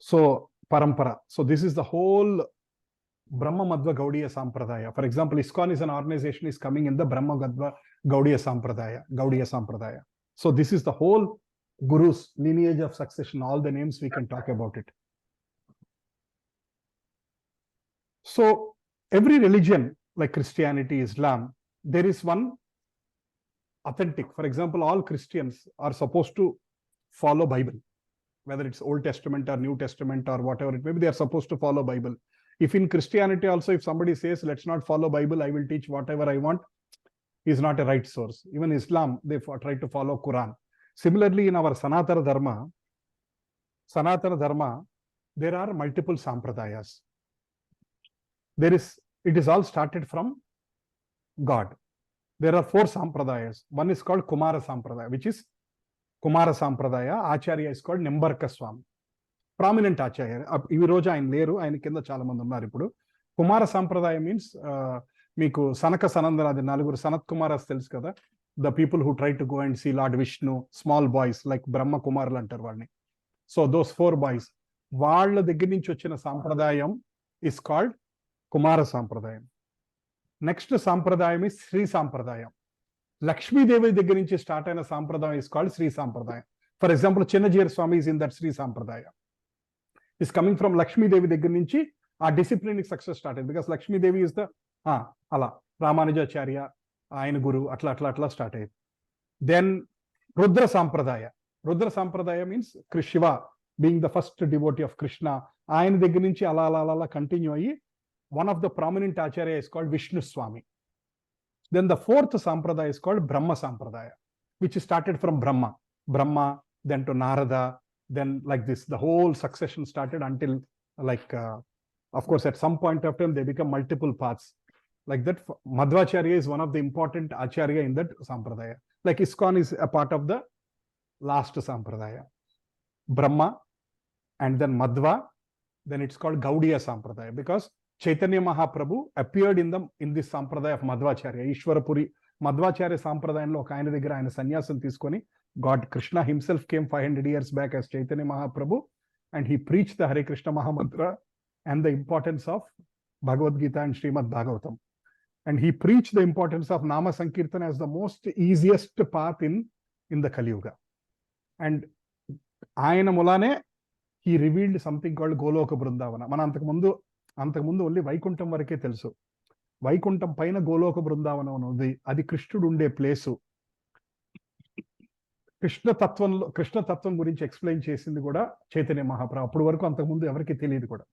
So పరంపర, so this is the whole Brahma Madhva Gaudiya Sampradaya. For example, ISKCON is an organization is coming in the Brahma Madhva Gaudiya Sampradaya. So this is the whole Guru's lineage of succession, all the names we can talk about it. So every religion like Christianity, Islam, there is one authentic. For example, all Christians are supposed to follow Bible, whether it's Old Testament or New Testament or whatever it may be, they are supposed to follow Bible. If in Christianity also, if somebody says, let's not follow Bible, I will teach whatever I want, is not a right source. Even Islam, they try to follow Quran. Similarly, in our Sanatana Dharma, there are multiple Sampradayas. It is all started from God. There are 4 Sampradayas. One is called Kumara Sampradaya, which is Kumara Sampradaya. Acharya is called Nimbarka Swami. Prominent acharya. ఈ రోజు ఆయన లేరు, ఆయన కింద చాలా మంది ఉన్నారు ఇప్పుడు. కుమార సాంప్రదాయం మీన్స్ మీకు సనక సనందనాది 4 సనత్ కుమారస్ తెలుసు కదా, the people who try to go and see Lord Vishnu, small boys like Brahma కుమారులు అంటారు వాళ్ళని. సో దోస్ 4 బాయ్స్, వాళ్ళ దగ్గర నుంచి వచ్చిన సాంప్రదాయం ఇస్ కాల్డ్ కుమార సాంప్రదాయం. నెక్స్ట్ సాంప్రదాయం ఇస్ శ్రీ సాంప్రదాయం. లక్ష్మీదేవి దగ్గర నుంచి స్టార్ట్ అయిన సాంప్రదాయం is called Shri Sampradayam. For example Chinna Jeeyar Swami is in that Shri Sampradaya. is coming from Lakshmi Devi దగ్గర నుంచి ఆ డిసిప్లినిక్ సక్సెస్ స్టార్ట్ అయింది. Because Lakshmi Devi is the అలా రామానుజాచార్య ఆయన గురు అట్లా స్టార్ట్ అయ్యింది. Then Rudra Sampradaya means Shiva being the first devotee of Krishna, ఆయన దగ్గర నుంచి అలా కంటిన్యూ అయ్యి one of the prominent acharya is called Vishnu Swami. Then the 4th Sampradaya is called బ్రహ్మ సాంప్రదాయ, which started from Brahma, then to Narada, then like this, the whole succession started until like, of course, at some point of time, they become multiple paths. Like that, Madhvacharya is one of the important acharya in that sampradaya. Like ISKCON is a part of the last sampradaya. Brahma, and then Madhva, then it's called Gaudiya Sampradaya, because Chaitanya Mahaprabhu appeared in this sampradaya of Madhvacharya. Ishwarapuri Madhvacharya సాంప్రదాయంలో ఒక ఆయన దగ్గర ఆయన సన్యాసం తీసుకొని God Krishna himself came 500 years back as Chaitanya Mahaprabhu and he preached the Hare Krishna Mahamantra and the importance of Bhagavad Gita and Srimad Bhagavatam. And he preached the importance of Nama Sankirtan as the most easiest path in the Kali Yuga. And ఆయన మూలానే he revealed something called Goloka Brindavana. మన అంతకుముందు only Vaikuntham వరకే తెలుసు. వైకుంఠం పైన గోలోక బృందావనం ఉంది, అది కృష్ణుడు ఉండే ప్లేసు. కృష్ణతత్వం గురించి ఎక్స్ప్లెయిన్ చేసింది కూడా చైతన్య మహాప్రభు. అప్పటి వరకు అంతకుముందు ఎవరికి తెలియదు కూడా.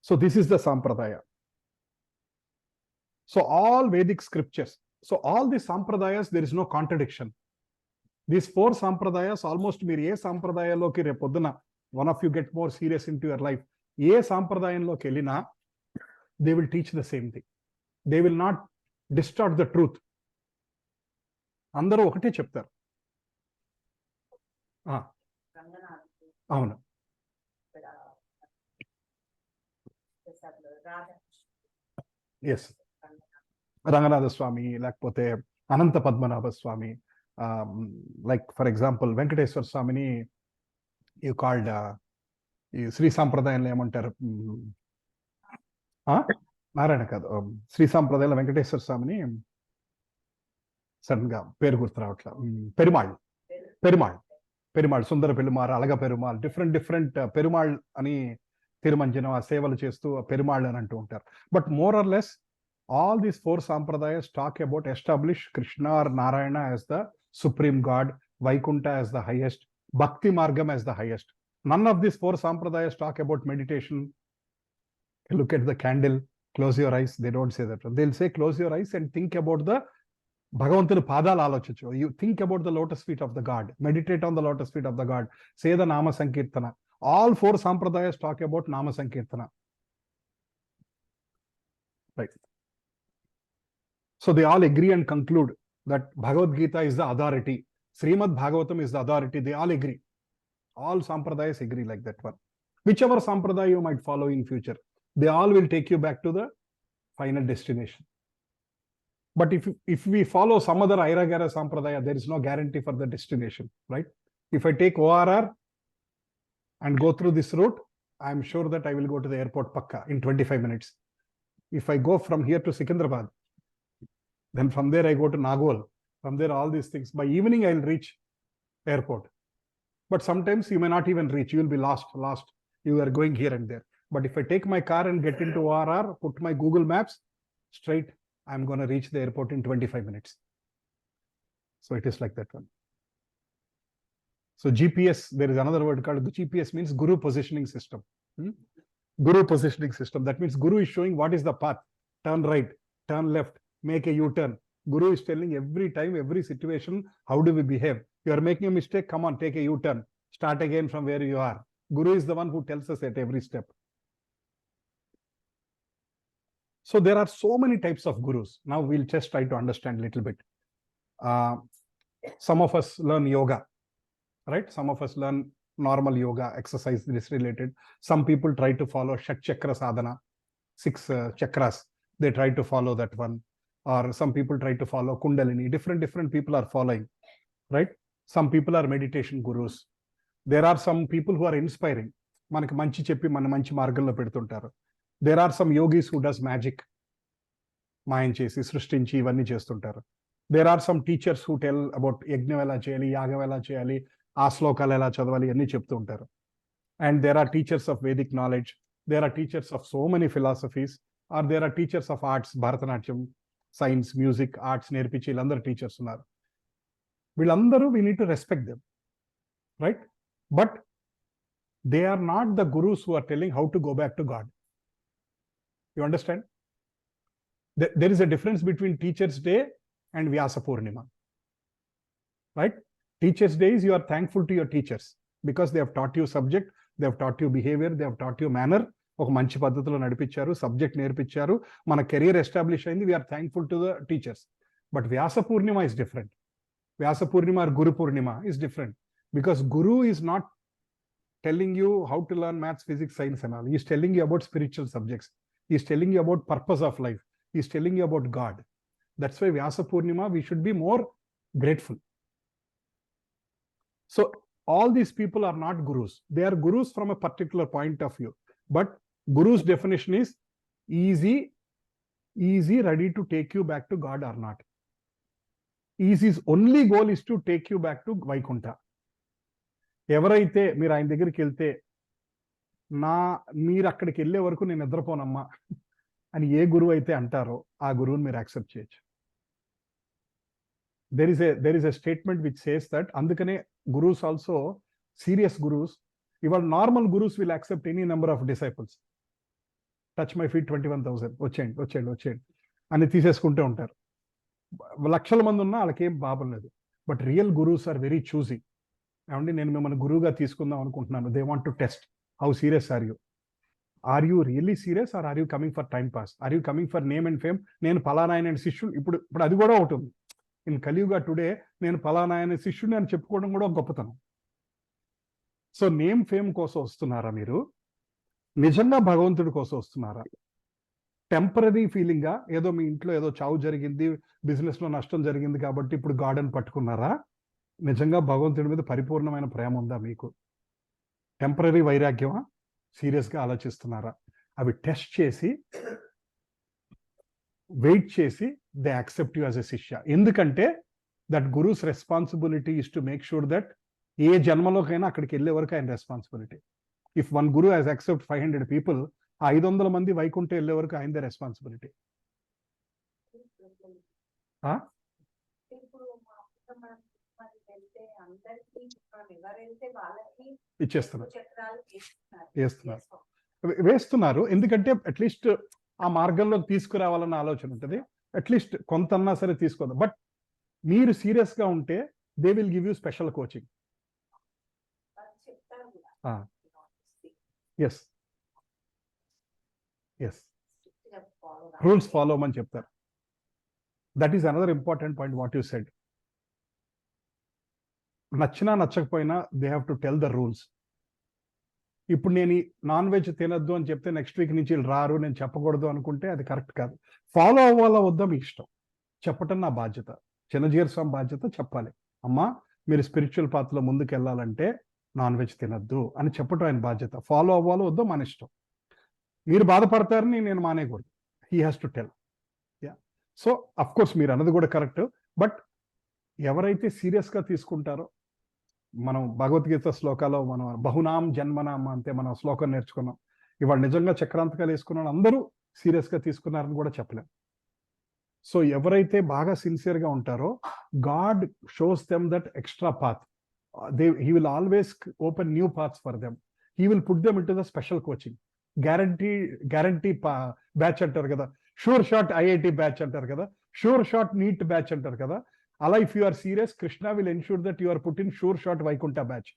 So this is the sampradaya. So all Vedic scriptures, so all the sampradayas there is no contradiction. These 4 sampradayas almost మీరు ఏ సాంప్రదాయంలోకి రేపు పొద్దున one of you get more serious into your life, ఏ సాంప్రదాయంలోకి వెళ్ళినా they will teach the same thing. They will not distort the truth. అందరూ ఒకటే చెప్తారు. అవును, ఎస్, రంగనాథ స్వామి, లేకపోతే Anantha Padmanabha Swami, like for example Venkateswara స్వామిని యూ కాల్డ్ ఈ శ్రీ సాంప్రదాయంలో ఏమంటారు, నారాయణ కాదు, శ్రీ సాంప్రదాయంలో వెంకటేశ్వర స్వామిని సడన్ గా పేరు గుర్తు రావట్లా, పెరుమాళ్, సుందర పెరుమాళ్, అలగ పెరుమాళ్, డిఫరెంట్ పెరుమాళ్ అని తిరుమంజనం ఆ సేవలు చేస్తూ పెరుమాళ్ అని అంటూ ఉంటారు. But more or less all these 4 sampradayas talk about establish Krishna or Narayana as the supreme god, Vaikunta as the highest, Bhakti Margam as the highest. None of these 4 sampradayas talk about meditation. Look at the candle, close your eyes. They don't say that. They'll say close your eyes and think about the Bhagavantana padal alochichu. You think about the lotus feet of the god. Meditate on the lotus feet of the god. Say the Nama Sankirtana. All 4 sampradayas talk about Nama Sankirtana. Right. So they all agree and conclude that Bhagavad Gita is the authority. Srimad Bhagavatam is the authority. They all agree. All sampradayas agree like that one. Whichever sampradaya you might follow in future, they all will take you back to the final destination. But if we follow some other Airagara sampradaya, there is no guarantee for the destination, right? If I take ORR and go through this route, I am sure that I will go to the airport Pakka in 25 minutes. If I go from here to Secunderabad, then from there I go to Nagol. From there, all these things. By evening, I will reach airport. But sometimes you may not even reach. You will be lost. You are going here and there. But if I take my car and get into ORR, put my Google Maps, straight, I'm going to reach the airport in 25 minutes. So it is like that one. So GPS, there is another word called GPS, means Guru Positioning System. Guru Positioning System. That means Guru is showing what is the path. Turn right, turn left, make a U-turn. Guru is telling every time, every situation, how do we behave? You are making a mistake, come on, take a U-turn. Start again from where you are. Guru is the one who tells us at every step. So there are so many types of gurus. Now we'll just try to understand a little bit. Some of us learn yoga, right? Some of us learn normal yoga, exercise this related. Some people try to follow Shat Chakra Sadhana, 6 chakras. They try to follow that one. Or some people try to follow Kundalini. Different people are following, right? Some people are meditation gurus. There are some people who are inspiring. Manaki manchi cheppi mana manchi margamlo pedutuntaru. There are some yogis who does magic. Mayan chesi, srishtinchi ivanni chestuntaru. There are some teachers who tell about yajna ela cheyali, yaga ela cheyali, aa slokala ela chadavali anni cheptuntaru. And there are teachers of Vedic knowledge. There are teachers of so many philosophies. Or there are teachers of arts, Bharatanatyam, science, music, arts, నేర్పించి వీళ్ళందరూ teachers ఉన్నారు. వీళ్ళందరూ we need to respect them, right? But they are not the gurus who are telling how to go back to God. You understand? There is a difference between Teachers' Day and Vyasa Purnima, right? Teachers' Day is you are thankful to your teachers because they have taught you subject, they have taught you behavior, they have taught you manner. ఒక మంచి పద్ధతిలో నడిపించారు, subject నేర్పించారు, మన career establish అయింది. We are thankful to the teachers. But Vyasa Purnima is different. Vyasa Purnima or guru Purnima is different because guru is not telling you how to learn maths, physics, science and all. Is telling you about spiritual subjects. Is telling you about purpose of life. Is telling you about God. That's why Vyasa Purnima, we should be more grateful. So all these people are not gurus. They are gurus from a particular point of view. But guru's definition is easy, ready to take you back to God or not. Easy's only goal is to take you back to Vaikuntha. ఎవరైతే మీరు ఆయన దగ్గరికి వెళ్తే మీరు అక్కడికి వెళ్ళే వరకు నేను నిద్రపోనమ్మా అని ఏ గురువు అయితే అంటారో ఆ గురువుని మీరు యాక్సెప్ట్ చేయొచ్చు. there is a statement which says that అందుకనే gurus also, serious gurus, ఇవాళ normal gurus will accept any number of disciples. Touch my feet 21,000 వచ్చేయండి అని తీసేసుకుంటూ ఉంటారు. లక్షల మంది ఉన్నా వాళ్ళకేం బాధం లేదు. But real gurus are very choosy. ఏమండి నేను మిమ్మల్ని గురువుగా తీసుకుందాం అనుకుంటున్నాను. They want to test how serious are you really serious are are you coming for time pass, are you coming for name and fame. నేను పలానాయన శిష్యుడు, ఇప్పుడు అది కూడా ఒకటి ఉంది ఇన్ కలియుగా టుడే, నేను పలానాయన శిష్యుడిని అని చెప్పుకోవడం కూడా ఒక గొప్పతనం. సో నేమ్ ఫేమ్ కోసం వస్తున్నారా మీరు? నిజంగా భగవంతుడి కోసం వస్తున్నారా? టెంపరీ ఫీలింగ్గా ఏదో మీ ఇంట్లో ఏదో చావు జరిగింది, బిజినెస్లో నష్టం జరిగింది కాబట్టి ఇప్పుడు గార్డెన్ పట్టుకున్నారా? నిజంగా భగవంతుడి మీద పరిపూర్ణమైన ప్రేమ ఉందా మీకు? టెంపరీ వైరాగ్యమా? సీరియస్గా ఆలోచిస్తున్నారా? అవి టెస్ట్ చేసి వెయిట్ చేసి they accept you as a shishya. ఎందుకంటే that guru's responsibility is to make sure that ఏ జన్మలోకైనా అక్కడికి వెళ్ళే వరకు ఆయన responsibility. If one guru has accept 500 people, 500 మంది వైకుంఠ వెళ్ళే వరకు ఆయనదే రెస్పాన్సిబిలిటీ. వేస్తున్నారు. ఎందుకంటే అట్లీస్ట్ ఆ మార్గంలో తీసుకురావాలన్న ఆలోచన ఉంటుంది. అట్లీస్ట్ కొంతన్నా సరే తీసుకోదు. బట్ మీరు సీరియస్గా ఉంటే they will give you special coaching. Yes rules follow అని చెప్తారు. That is another important point what you said. నచ్చినా నచ్చకపోయినా they have to tell the rules. ఇప్పుడు నేను నాన్ వెజ్ తినద్దు అని చెప్తే నెక్స్ట్ వీక్ నుంచి రారు, నేను చెప్పకూడదు అనుకుంటే అది కరెక్ట్ కాదు. ఫాలో అవ్వాలా వద్దా మీ ఇష్టం. చెప్పటం నా బాధ్యత, చిన్నజీర స్వామి బాధ్యత. చెప్పాలి, అమ్మా మీరు స్పిరిచువల్ పాత్రలో ముందుకు వెళ్ళాలంటే నాన్ వెజ్ తినద్దు అని చెప్పటం ఆయన బాధ్యత. ఫాలో అవ్వాలో వద్దో మన ఇష్టం. మీరు బాధపడతారని నేను మానేయకూడదు. He has to tell. Yeah, so of course మీరు అన్నది కూడా కరెక్ట్. బట్ ఎవరైతే సీరియస్గా తీసుకుంటారో, మనం భగవద్గీత శ్లోకాలో మనం బహునాం జన్మనాం అంతే మనం శ్లోకం నేర్చుకున్నాం. ఇవాళ నిజంగా చక్రాంతకాలు వేసుకున్న అందరూ సీరియస్గా తీసుకున్నారని కూడా చెప్పలేం. సో ఎవరైతే బాగా సిన్సియర్గా ఉంటారో God shows them that extra path. He will always open new paths for them. He will put them into the special coaching. Guarantee batch అంటారు కదా, షూర్ షాట్ IIT బ్యాచ్ అంటారు కదా, షూర్ షాట్ నీట్ బ్యాచ్ అంటారు కదా. అలా if you are serious, Krishna will ensure that you are put in sure shot Vaikuntha batch.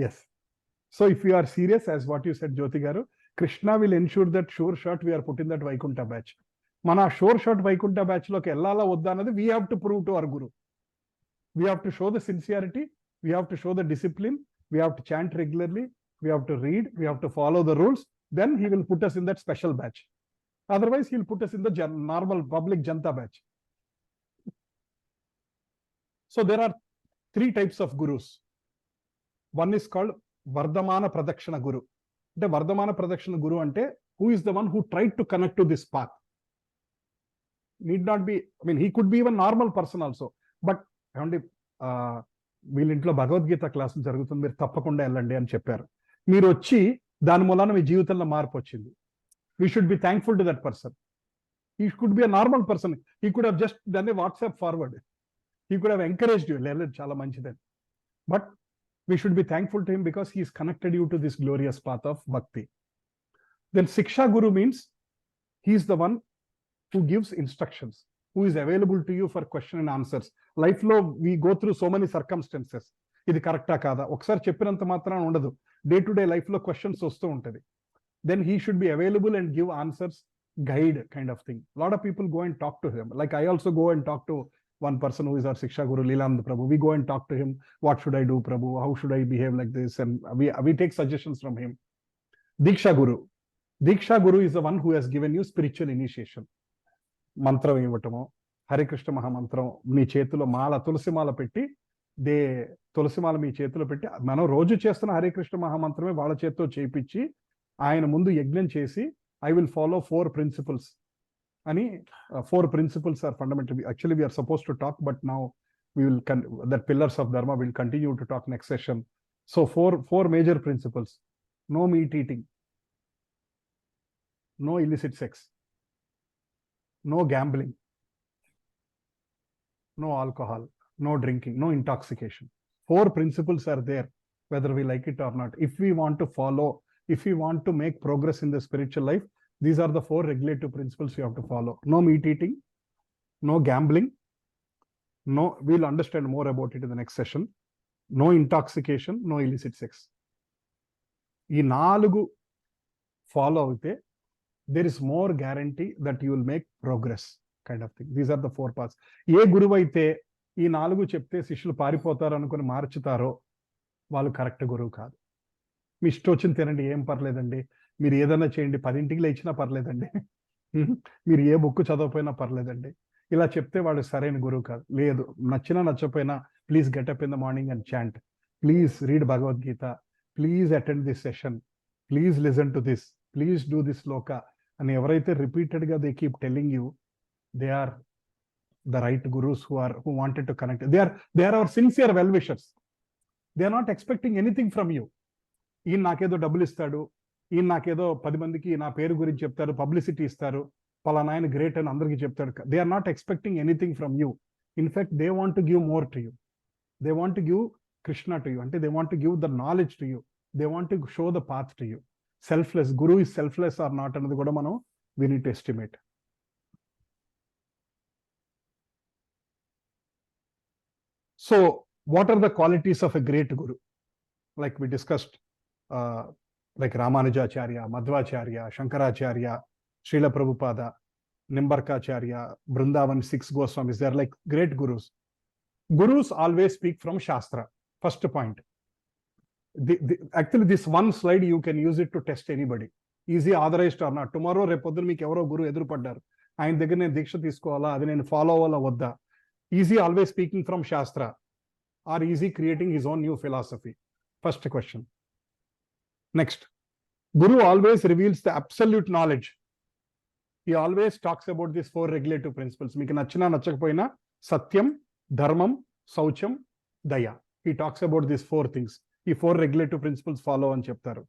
Yes. So if you are serious, as what you said Jyothi garu, Krishna will ensure that sure shot we are put in that Vaikuntha batch. మన sure shot Vaikuntha బ్యాచ్లోకి వెళ్ళాలా వద్దా అన్నది we have to prove to our guru. We have to show the sincerity, we have to show the discipline, we have to chant regularly, we have to read, we have to follow the rules. Then he will put us in that special batch. Otherwise he will put us in the normal public janta batch. So there are 3 types of gurus. One is called Vardhamana Pradakshina Guru. అంటే Vardhamana Pradakshina Guru అంటే who is the one who tried to connect to this path. Need not be, I mean, he could be even normal person also. But ఏమండి వీళ్ళ ఇంట్లో భగవద్గీత క్లాసులు జరుగుతుంది, మీరు తప్పకుండా వెళ్ళండి అని చెప్పారు. మీరు వచ్చి దాని మూలాన మీ జీవితంలో మార్పు వచ్చింది. We should be thankful to that person. He could be a normal person. He could have just done a WhatsApp forward. He could have encouraged you. Chala manchide. But we should be thankful to him because he has connected you to this glorious path of bhakti. Then Siksha Guru means he is the one who gives instructions, who is available to you for question and answers. Life lo we go through so many circumstances. Idi correcta kada okkasari cheppinanta maatrana undadu. Day to day life lo questions vastu untadi. Then he should be available and give answers, guide kind of thing. A lot of people go and talk to him. Like I also go and talk to one person who is our Siksha Guru, Leeland Prabhu. We go and talk to him. What should I do, Prabhu? How should I behave like this? And we take suggestions from him. Diksha Guru. Diksha Guru is the one who has given you spiritual initiation. మంత్రం ఇవ్వటము, హరికృష్ణ మహామంత్రం మీ చేతిలో మాల, తులసి మాల పెట్టి, తులసి మాల మీ చేతిలో పెట్టి, మనం రోజు చేస్తున్న హరికృష్ణ మహామంత్రమే వాళ్ళ చేతితో చేయించి ఆయన ముందు యజ్ఞం చేసి, ఐ విల్ ఫాలో 4 principles అని. 4 principles are fundamental. Actually we are supposed to talk, but now we will that pillars of dharma will continue to talk next session. So 4 major principles: no meat eating, no illicit sex, no gambling, no alcohol, no drinking, no intoxication. 4 principles are there, whether we like it or not. If we want to follow, if we want to make progress in the spiritual life, these are the 4 regulative principles you have to follow. No meat eating, no gambling, no, we'll understand more about it in the next session. No intoxication, no illicit sex. ఈ 4 follow avute, there is more guarantee that you will make progress, kind of thing. These are the 4 paths. ఏ గురువు అయితే ఈ 4 చెప్తే శిష్యులు పారిపోతారు అనుకుని మార్చుతారో వాళ్ళు correct గురువు కాదు. మీ ఇష్టం వచ్చింది తినండి, ఏం పర్లేదండి, మీరు ఏదైనా చేయండి, 10ంటికి లేచినా పర్లేదండి, మీరు ఏ బుక్ చదవకపోయినా పర్లేదండి, ఇలా చెప్తే వాడు సరైన గురువు కాదు. లేదు, నచ్చినా నచ్చపోయినా please get up in the morning and chant, please read Bhagavad Gita, please attend this session, please listen to this, please do this shloka అని ఎవరైతే రిపీటెడ్గా they keep telling you, they are the right gurus who wanted to connect. They are our sincere well-wishers. They are not expecting anything from you. ఈయన నాకేదో డబ్బులు ఇస్తాడు, ఈయన నాకేదో 10 మందికి నా పేరు గురించి చెప్తారు, పబ్లిసిటీ ఇస్తారు, పలానా ఆయన గ్రేట్ అని అందరికీ చెప్తాడు. They are not expecting anything from you. In fact they want to give more to you. They want to give Krishna to you. అంటే they want to give the knowledge to you. They want to show the path to you. Selfless, guru is selfless or not అన్నది కూడా మనం we need to estimate. So what are the qualities of a great guru? Like we discussed, like Ramanujacharya, Madhvacharya, Shankaracharya, Srila Prabhupada, Nimbarkacharya, Vrindavan 6 Goswamis, they are like great gurus. Gurus always speak from Shastra. First point. Actually, this one slide you can use it to test anybody. Is he authorized or not? Tomorrow, repodun meek evaro guru eduru paddaru. Ayan దగ్గర నేను దీక్ష తీసుకోవాలా, అది నేను follow అవ్వాలా వద్దా? Is he always speaking from Shastra, or is he creating his own new philosophy? First question. Next, Guru always reveals the absolute knowledge. He always talks about these 4 regulative principles. Meeku nachina nachakapoyina satyam, dharmam, saucham, daya. He talks about these 4 things. Ee 4 regulative principles follow ani cheptaru.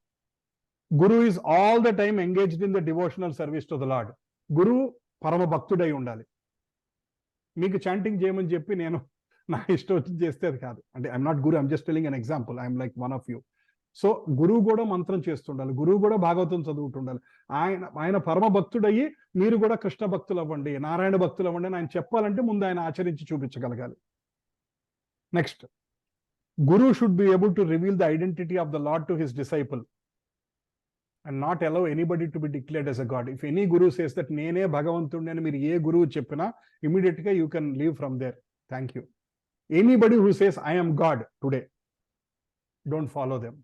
Guru is all the time engaged in the devotional service to the Lord. Guru parama bhaktudai undali. మీకు chanting చేయమని చెప్పి నేను నా ఇష్టం వచ్చి చేస్తే అది కాదు. అంటే I'm not Guru, I'm just telling an example. I'm like one of you. So గురువు కూడా మంత్రం చేస్తుండాలి, గురువు కూడా భాగవతం చదువుతుండాలి. ఆయన పరమ భక్తుడయ్యి మీరు కూడా కృష్ణ భక్తులు అవ్వండి, నారాయణ భక్తులు అవ్వండి అని ఆయన చెప్పాలంటే ముందు ఆయన ఆచరించి చూపించగలగాలి. Next, guru should be able to reveal the identity of the Lord to his disciple and not allow anybody to be declared as a god. If any guru says that nene bhagavantudu ani meer ye guru cheppina, immediately you can leave from there. Thank you. Anybody who says I am God today, don't follow them.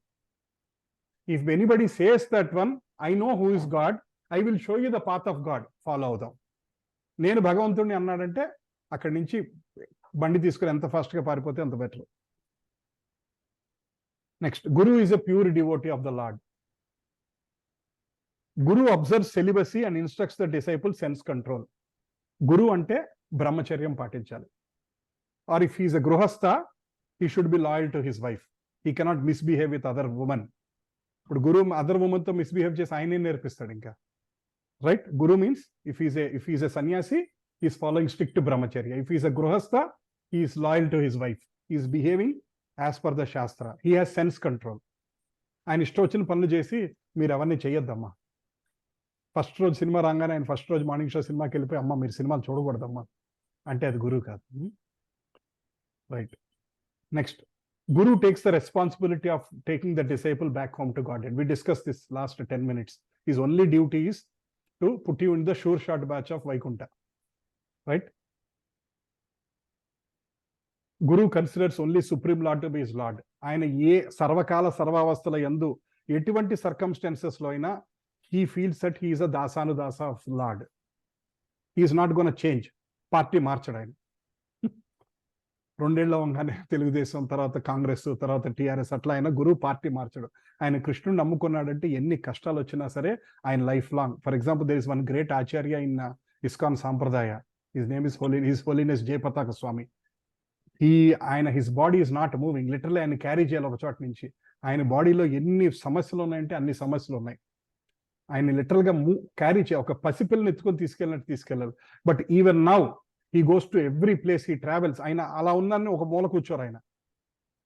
If anybody says that one, I know who is God, I will show you the path of God, follow them. నేను భగవంతుడిని అన్నాడంటే అక్కడి నుంచి బండి తీసుకుని ఎంత fast గా పారిపోతే అంత better. Next, Guru is a pure devotee of the Lord. Guru observes celibacy and instructs the disciple sense control. Guru ante brahmacharyam patinchali. Or if he is a gruhastha, he should be loyal to his wife. He cannot misbehave with other women. But Guru other woman to misbehave chesi ayane nerpistadu inka. Right? Guru means if he is a sannyasi, he is following strict brahmacharya. If he is a gruhastha, he is loyal to his wife. He is behaving as per the shastra. He has sense control. ఆయన ఇష్టం వచ్చిన పనులు చేసి మీరు అవన్నీ చేయొద్దమ్మా. First రోజు cinema రాగానే ఆయన ఫస్ట్ రోజు మార్నింగ్ షో సినిమాకి వెళ్ళిపోయి అమ్మ మీరు సినిమాలు చూడకూడదమ్మా అంటే అది గురువు కాదు. Right. Next, Guru takes the responsibility of taking the disciple back home to Godhead. We discussed this last 10 minutes. His only duty is to put you in the sure shot batch of Vaikuntha. Right? Guru considers only Supreme Lord to be his Lord. ఆయన ఏ సర్వకాల సర్వావస్థల యందు ఎటువంటి circumstances లో అయినా he feels that he is a dasanudasa of Lord. He is not going to change. Party మార్చడు ఆయన. 2 ఏళ్ళు అవగానే తెలుగుదేశం, తర్వాత కాంగ్రెస్, తర్వాత టీఆర్ఎస్, అట్లా ఆయన గురువు పార్టీ మార్చడు. ఆయన కృష్ణుని నమ్ముకున్నాడంటే ఎన్ని కష్టాలు వచ్చినా సరే ఆయన life long. For example, there is one great acharya in ISKCON sampradaya. His name is His Holiness Jayapataka Swami. His body is not moving. Literally ఆయన క్యారీ చేయాలి ఒక చోట నుంచి. ఆయన బాడీలో ఎన్ని సమస్యలు ఉన్నాయంటే అన్ని సమస్యలు ఉన్నాయి. ఆయన లిటరల్గా క్యారీ చేయాలి. ఒక పసిపిల్లని ఎత్తుకొని తీసుకెళ్ళినట్టు తీసుకెళ్ళాలి. But even now he goes to every place, he travels. ఆయన అలా ఉందని ఒక మూల కూర్చోరు. ఆయన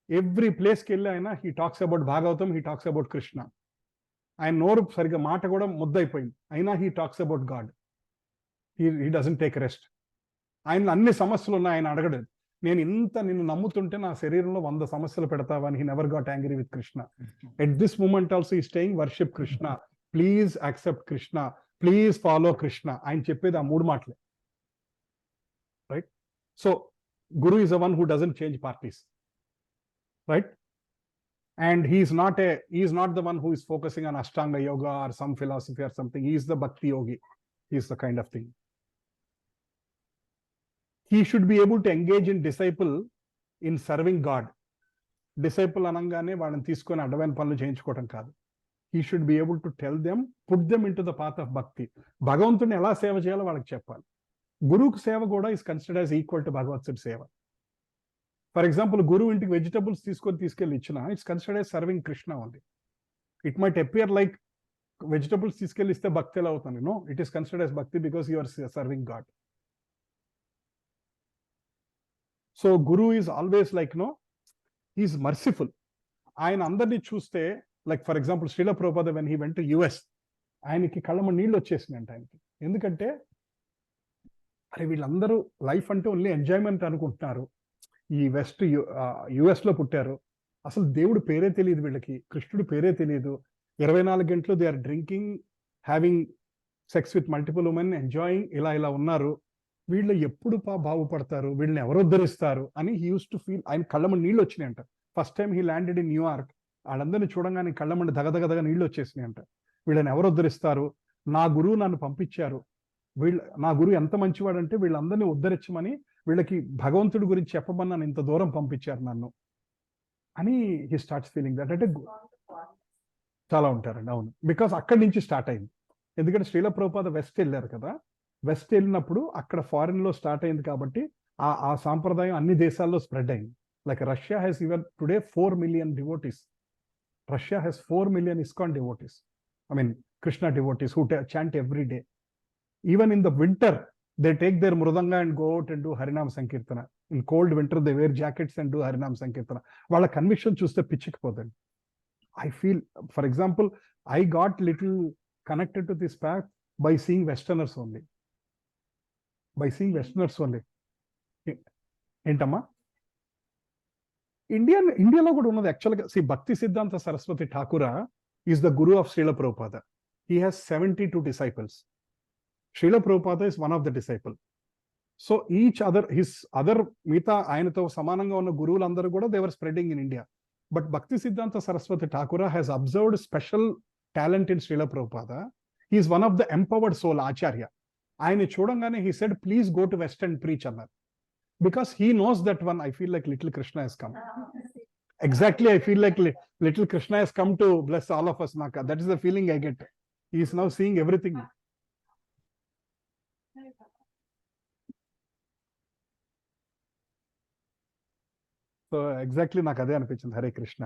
ఎవ్రీ ప్లేస్కి వెళ్ళి ఆయన he talks about Bhagavatam, he talks about Krishna. ఆయన నోరు సరిగ్గా మాట కూడా ముద్దయిపోయింది, అయినా he talks about God. he doesn't take rest. ఆయన అన్ని సమస్యలు ఉన్నాయి, ఆయన అడగడు. నేను ఇంత నిన్ను నమ్ముతుంటే నా శరీరంలో 100 సమస్యలు పెడతావా అని. he never got angry with Krishna. At this moment also he is saying worship Krishna, please accept Krishna, please follow Krishna. ఆయన చెప్పేది ఆ 3 మాటలే. Right? So Guru is the one who doesn't change parties, right? And he is not the one who is focusing on Ashtanga yoga or some philosophy or something. He is the bhakti yogi. He is the kind of thing. He should be able to engage in disciple in serving God. Disciple anangane వాళ్ళని తీసుకొని అడ్డమైన పనులు చేయించుకోవడం కాదు. He should be able to tell them, put them into the path of bhakti. భగవంతుని ఎలా సేవ చేయాలో వాళ్ళకి చెప్పాలి. గురువుకు సేవ కూడా is considered as equal to భగవత్సుడి సేవ. ఫర్ ఎగ్జాంపుల్, గురువు ఇంటికి వెజిటబుల్స్ తీసుకెళ్ళి ఇచ్చిన, it's considered as serving Krishna only. It might appear like vegetables తీసుకెళ్ళి ఇస్తే భక్తి ఎలా అవుతుంది? No, it is considered as bhakti because you are serving God. So guru is always like is merciful. ఆయన అందరినీ చూస్తే, like for example Srila Prabhupada when he went to US, ఆయనకి కళ్ళమ నీళ్ళు వచ్చేసినాయంట ఆయనకి. ఎందుకంటే అరే వీళ్ళందరూ లైఫ్ అంటే ఓన్లీ ఎంజాయ్మెంట్ అనుకుంటున్నారు. ఈ వెస్ట్ US లో పుట్టారు, అసలు దేవుడు పేరే తెలియదు వీళ్ళకి, కృష్ణుడు పేరే తెలియదు. 24 గంటలు they are drinking, having sex with multiple women, enjoying, ఇలా ఉన్నారు. వీళ్ళు ఎప్పుడు బాగుపడతారు, వీళ్ళని ఎవరు ఉద్ధరిస్తారు అని హీ యూస్ టు ఫీల్. ఆయన కళ్ళమండి నీళ్ళు వచ్చినాయంట. First time he landed in New York, వాళ్ళందరినీ చూడంగానే కళ్ళమండి దగదగదగా నీళ్ళు వచ్చేసినాయంట. వీళ్ళని ఎవరు ఉద్ధరిస్తారు? నా గురువు నన్ను పంపించారు, నా గురువు ఎంత మంచివాడు అంటే వీళ్ళందరినీ ఉద్ధరించమని, వీళ్ళకి భగవంతుడి గురించి చెప్పమని నన్ను ఇంత దూరం పంపించారు నన్ను అని హీ స్టార్ట్స్ ఫీలింగ్ దట్. అంటే చాలా ఉంటారండి. అవును, బికాస్ అక్కడి నుంచి స్టార్ట్ అయింది. ఎందుకంటే శ్రీల ప్రభుపాద వెస్ట్ వెళ్ళారు కదా, వెస్ట్ వెళ్ళినప్పుడు అక్కడ ఫారిన్ లో స్టార్ట్ అయింది కాబట్టి ఆ సాంప్రదాయం అన్ని దేశాల్లో స్ప్రెడ్ అయింది. Like Russia has even today 4 million devotees. Russia has 4 million ISKCON devotees. I mean Krishna devotees who chant every day. Even in the winter, they take their mridanga and go out and do Harinam Sankirtana. In cold winter, they wear jackets and do Harinam Sankirtana. వాళ్ళ conviction చూస్తే పిచ్చికిపోతుంది. I feel, for example, I got little connected to this path by seeing Westerners only. ఏంటమ్మా? ఇండియాలో కూడా ఉన్నది యాక్చువల్గా. Bhakti Siddhanta Saraswati Thakura is the guru of Srila Prabhupada. He has 72 disciples. Srila Prabhupada is one of the disciple. So his other మిగతా ఆయనతో సమానంగా ఉన్న గురువులందరూ కూడా they were spreading in India. But Bhakti Siddhanta Saraswati Thakura has observed special talent in Srila Prabhupada. He is one of the empowered soul Acharya. ఆయన చూడంగానే he said, please go to West and preach అన్నారు. Because he knows that one, I feel like little Krishna has come. Exactly, I feel like little Krishna has come to bless all of us. Naka. That is the feeling I get. He is now seeing everything. So exactly నాకు అదే అనిపించింది. Hare Krishna.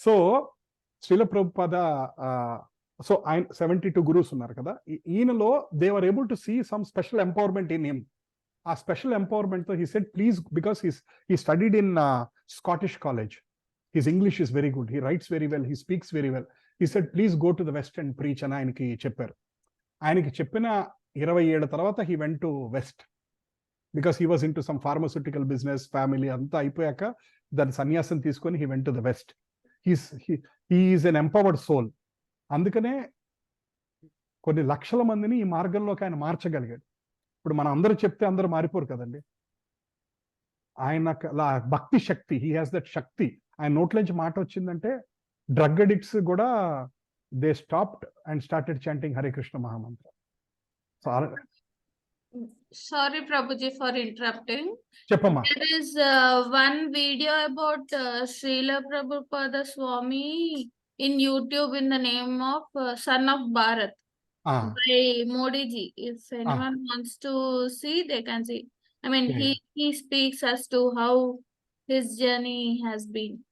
So Srila Prabhupada, so ఆయన 72 గురువుస్ ఉన్నారు కదా, ఈయనలో they were able to see some special empowerment in him. ఆ special empowerment తో he said please, because he studied in Scottish college, his English is very good, he writes very well, he speaks very well. He said please go to the west and preach అని ఆయనకి చెప్పారు. ఆయనకి చెప్పిన 20 ఏళ్ల తర్వాత he went to west, because he was in to some pharmaceutical business, family అంతా అయిపోయాక దాని సన్యాసం తీసుకొని he went to the west. He is an empowered soul. అందుకనే కొన్ని లక్షల మందిని ఈ మార్గంలోకి ఆయన మార్చగలిగాడు. ఇప్పుడు మనం అందరూ చెప్తే అందరూ మారిపోరు కదండి. ఆయన భక్తి శక్తి, హీ హ్యాస్ దట్ శక్తి. ఆయన నోట్లోంచి మాట వచ్చిందంటే Drug addicts kuda, they stopped and started chanting Hare Krishna Mahamantra. So, Sorry, Prabhuji, for interrupting. Cheppamma. There is one video about Srila Prabhupada Swami in YouTube in the name of Son of Bharat Ah, by Modi ji. If anyone wants to see, they can see. I mean, Yeah, he speaks as to how his journey has been.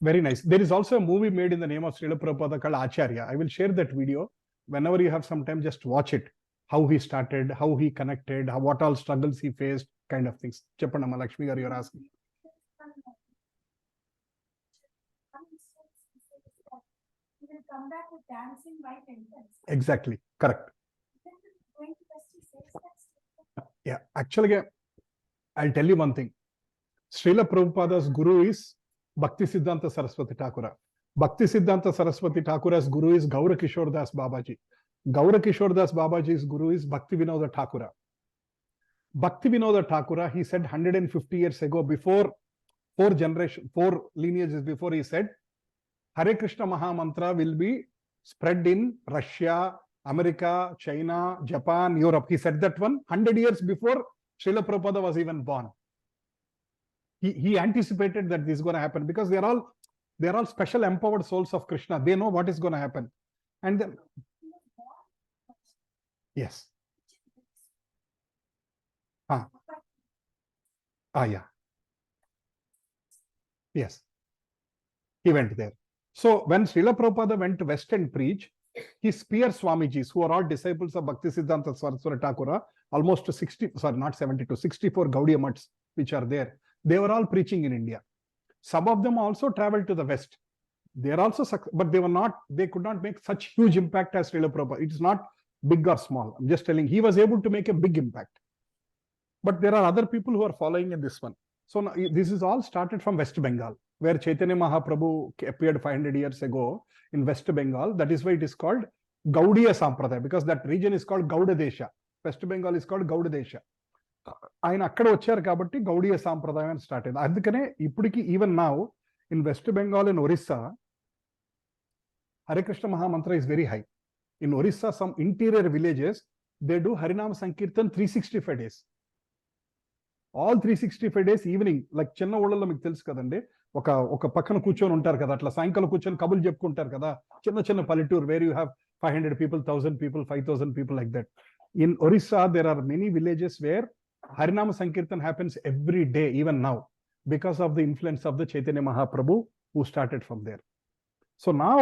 very nice. There is also a movie made in the name of Srila Prabhupada called Acharya. I will share that video. Whenever you have some time, just watch it. How he started, how he connected, what all struggles he faced, kind of things. Cheppandamma Lakshmi garu, you're asking. He will come back with dancing white entrance. Exactly, correct. Going to West, he says that's Yeah, actually, I'll tell you one thing. Srila Prabhupada's guru is Bhakti Siddhanta Saraswati Thakura. Bhakti Siddhanta Saraswati Thakura's guru is Gaura Kishore Das Babaji. Gaura Kishore Das Babaji's guru is Bhakti Vinoda Thakura. Bhakti Vinoda Thakura, he said 150 years ago, before four lineages before, he said, Hare Krishna Mahamantra will be spread in Russia, America, China, Japan, Europe. He said that 100 years before Srila Prabhupada was even born. He anticipated that this is going to happen because they're all special empowered souls of Krishna. They know what is going to happen. And then, yes. Yeah. Yes. He went there. So when Srila Prabhupada went to West and preach, his peer Swamijis, who are all disciples of Bhakti Siddhanta Saraswati Thakura, almost 64 Gaudiya Mats, which are there, they were all preaching in India. Some of them also traveled to the West. They are also, but they could not make such huge impact as Srila Prabhupada. It is not big or small. I'm just telling, he was able to make a big impact. But there are other people who are following in this one. So now, this is all started from West Bengal, where Chaitanya Mahaprabhu appeared 500 years ago in West Bengal. That is why it is called Gaudiya Sampradaya, because that region is called Gauda Desha. West Bengal is called Gauda Desha. ఆయన అక్కడ వచ్చారు కాబట్టి గౌడీయ సాంప్రదాయం start అయింది. అందుకనే ఇప్పటికి even now in West Bengal in Orissa Hare Krishna mahamantra is very high. In Orissa some interior villages they do harinama sankirtan 365 days. All 365 days evening, like చిన్న ఊళ్ళలో మీకు తెలుసు కదండి, ఒక పక్కన కూర్చొని ఉంటారు కదా, అట్లా సాయంకాలం కూర్చొని కబుర్లు చెప్పుకుంటారు కదా, చిన్న పల్లెటూరు, where you have 500 people, 1000 people, 5000 people, like that. In Orissa, there are many villages where Harinama Sankirtan happens every day, even now, because of the influence of the Chaitanya Mahaprabhu, who started from there. So now,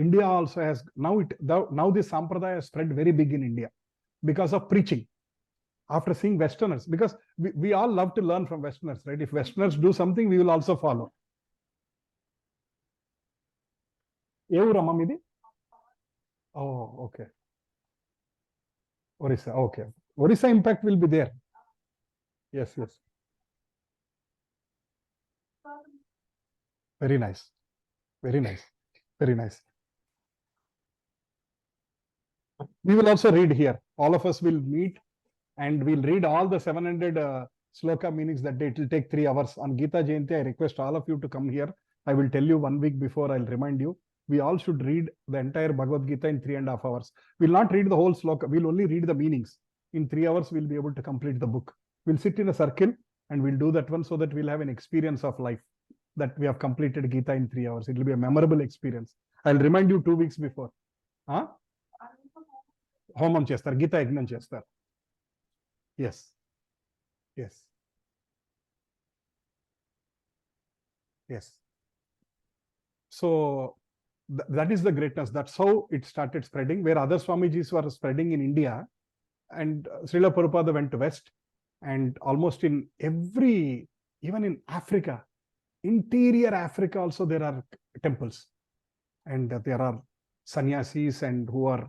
India also has, now this Sampradaya has spread very big in India because of preaching. After seeing Westerners, because we all love to learn from Westerners, right? If Westerners do something, we will also follow. Oh, okay. Orissa, okay. Orissa impact will be there. Yes. Very nice. We will also read here. All of us will meet and we'll read all the 700 sloka meanings that day. It will take 3 hours. On Gita Jayanti, I request all of you to come here. I will tell you 1 week before, I'll remind you. We all should read the entire Bhagavad Gita in 3.5 hours. We'll not read the whole sloka. We'll only read the meanings. In 3 hours, we'll be able to complete the book. We'll sit in a circle and we'll do that one so that we'll have an experience of life that we have completed Gita in 3 hours. It will be a memorable experience. I'll remind you 2 weeks before. Homam chestar, Gita Yajnam chestar. Yes. So that is the greatness. That's how it started spreading, where other Swamijis were spreading in India, and Srila Prabhupada went to West, and almost in even in Africa, interior Africa also, there are temples, and there are sannyasis and who are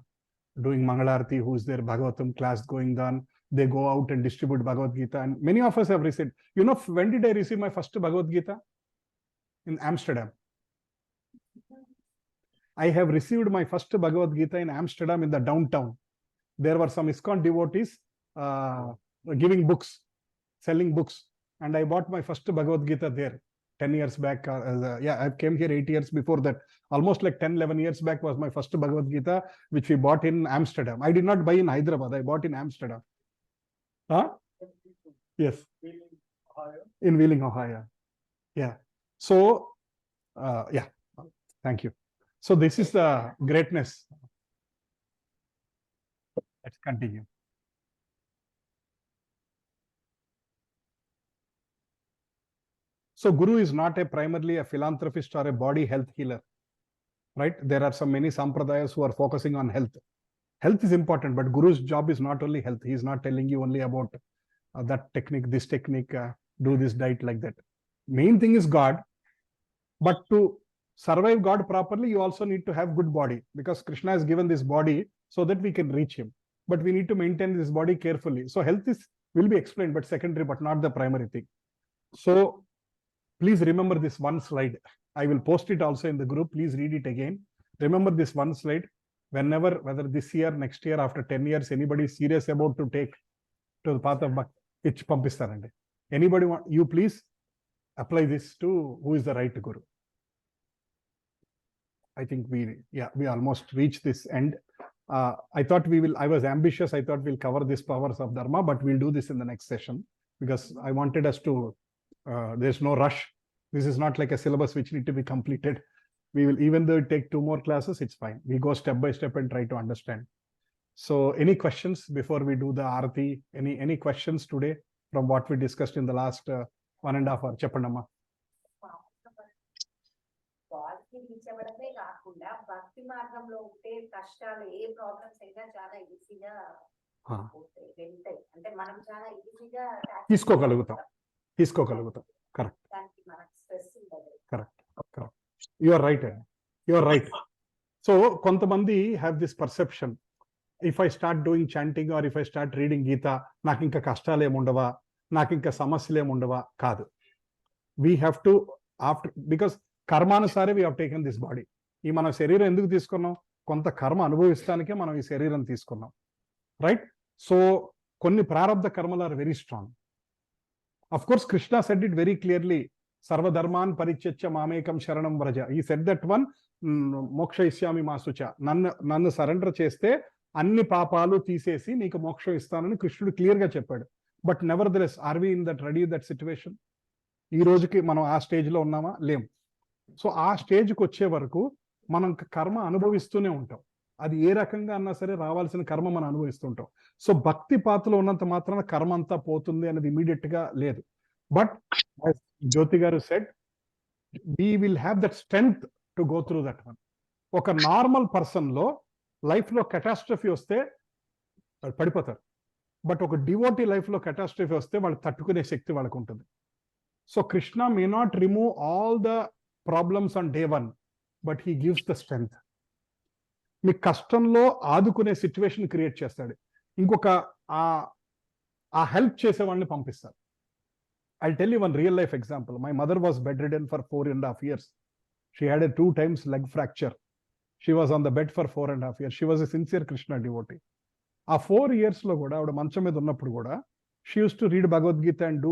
doing Mangalarti, who's their Bhagavatam class going on. They go out and distribute Bhagavad Gita, and many of us have received. You know, when did I receive my first Bhagavad Gita? In Amsterdam. I have received my first Bhagavad Gita in Amsterdam, in the downtown. There were some ISKCON devotees giving books, selling books, and I bought my first Bhagavad Gita there. 10 years back. Yeah, I came here 8 years before that. Almost like 10, 11 years back was my first Bhagavad Gita, which we bought in Amsterdam. I did not buy in Hyderabad. I bought in Amsterdam. Huh? Yes. In Wheeling, Ohio. Yeah. So, yeah, thank you. So this is the greatness. Let's continue. So Guru is not primarily a philanthropist or a body health healer, right? There are some many sampradayas who are focusing on health. Health is important, but Guru's job is not only health. He is not telling you only about that technique, this technique, do this diet like that. Main thing is God, but to survive God properly, you also need to have good body, because Krishna has given this body so that we can reach him. But we need to maintain this body carefully. So health will be explained, but secondary, but not the primary thing. So please remember this one slide. I will post it also in the group. Please read it again. Remember this one slide. Whenever, whether this year, next year, after 10 years, anybody is serious about to take to the path of Bhakti, it's pampistarandi. Anybody want, you please apply this to who is the right Guru. I think we almost reached this end. I thought I was ambitious. I thought we'll cover this powers of Dharma, but we'll do this in the next session, because I wanted us to, there's no rush. This is not like a syllabus which need to be completed. We will, even though it take 2 more classes, it's fine. We go step by step and try to understand. So any questions before we do the Arati? Any questions today from what we discussed in the last 1.5 hours? Chappandamma. భక్తి మార్గంలో ఉంటే కష్టాలు ఏ problems అయినా చాలా ఈజీగా వెళ్తాయి. అంటే మనం చాలా ఈజీగా తీసుకోగలుగుతాం. కరెక్ట్. దానికి మనకు స్ట్రెస్ ఉండదు. Correct. You are right. So కొంతమంది have this perception, if I start doing chanting or if I start reading Gita, నాకు ఇంకా కష్టాలు ఏముండవా, నాకు ఇంకా సమస్యలు ఏముండవా? కాదు. We have to, after, because కర్మానుసారే we have taken this body. ఈ మన శరీరం ఎందుకు తీసుకున్నాం? కొంత కర్మ అనుభవిస్తానికే మనం ఈ శరీరం తీసుకున్నాం, రైట్? సో కొన్ని ప్రారబ్ధ కర్మలు are very strong. Of course, Krishna said it very clearly. Sarvadharman parityachya mamekam sharanam vraja. He said that one, moksha isyami masucha. Nannu surrender cheste anni papalu తీసేసి నీకు మోక్షం ఇస్తానని కృష్ణుడు క్లియర్ గా చెప్పాడు. But nevertheless, are we in that ready that situation? ఈ రోజుకి మనం ఆ స్టేజ్ లో ఉన్నామా? లేం. సో ఆ స్టేజ్కి వచ్చే వరకు మనం కర్మ అనుభవిస్తూనే ఉంటాం. అది ఏ రకంగా అన్నా సరే రావాల్సిన కర్మ మనం అనుభవిస్తుంటాం. సో భక్తి పాత్రలో ఉన్నంత మాత్రాన కర్మ అంతా పోతుంది అనేది ఇమీడియట్ గా లేదు. బట్ జ్యోతి గారు said, we will have that strength to go through that one. ఒక నార్మల్ పర్సన్ లో లైఫ్ లో కెటాస్ట్రఫీ వస్తే వాళ్ళు పడిపోతారు. బట్ ఒక డివోటీ లైఫ్ లో కెటాస్ట్రఫీ వస్తే వాళ్ళు తట్టుకునే శక్తి వాళ్ళకు ఉంటుంది. So Krishna may not remove all the problems on day 1, but he gives the strength. మీ కష్టంలో ఆదుకునే సిచ్యువేషన్ క్రియేట్ చేస్తాడు. ఇంకొక ఆ హెల్ప్ చేసే వాళ్ళని పంపిస్తారు. I'll tell you one real life example. My mother was bedridden for 4.5 years. She had a 2 times leg fracture. She was on the bed for 4.5 years. She was a sincere Krishna devotee. ఆ 4 years లో కూడా ఆవిడ మంచం మీద ఉన్నప్పుడు కూడా she used to read Bhagavad Gita and do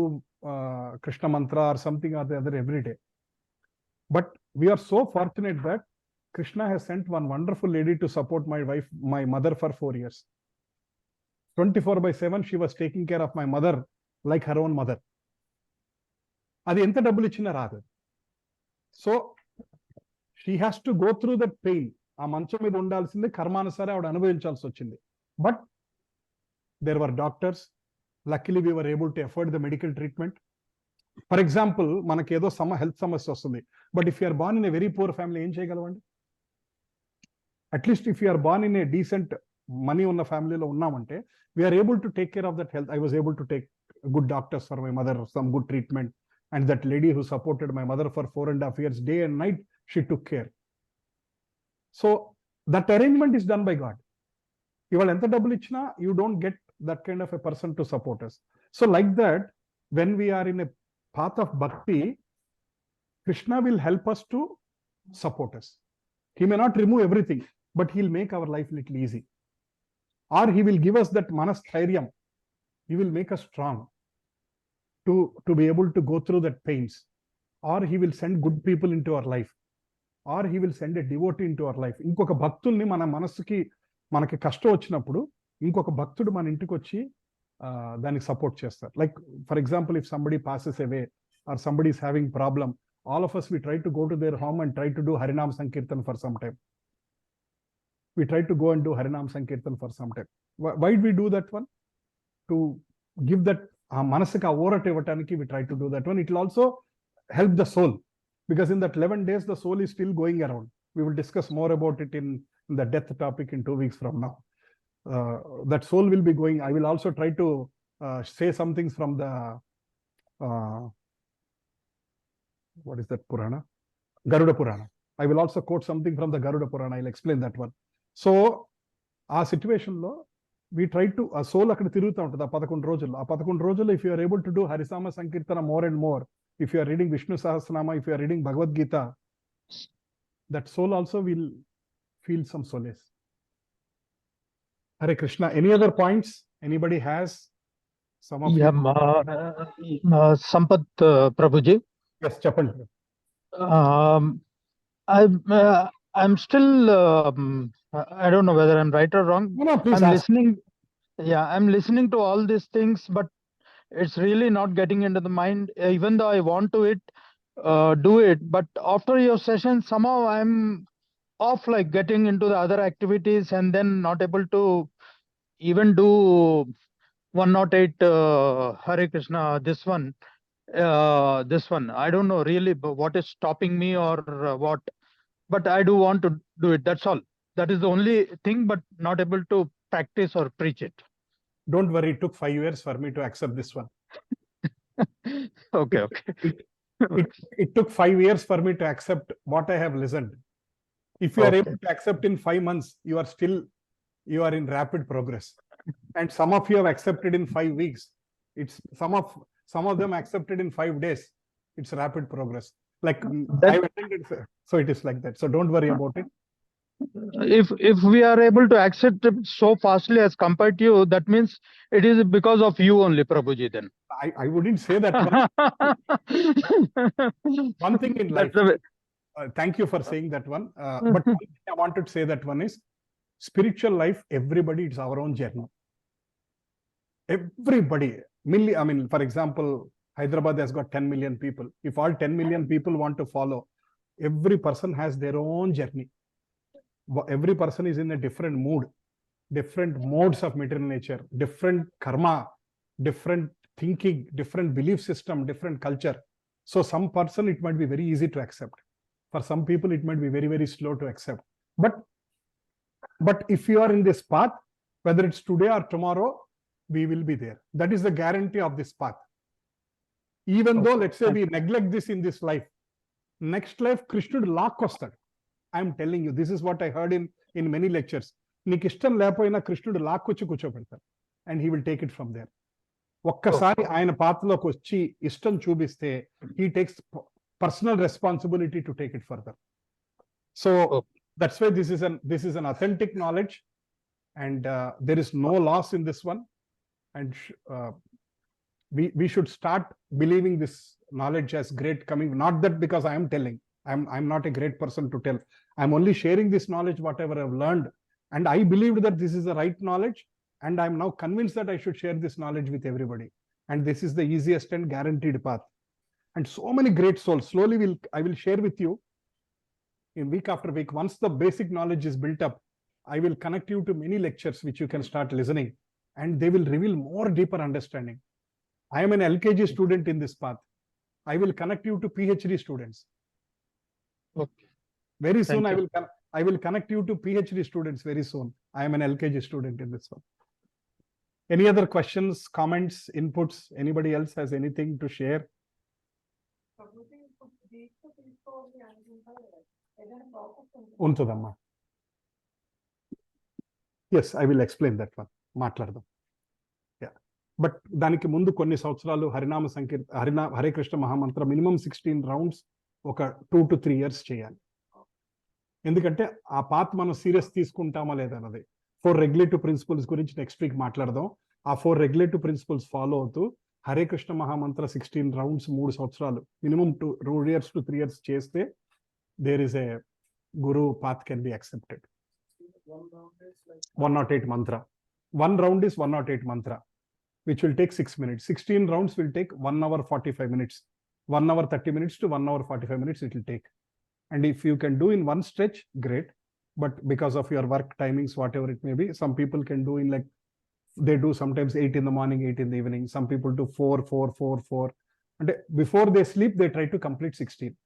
Krishna mantra or something or the other every day. But we are so fortunate that Krishna has sent one wonderful lady to support my mother for 4 years. 24/7 she was taking care of my mother like her own mother. అది ఎంత డబ్బులు ఇచ్చినా రాదు. So she has to go through that pain. ఆ మంచం మీద ఉండాల్సింది కర్మానుసారే ఆవిడ అనుభవించాల్సి వచ్చింది. But there were doctors. Luckily we were able to afford the medical treatment. For example, మనకి ఏదో హెల్త్ సమస్య వస్తుంది, but if you are born in a very poor family ఏం చేయగలవండి? At least if you are born in a decent money ఉన్న ఫ్యామిలీలో ఉన్నామంటే we're able to take care of that health. I was able to take good doctors for my mother, some good treatment. And that lady who supported my mother for 4.5 years, day and night, she took care. So that arrangement is done by God. Ival enta double ichna, you don't get that kind of a person to support us. So like that, when we are in a path of bhakti, Krishna will help us to support us. He may not remove everything, but he'll make our life little easy. Or he will give us that manastairyam. He will make us strong to be able to go through that pains. or he will send good people into our life, or he will send a devotee into our life. ఇంకొక భక్తుల్ని మన మనసుకి మనకి కష్టం వచ్చినప్పుడు ఇంకొక భక్తుడు మన ఇంటికి వచ్చి దానికి సపోర్ట్ చేస్తారు. Like for example, if somebody passes away are somebody is having problem, all of us, we try to go to their home and try to do Harinam Sankirtan for some time. We try to go and do Harinam Sankirtan for some time. Why do we do that one? To give that manasika orate ivataniki, we try to do that one. It will also help the soul, because in that 11 days the soul is still going around. We will discuss more about it in the death topic in 2 weeks from now. That soul will be going. I will also try to say some things from the what is that Purana? Garuda Purana. I will also quote something from the Garuda Purana. I'll explain that one. So, our situation lo, we try to, a soul akkada tiruguta untadi aa 11 రోజుల్లో. ఆ 11 రోజుల్లో if you are able to do Harisama Sankirtana more and more, if you are reading Vishnu Sahasranama, if you are reading Bhagavad Gita, that soul also will feel some solace. Hare Krishna. Any other points anybody has? Some of you. Sampath Prabhuji. Yes, Chapan. I'm still, I don't know whether I'm right or wrong. No, please I'm ask. listening. Yeah, I'm listening to all these things, but it's really not getting into the mind. Even though I want to do it, but after your session, somehow I'm off, like getting into the other activities, and then not able to even do 108 Hare Krishna. This one, I don't know really what is stopping me or what, but I do want to do it. That's all. That is the only thing, but not able to practice or preach it. Don't worry, it took 5 years for me to accept this one. Okay. It took 5 years for me to accept what I have listened. If you are Okay. able to accept in 5 months, you are in rapid progress. And some of you have accepted in 5 weeks. It's some of them accepted in 5 days. It's rapid progress. Like I've attended, so it is like that. So don't worry about it. If we are able to accept it so fastly as compared to you, that means it is because of you only, Prabhuji, then. I wouldn't say that one. One thing in life. Thank you for saying that one. But one thing I wanted to say that one is spiritual life. Everybody, it's our own journey. Everybody, I mean, for example, Hyderabad has got 10 million people. If all 10 million people want to follow, every person has their own journey. Every person is in a different mood, different modes of material nature, different karma, different thinking, different belief system, different culture. So some person, it might be very easy to accept. For some people, it might be very, very slow to accept. But if you are in this path, whether it's today or tomorrow, we will be there. That is the guarantee of this path. Even though, let's say, we neglect this in this life, next life, Krishna lack kostadu. I am telling you, this is what I heard in many lectures. నీకు ఇష్టం లేకపోయినా కృష్ణుడు లాక్కొచ్చి కూర్చోబెడతాడు, and he will take it from there. ఒక్కసారి ఆయన పాత్రలోకి వచ్చి ఇష్టం చూపిస్తే he takes personal responsibility to take it further. So that's why this is an authentic knowledge, and there is no loss in this one. And we should start believing this knowledge as great coming. Not that because I am telling, I'm not a great person to tell. I'm only sharing this knowledge, whatever I've learned. And I believed that this is the right knowledge. And I'm now convinced that I should share this knowledge with everybody. And this is the easiest and guaranteed path. And so many great souls. Slowly I will share with you in week after week. Once the basic knowledge is built up, I will connect you to many lectures which you can start listening. And they will reveal more deeper understanding. I am an LKG student in this path. I will connect you to PhD students. Okay. Very soon I will connect you to PhD students very soon. I am an LKG student in this one. Any other questions, comments, inputs? Anybody else has anything to share? Untadamma. Yes, I will explain that one. మాట్లాడదాం. But దానికి ముందు కొన్ని సంవత్సరాలు హరే కృష్ణ మహామంత్ర minimum 16 rounds ఒక 2 to 3 years చేయాలి. ఎందుకంటే ఆ path మనం సీరియస్ తీసుకుంటామా లేదన్నది. 4 రెగ్యులేటివ్ ప్రిన్సిపల్స్ గురించి నెక్స్ట్ వీక్ మాట్లాడదాం. ఆ 4 రెగ్యులేటివ్ ప్రిన్సిపల్స్ ఫాలో అవుతూ హరే కృష్ణ మహామంత్ర 16 rounds 3 సంవత్సరాలు minimum 2 years to 3 years చేస్తే there is a guru path can be accepted. 108 mantra. One round is 108 mantra, which will take 6 minutes. 16 rounds will take 1 hour 45 minutes. 1 hour 30 minutes to 1 hour 45 minutes it will take. And if you can do in one stretch, great. But because of your work timings, whatever it may be, some people can do in like, they do sometimes 8 in the morning, 8 in the evening. Some people do 4, 4, 4, 4. And before they sleep, they try to complete 16.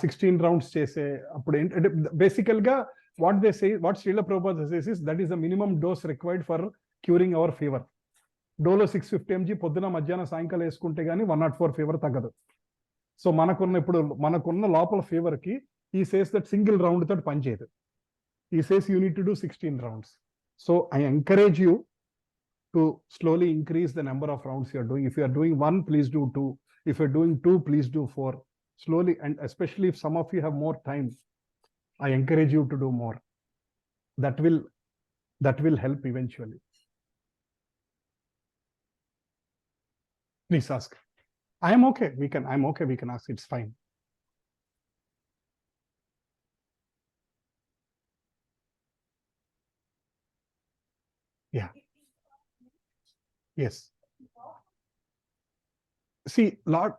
16 rounds chese appudu basically what they say, what Srila Prabhupada says is that is the minimum dose required for curing our fever. Dolo 650 mg పొద్దున మధ్యాహ్నం సాయంకాలం వేసుకుంటే గానీ 104 fever తగ్గదు. So మనకున్న లోపల fever కి ఈ సేస్ దట్ సింగిల్ రౌండ్ తోటి పనిచేయదు. ఈ says you need to do 16 rounds. So I encourage you to slowly increase the number of rounds you are doing. If you are doing 1, please do 2. If you're doing 2, please do 4. Slowly, and especially if some of you have more time, I encourage you to do more. That will help eventually. Please ask. I'm okay. We can ask. It's fine. Yeah. Yes. See, Lord,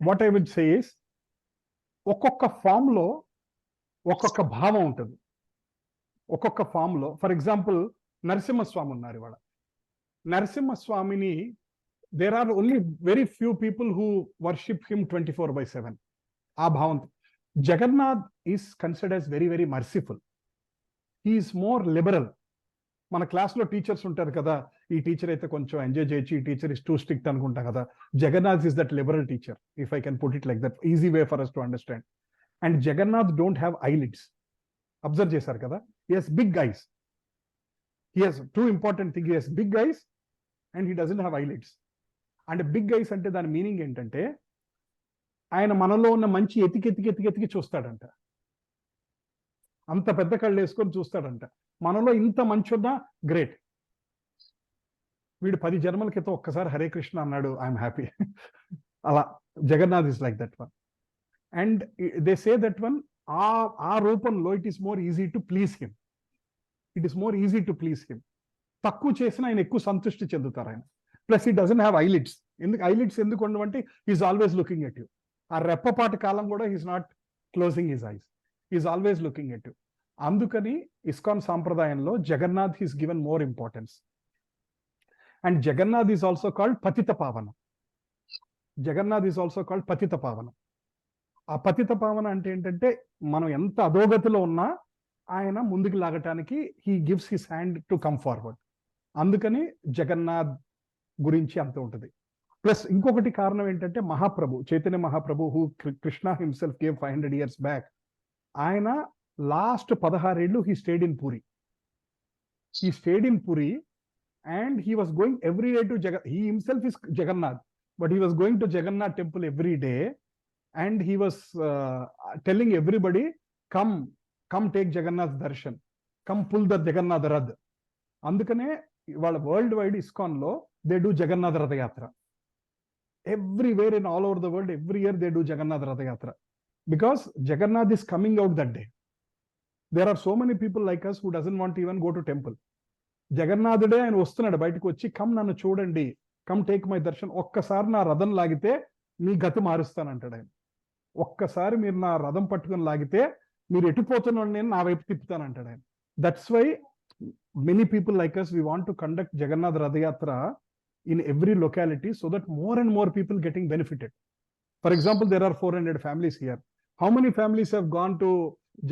what I would say is, ఒక్కొక్క form లో ఒక్కొక్క భావం ఉంటుంది. ఒక్కొక్క form లో for example Narasimhaswamy ఉన్నారు ఇవాళ. నరసింహస్వామిని there are only very few people who worship him 24/7. ఆ భావం. Jagannadh is considered as very, very merciful. He is more liberal. మన క్లాస్లో టీచర్స్ ఉంటారు కదా, ఈ టీచర్ అయితే కొంచెం ఎంజాయ్ చేయొచ్చు, ఈ టీచర్ ఇస్ టూ స్ట్రిక్ట్ అనుకుంటా కదా. Jagannath is that liberal teacher, if I can put it like that, easy way for us to understand. And Jagannath don't have eyelids. Observe చేశారు కదా, he has big eyes. He has two important thing, he has big eyes and he doesn't have eyelids. And big eyes అంటే దాని meaning ఏంటంటే ఆయన మనలో ఉన్న మంచి ఎతికి చూస్తాడంట. అంత పెద్ద కళ్ళు వేసుకొని చూస్తాడంట. మనలో ఇంత మంచి ఉన్నా గ్రేట్. వీడు 10 జన్మల క్రితం ఒక్కసారి హరే కృష్ణ అన్నాడు, ఐఎమ్ హ్యాపీ. అలా Jagannath is like that one. And they say that one, ఆ రూపంలో it is more easy to please him. తక్కువ చేసిన ఆయన ఎక్కువ సంతృష్టి చెందుతారు ఆయన. Plus he doesn't have eyelids. Eyelids ఎందుకు ఉండవంటే he's always looking at you. ఆ రెప్పపాటు కాలం కూడా he's not closing his eyes, he's always looking at you. అందుకని ఇస్కాన్ సాంప్రదాయంలో Jagannath is given more importance. And Jagannath is also called పతిత పావన. ఆ పతిత పావన అంటే ఏంటంటే, మనం ఎంత అధోగతిలో ఉన్నా ఆయన ముందుకు లాగటానికి he gives his hand to come forward. అందుకని జగన్నాథ్ గురించి అంత ఉంటుంది. ప్లస్ ఇంకొకటి కారణం ఏంటంటే, Mahaprabhu Chaitanya Mahaprabhu who Krishna himself gave 500 years back, ఆయన లాస్ట్ 16 ఏళ్ళు he stayed in Puri and he was going every day to he himself is Jagannath, but he was going to Jagannath temple every day and he was telling everybody, come take Jagannath darshan, come pull the Jagannath Rath. అందుకనే వాళ్ళ world wide ISKCON లో they do Jagannatha Rathayatra. Everywhere in all over the world, every year they do Jagannath Ratha Yatra, because Jagannath is coming out that day. There are so many people like us who doesn't want to even go to temple. Jagannath day ఆయన వస్తున్నాడు బయటకు వచ్చి, come నన్ను చూడండి, come take my Darshan, ఒక్కసారి నా రథం లాగితే మీ గతి మారుస్తానంటాడు ఆయన. ఒక్కసారి మీరు నా రథం పట్టుకొని లాగితే మీరు ఎటుపోతున్నాడు నేను నా వైపు తిప్పుతానంటాడు ఆయన. That's why many people like us, we want to conduct Jagannath Ratha Yatra in every locality so that more and more people getting benefited. For example, there are 400 families here. How many families have gone to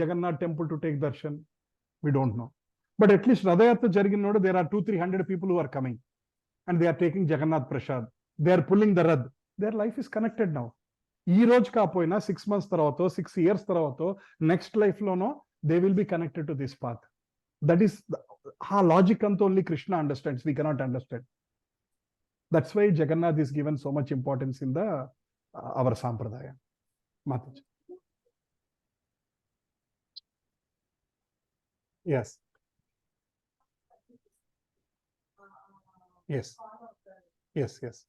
Jagannath temple to take darshan? We don't know. But at least Ratha Yatra jariginodu, there are 200-300 people who are coming and they are taking Jagannath Prasad. They are pulling the Rath. Their life is connected now. Ee roj kapoyina 6 months taravato, 6 years taravato, next life lono they will be connected to this path. That is how logic anta only Krishna understands, we cannot understand. That's why Jagannath is given so much importance in the our sampradaya. Mataji. Yes. Yes, yes.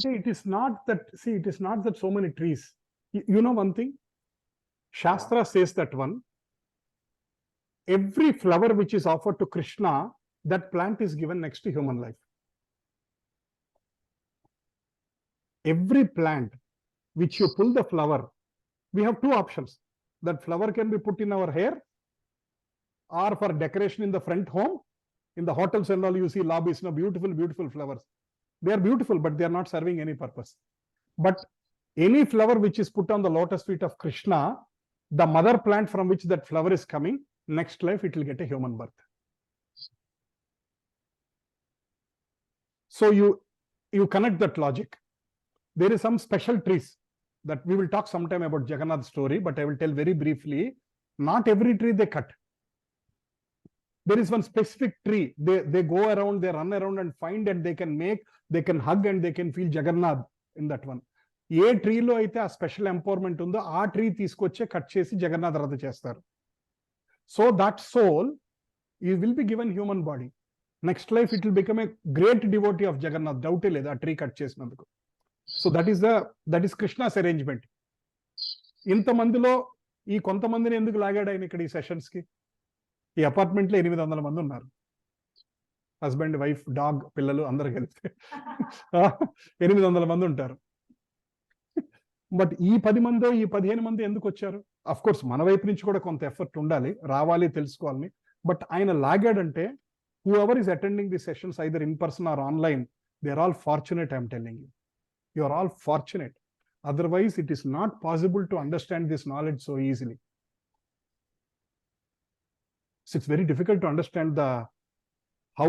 It is not that, see, it is not that so many trees. You know one thing? Shastra says that every flower which is offered to Krishna, that plant is given next to human life. Every plant which you pull the flower, we have two options. That flower can be put in our hair or for decoration in the front home. In the hotels and all, you see lobbies, beautiful, beautiful flowers. They are beautiful, but they are not serving any purpose. But any flower which is put on the lotus feet of Krishna, the mother plant from which that flower is coming, next life it will get a human birth. So you connect that logic. There is some special trees that we will talk sometime about Jagannath's story, but I will tell very briefly. Not every tree they cut. There is one specific tree. They go around, they run around and find, and they can hug and they can feel Jagannath in that one. ఏ ట్రీలో అయితే ఆ special empowerment ఉందో ఆ tree తీసుకొచ్చే cut చేసి జగన్నాథ రథ చేస్తారు. So that soul ఈ will be given human body. Next life it will become a great devotee of Jagannath. డౌటే లేదు ఆ ట్రీ కట్ చేసినందుకు. So that is Krishna's arrangement. ఇంతమందిలో ఈ కొంతమందిని ఎందుకు లాగాడు ఆయన ఇక్కడ ఈ సెషన్స్ కి? ఈ అపార్ట్మెంట్లో 800 మంది ఉన్నారు. హస్బెండ్, వైఫ్, డాగ్, పిల్లలు అందరు కలిస్తే 800 మంది ఉంటారు. బట్ ఈ 10 మందో ఈ 15 మంది ఎందుకు వచ్చారు? అఫ్ కోర్స్ మన వైపు నుంచి కూడా కొంత ఎఫర్ట్ ఉండాలి, రావాలి, తెలుసుకోవాలని. బట్ ఆయన లాగాడంటే whoever is attending the sessions either in person or online, they are all fortunate. I'm telling you, you are all fortunate. Otherwise it is not possible to understand this knowledge so easily. It's very difficult to understand how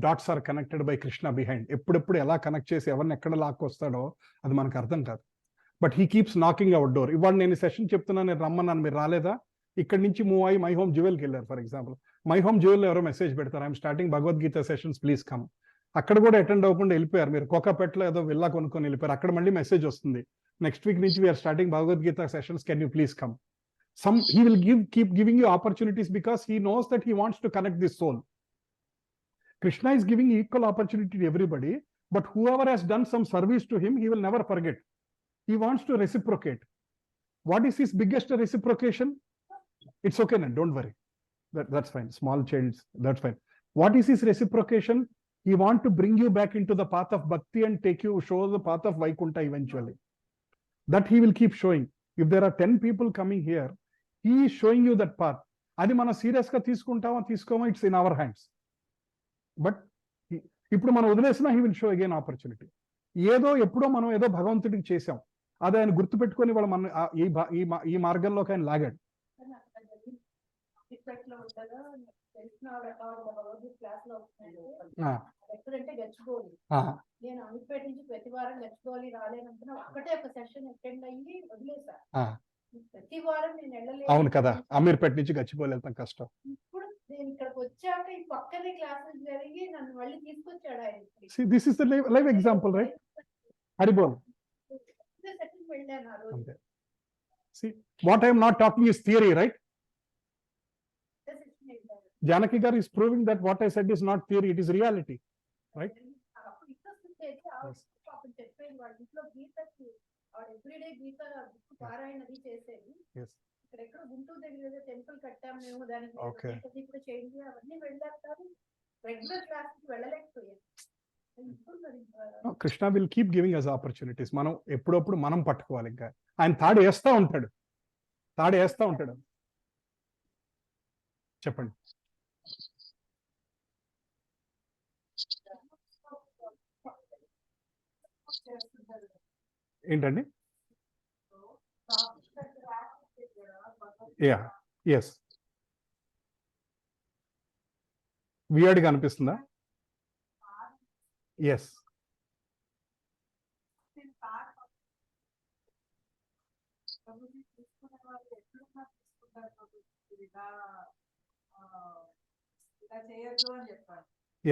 dots are connected by Krishna behind. ఎప్పుడెప్పుడు ఎలా connect చేసి ఎవరిని ఎక్కడ లాక్కొస్తాడో అది మనకు అర్థం కాదు. But he keeps knocking our door. ఇవాళ నేను సెషన్ చెప్తున్నాను, నేను రమ్మన్నాను, మీరు రాలేదా? ఇక్కడి నుంచి మూవ్ అయ్యి మై హోమ్ జ్యువెల్కి వెళ్ళారు ఫర్ ఎగ్జాంపుల్. మై హోమ్ జ్యువెల్లో ఎవరో మెసేజ్ పెడతారు, I'm starting Bhagavad Gita sessions, please come. అక్కడ కూడా అటెండ్ అవ్వకుండా వెళ్ళిపోయారు. మీరు కోకాపేటలో ఏదో విల్లా కొనుక్కొని వెళ్ళిపోయారు. అక్కడ మళ్ళీ మెసేజ్ వస్తుంది, నెక్స్ట్ వీక్ నుంచి we are starting Bhagavad Gita sessions, can you please come. He will keep giving you opportunities because he knows that he wants to connect this soul. Krishna is giving equal opportunity to everybody, but whoever has done some service to him, he will never forget. He wants to reciprocate. What is his biggest reciprocation? It's okay, man, don't worry. That's fine. Small childs, that's fine. What is his reciprocation? He wants to bring you back into the path of bhakti and show the path of Vaikuntha eventually. That he will keep showing. If there are 10 people coming here, he is showing you that path. అది మనం serious గా తీసుకుంటామా తీసుకోమా, it's in our hands. But ఇప్పుడు మనం వదిలేసినా he will show again opportunity. ఎప్పుడో మనం ఏదో భగవంతుడికి చేసాం, అది ఆయన గుర్తుపెట్టుకొని వాళ్ళు మన ఈ మార్గంలోకి ఆయన లాగాడు. నేను అమిపేట నుంచి ప్రతి వారం గచ్చిబౌలి రాలేనంటున్నా, ఒక్కటే ఒక సెషన్ అటెండ్ అయ్యి వదిలేసా. ప్రతి వారం నేను వెళ్ళలేదు. అవును కదా, అమీర్పేట నుంచి గచ్చిబౌలి వెళ్తాం కష్టం. ఇప్పుడు నేను ఇక్కడికి వచ్చాక ఈ పక్కనే క్లాసెస్ జరిగి నన్ను మళ్ళీ తీసుకొచ్చాడు ఆయన. This is the live example, right? Haribol. Session వెళ్ళాను ఆ రోజు. See, what I am not talking is theory, right? Janaki garu is proving that what I said is not theory, it is reality, right? Everyday Gita పారాయణ అది చేసేది. ఇక్కడ ఎక్కడ గుంటూరు దగ్గర temple కట్టాము మేము, దానికి ఇప్పుడు చేంజ్ అవన్నీ వెళ్ళారు, రెగ్యులర్ క్లాసెస్ వెళ్ళలేకపోయాను. Krishna will keep giving us opportunities. మనం ఎప్పుడప్పుడు మనం పట్టుకోవాలి. ఇంకా ఆయన తాడు వేస్తా ఉంటాడు. చెప్పండి. ఏంటండి? Yeah, yes. వియర్డ్గా అనిపిస్తుందా? ఎస్.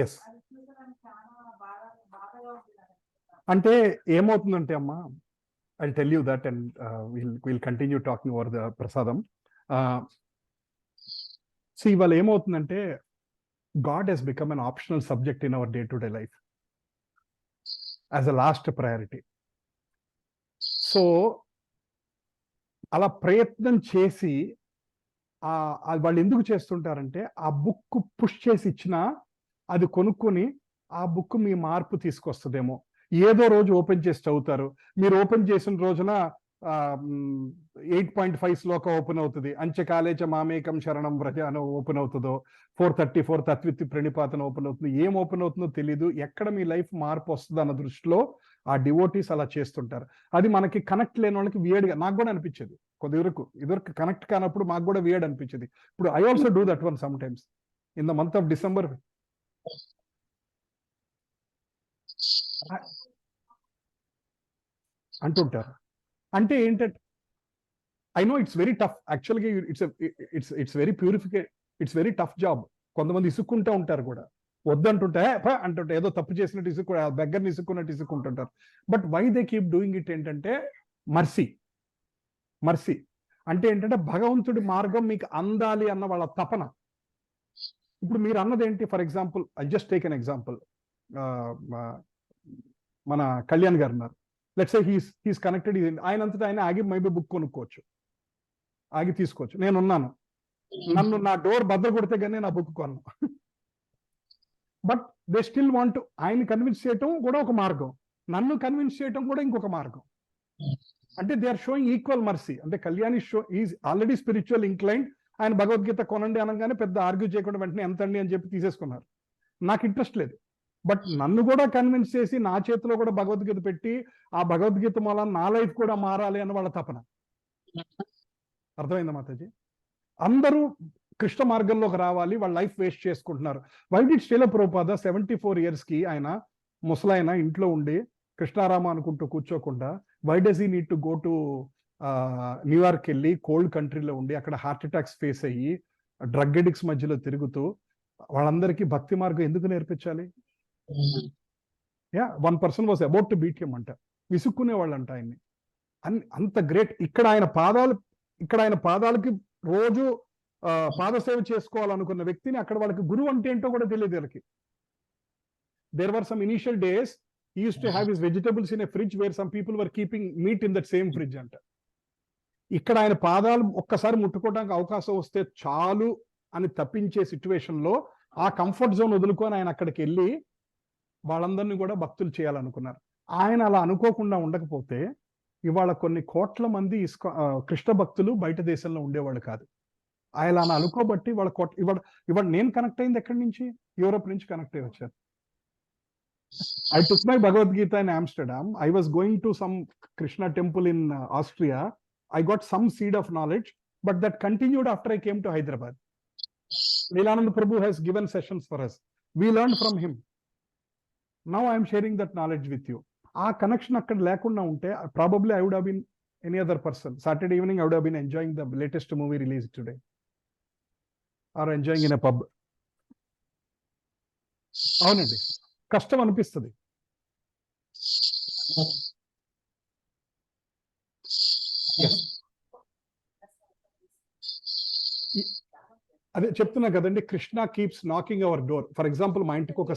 ఎస్. అంటే ఏమవుతుందంటే అమ్మా, I'll tell you that, and we'll continue talking over the prasadam. See, ఇవాళ ఏమవుతుందంటే God has become an optional subject in our day-to-day life as a last priority. So, అలా ప్రయత్నం చేసి వాళ్ళు ఎందుకు చేస్తుంటారంటే ఆ బుక్ పుష్ చేసి ఇచ్చినా అది కొనుక్కొని ఆ బుక్ మీ మార్పు తీసుకొస్తుందేమో. ఏదో రోజు ఓపెన్ చేసి చదువుతారు. మీరు ఓపెన్ చేసిన రోజున 8.5 శ్లోక ఓపెన్ అవుతుంది. అంచెకాలేచ మామేకం శరణం వ్రజ అని ఓపెన్ అవుతుందో, 434 తత్విత్తి ప్రణిపాతన ఓపెన్ అవుతుంది. ఏం ఓపెన్ అవుతుందో తెలీదు. ఎక్కడ మీ లైఫ్ మార్పు వస్తుంది అన్న దృష్టిలో ఆ డివోటీస్ అలా చేస్తుంటారు. అది మనకి కనెక్ట్ లేని వాళ్ళకి వియర్డ్గా, నాకు కూడా అనిపించేది ఇదివరకు కనెక్ట్ కానప్పుడు మాకు కూడా వియర్డ్ అనిపించేది. ఇప్పుడు I also do that one sometimes in the month of December అంటుంటారు. అంటే ఏంటంటే I know it's very tough యాక్చువల్గా. It's very it's very tough job. కొంతమంది ఇసుక్కుంటూ ఉంటారు కూడా, వద్దంటుంటే అంటుంటే ఏదో తప్పు చేసినట్టు దగ్గరని ఇసుక్కున్నట్టు ఇసుక్కుంటుంటారు. But why they keep doing it ఏంటంటే మర్సీ అంటే ఏంటంటే భగవంతుడి మార్గం మీకు అందాలి అన్న వాళ్ళ తపన. ఇప్పుడు మీరు అన్నది ఏంటి? For example I just take an example. మన కళ్యాణ్ గారు ఉన్నారు. Let's say he's connected. ఆయనంతటా ఆయన ఆగి మైబీ బుక్ కొనుక్కోవచ్చు, ఆగి తీసుకోవచ్చు. నేనున్నాను, నన్ను నా డోర్ బద్దలు కొడితే కానీ నా బుక్ కొనను. But they still want. ఆయన కన్విన్స్ చేయటం కూడా ఒక మార్గం, నన్ను కన్విన్స్ చేయటం కూడా ఇంకొక మార్గం. అంటే they are showing equal mercy. అంటే Kalyan is already spiritual inclined. ఆయన భగవద్గీత కొనండి అనగానే పెద్ద ఆర్గ్యూ చేయకుండా వెంటనే ఎంతండి అని చెప్పి తీసేసుకున్నారు. నాకు ఇంట్రెస్ట్ లేదు. బట్ నన్ను కూడా కన్విన్స్ చేసి నా చేతిలో కూడా భగవద్గీత పెట్టి ఆ భగవద్గీత మూలం నా లైఫ్ కూడా మారాలి అని వాళ్ళ తపన. అర్థమైందా మాతాజీ? అందరూ కృష్ణ మార్గంలోకి రావాలి, వాళ్ళ లైఫ్ వేస్ట్ చేసుకుంటున్నారు. Why did Srila Prabhupada 74 years కి ఆయన ముసలాయన ఇంట్లో ఉండి కృష్ణారామ అనుకుంటూ కూర్చోకుండా, why does he need to go to New York వెళ్ళి కోల్డ్ కంట్రీలో ఉండి అక్కడ హార్ట్ అటాక్స్ ఫేస్ అయ్యి డ్రగ్ ఎడిక్ట్స్ మధ్యలో తిరుగుతూ వాళ్ళందరికీ భక్తి మార్గం ఎందుకు నేర్పించాలి? One person was about to beat him అంట. విసుక్కునేవాళ్ళు అంట ఆయన్ని. అంత గ్రేట్. ఇక్కడ ఆయన పాదాలకి రోజు పాదసేవ చేసుకోవాలనుకున్న వ్యక్తిని అక్కడ వాళ్ళకి గురువు అంటే ఏంటో కూడా తెలియదు వీళ్ళకి. There were some initial days he used to have his vegetables in a fridge where some people were keeping meat in that same fridge అంట. ఇక్కడ ఆయన పాదాలు ఒక్కసారి ముట్టుకోవడానికి అవకాశం వస్తే చాలు అని తప్పించే సిచ్యువేషన్లో ఆ కంఫర్ట్ జోన్ వదులుకొని ఆయన అక్కడికి వెళ్ళి వాళ్ళందరినీ కూడా భక్తులు చేయాలనుకున్నారు. ఆయన అలా అనుకోకుండా ఉండకపోతే ఇవాళ కొన్ని కోట్ల మంది కృష్ణ భక్తులు బయట దేశంలో ఉండేవాళ్ళు కాదు. ఆయన అలా అనుకోబట్టి ఇవాళ నేను కనెక్ట్ అయింది ఎక్కడి నుంచి? యూరోప్ నుంచి కనెక్ట్ అయ్యి వచ్చాను. I took my Bhagavad Gita in Amsterdam. I was going to some Krishna temple in Austria. I got some seed of knowledge, but that continued after I came to Hyderabad. Leelanand Prabhu has given sessions for us. We learned from him. Now I am sharing that knowledge with you. Aa connection akkada lekunda unte probably I would have been any other person. Saturday evening I would have been enjoying the latest movie released today, or enjoying in a pub. అవునండి, కష్టం అనిపిస్తుంది. అదే చెప్తున్నా కదండి, Krishna keeps knocking our door. For example మా ఇంటికి ఒక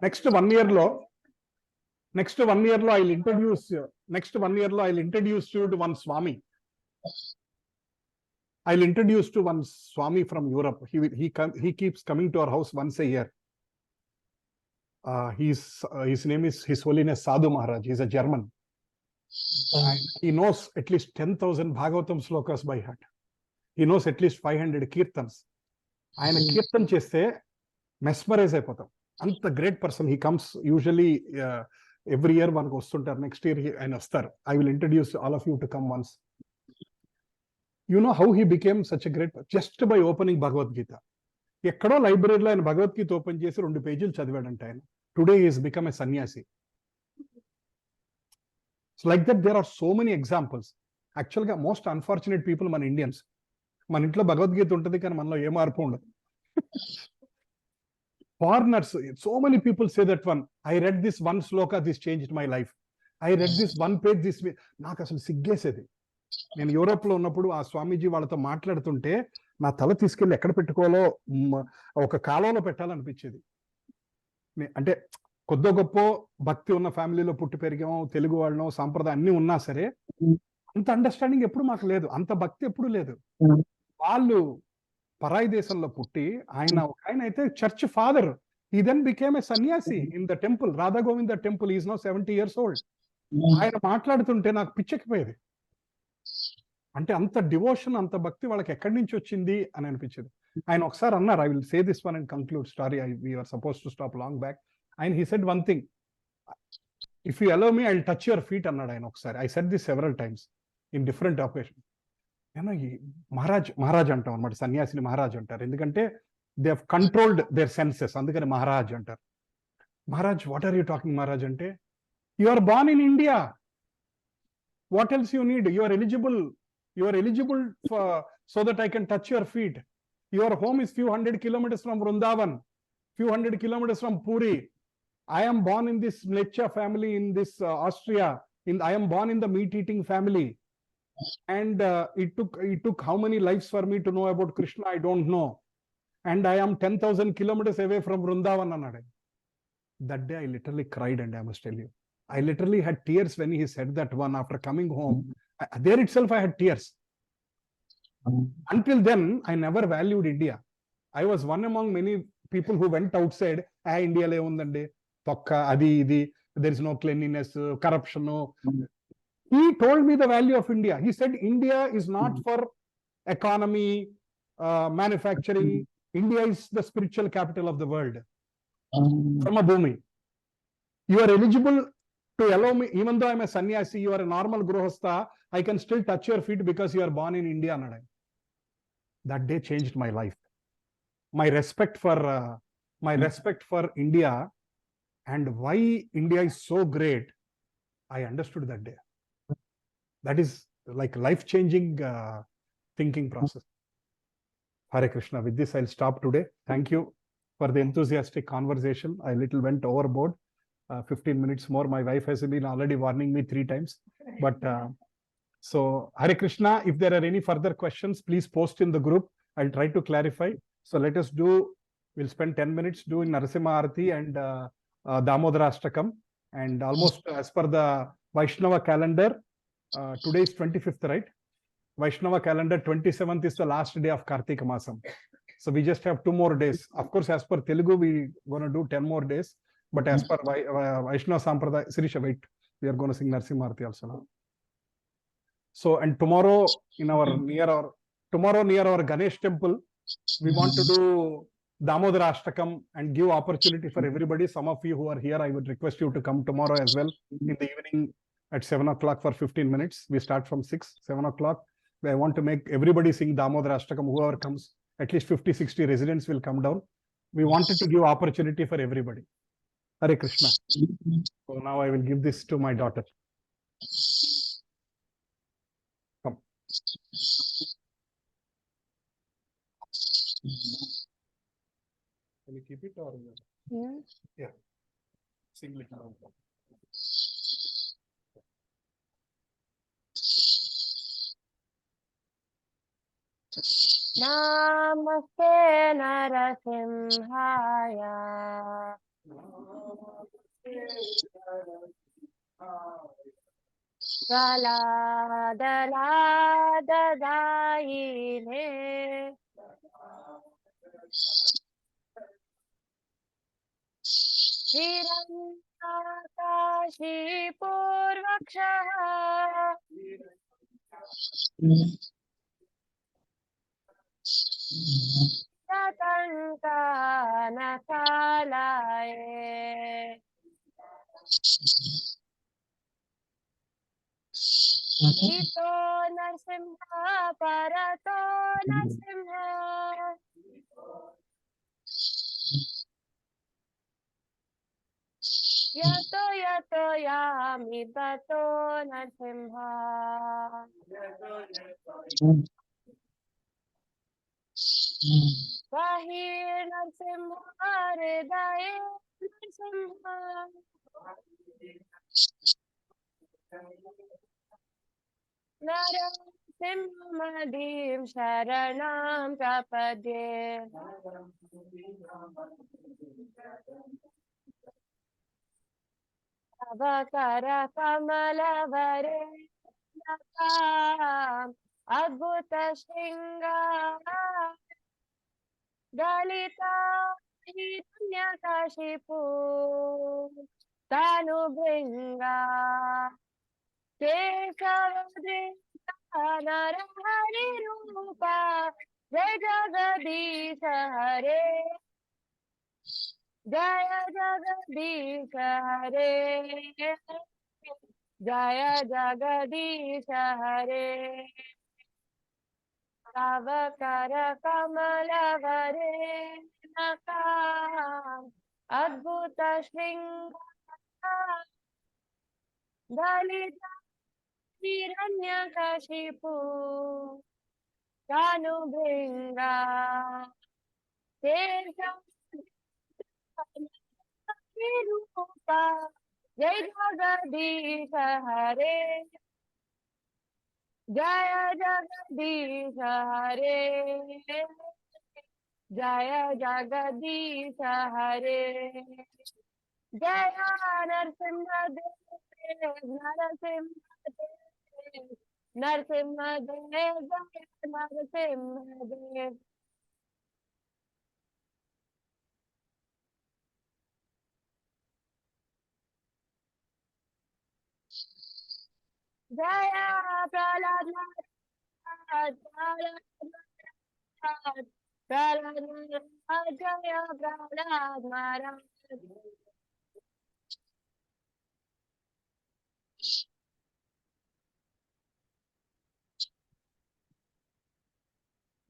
next one year లో I'll introduce you to one Swami. I'll introduce to one Swami from Europe. He keeps coming to our house once a year. His name is His Holiness Sadhu Maharaj. He's a German. And he knows at least 10,000 Bhagavatam slokas by heart. He knows at least 500 kirtans. ఆయన కీర్తన చేస్తే mesmerise అయిపోతాం. అంత great person. He comes usually every year మనకు వస్తుంటారు. Next year ఆయన వస్తారు. I will introduce all of you to come once. You know how he became such a great just by opening Bhagavad Gita. ఎక్కడో లైబ్రరీలో ఆయన భగవద్గీత ఓపెన్ చేసి 2 పేజీలు చదివాడంట ఆయన. టుడే ఈస్ బికమ్ ఎ సన్యాసి. So like that, there are so many examples. Actually, most unfortunate people, మన Indians. మన ఇంట్లో భగవద్గీత ఉంటుంది కానీ మనలో ఏ మార్పు ఉండదు. Foreigners, so many people say that one. I read this one sloka, this changed my life. I read this one page, this way. నాకు అసలు సిగ్గేసేది. నేను యూరోప్లో ఉన్నప్పుడు ఆ స్వామీజీ వాళ్ళతో మాట్లాడుతుంటే నా తల తీసుకెళ్ళి ఎక్కడ పెట్టుకోవాలో ఒక కాలంలో పెట్టాలనిపించేది. అంటే కొద్ది గొప్ప భక్తి ఉన్న ఫ్యామిలీలో పుట్టి పెరిగాము, తెలుగు వాళ్ళను సాంప్రదాయం అన్ని ఉన్నా సరే అంత అండర్స్టాండింగ్ ఎప్పుడు మాకు లేదు, అంత భక్తి ఎప్పుడు లేదు. వాళ్ళు పరాయి దేశంలో పుట్టి ఆయన అయితే church father. He then became a sannyasi in the temple, Radha Govinda temple. He is now 70 years old. ఆయన మాట్లాడుతుంటే నాకు పిచ్చెక్కిపోయేది. అంటే అంత డివోషన్, అంత భక్తి వాళ్ళకి ఎక్కడి నుంచి వచ్చింది అని అనిపించేది. ఆయన ఒకసారి అన్నారు, I will say this one and conclude story. We are suppose to stop long back. ఆయన he said one thing, if you allow me I will touch your feet అన్నాడు ఆయన ఒకసారి. I said this several times in different occasion. నేను ఈ మహారాజ్ అంటాం అనమాట, సన్యాసిని మహారాజ్ అంటారు. ఎందుకంటే they have controlled their senses, అందుకని మహారాజ్ అంటారు. Maharaj, what are you talking Maharaj అంటే, you are born in India, what else you need, you are eligible for, so that I can touch your feet. Your home is few hundred kilometers from Vrindavan, few hundred kilometers from Puri. I am born in this Mleccha family in this Austria. I am born in the meat-eating family. And it took how many lives for me to know about Krishna, I don't know. And I am 10,000 kilometers away from Vrindavan. That day I literally cried, and I must tell you, I literally had tears when he said that one. After coming home, there itself I had tears. Until then, I never valued India. I was one among many people who went outside, India le undandi, tokka, adi, idi, there is no cleanliness, corruption. He told me the value of India. He said, India is not for economy, manufacturing. India is the spiritual capital of the world. From a bhumi. You are eligible to allow me, even though I'm a sannyasi, you are a normal grihastha, I can still touch your feet because you are born in India. That day changed my life. My respect for India and why India is so great, I understood that day. That is like life-changing thinking process. Hare Krishna. With this, I'll stop today. Thank you for the enthusiastic conversation. I little went overboard. 15 minutes more. My wife has been already warning me 3 times. But so, Hare Krishna. If there are any further questions, please post in the group. I'll try to clarify. So let us do, we'll spend 10 minutes doing Narasimha Arati and Damodara Ashtakam. And almost as per the Vaishnava calendar, today is 25th, right? Vaishnava calendar, 27th is the last day of Kartika Masam. So we just have 2 more days. Of course, as per Telugu, we're going to do 10 more days. But as per Vaishnava Sampradaya, Sirisha, wait, we are going to sing Narasimha Arati also now. So, and tomorrow near our Ganesh temple, we want to do Damodara Ashtakam and give opportunity for everybody. Some of you who are here, I would request you to come tomorrow as well in the evening at 7 o'clock for 15 minutes. We start from 7 o'clock. I want to make everybody sing Damodara Ashtakam. Whoever comes, at least 50-60 residents will come down. We wanted to give opportunity for everybody. Hare Krishna. So now I will give this to my daughter. Come. Can you keep it or? Yeah. Sing it now. Namaste Narasimhaya. Galadalaye Hiranyakashi Purvakshaha Tatankanakalaye Ito Narasimha Parato Narasimha यतो यतो यामि ततो नरसिंह बहिर्नरसिंह हृदये नरसिंह नरसिंहमदीं शरणं प्रपद्ये तव करकमलवरे अद्भुतशृङ्गा दलिता हिरण्यकशिपु तनुभृङ्गा केशवदृङ्गा नरहरिरूपा जय जगदीश हरे जय जगदीश हरे जय जगदीश हरे तव कर कमलवरे नका अद्भुत शृङ्गार दलिता हिरण्यकशिपु तनुभृङ्गा रूपा जय जगदीश हरे जय जगदीश हरे जय जगदीश हरे जय नरसिंह देव नरसिंह देव नरसिंह देव जय नरसिंह देव जय प्रहलाद महाराज प्रहलाद महाराज जय प्रहलाद महाराज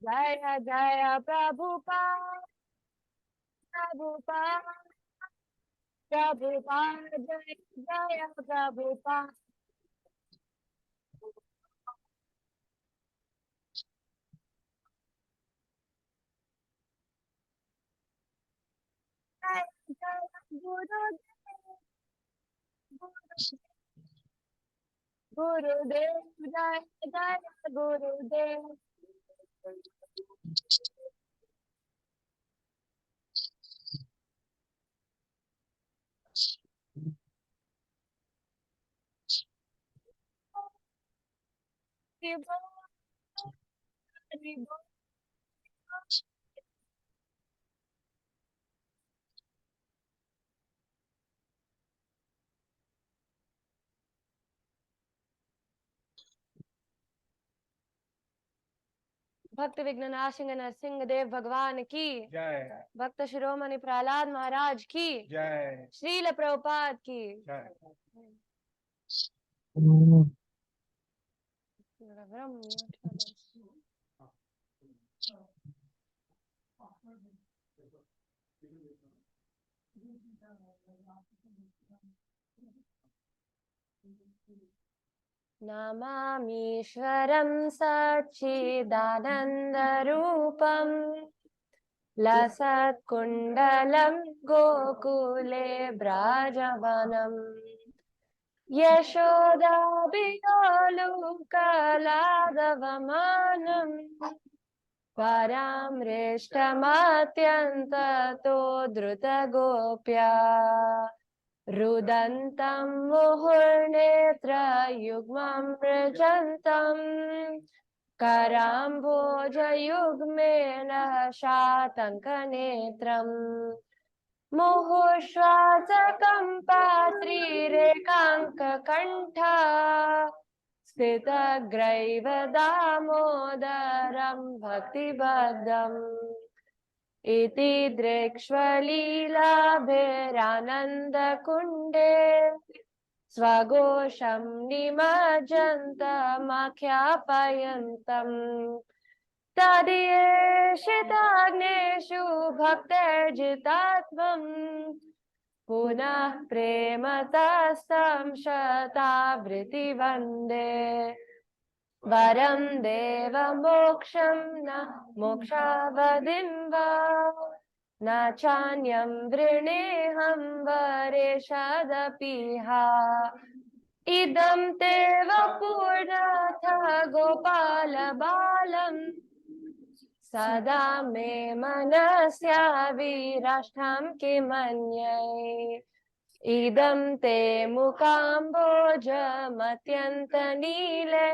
जय जय प्रभुपाद प्रभुपाद प्रभुपाद जय जय प्रभुपाद जय जय गुरुदेव जय जय गुरुदेव भक्त विघ्न नाशिंग नरसिंह देव भगवान की जय भक्त शिरोमणि प्रहलाद महाराज की जय श्रील प्रभुपाद की जय नमामीश्वरं सच्चिदानन्दरूपम् लसत्कुण्डलं गोकुले ब्राजवनम् यशोदाभिलोलुकलादवमानम् परामृष्टमत्यन्ततो द्रुतगोप्या रुदन्तं मुहुर्नेत्रयुग्मं मृजन्तम् कराम्भोजयुग्मेन शातङ्कनेत्रम् मुहुश्वासकम्पात्रिरेकाङ्ककण्ठा स्थितग्रैव दामोदरं भक्तिबद्धम् इति दृक्ष्वलीलाभिरानन्दकुण्डे स्वघोषं निमज्जन्तमख्यापयन्तम् तदीयेषिताग्नेषु भक्तर्जितात्मम् पुनः प्रेमतस्तं शतावृत्ति वन्दे वरं देवमोक्षं न मोक्षावधिं वा न चान्यं वृणेऽहं वरेषदपिहा इदं ते वपुरथ गोपाल बालम् सदा मे मनस्याविराष्टं किमन्ये इदं ते मुकाम्बोजमत्यन्तनीले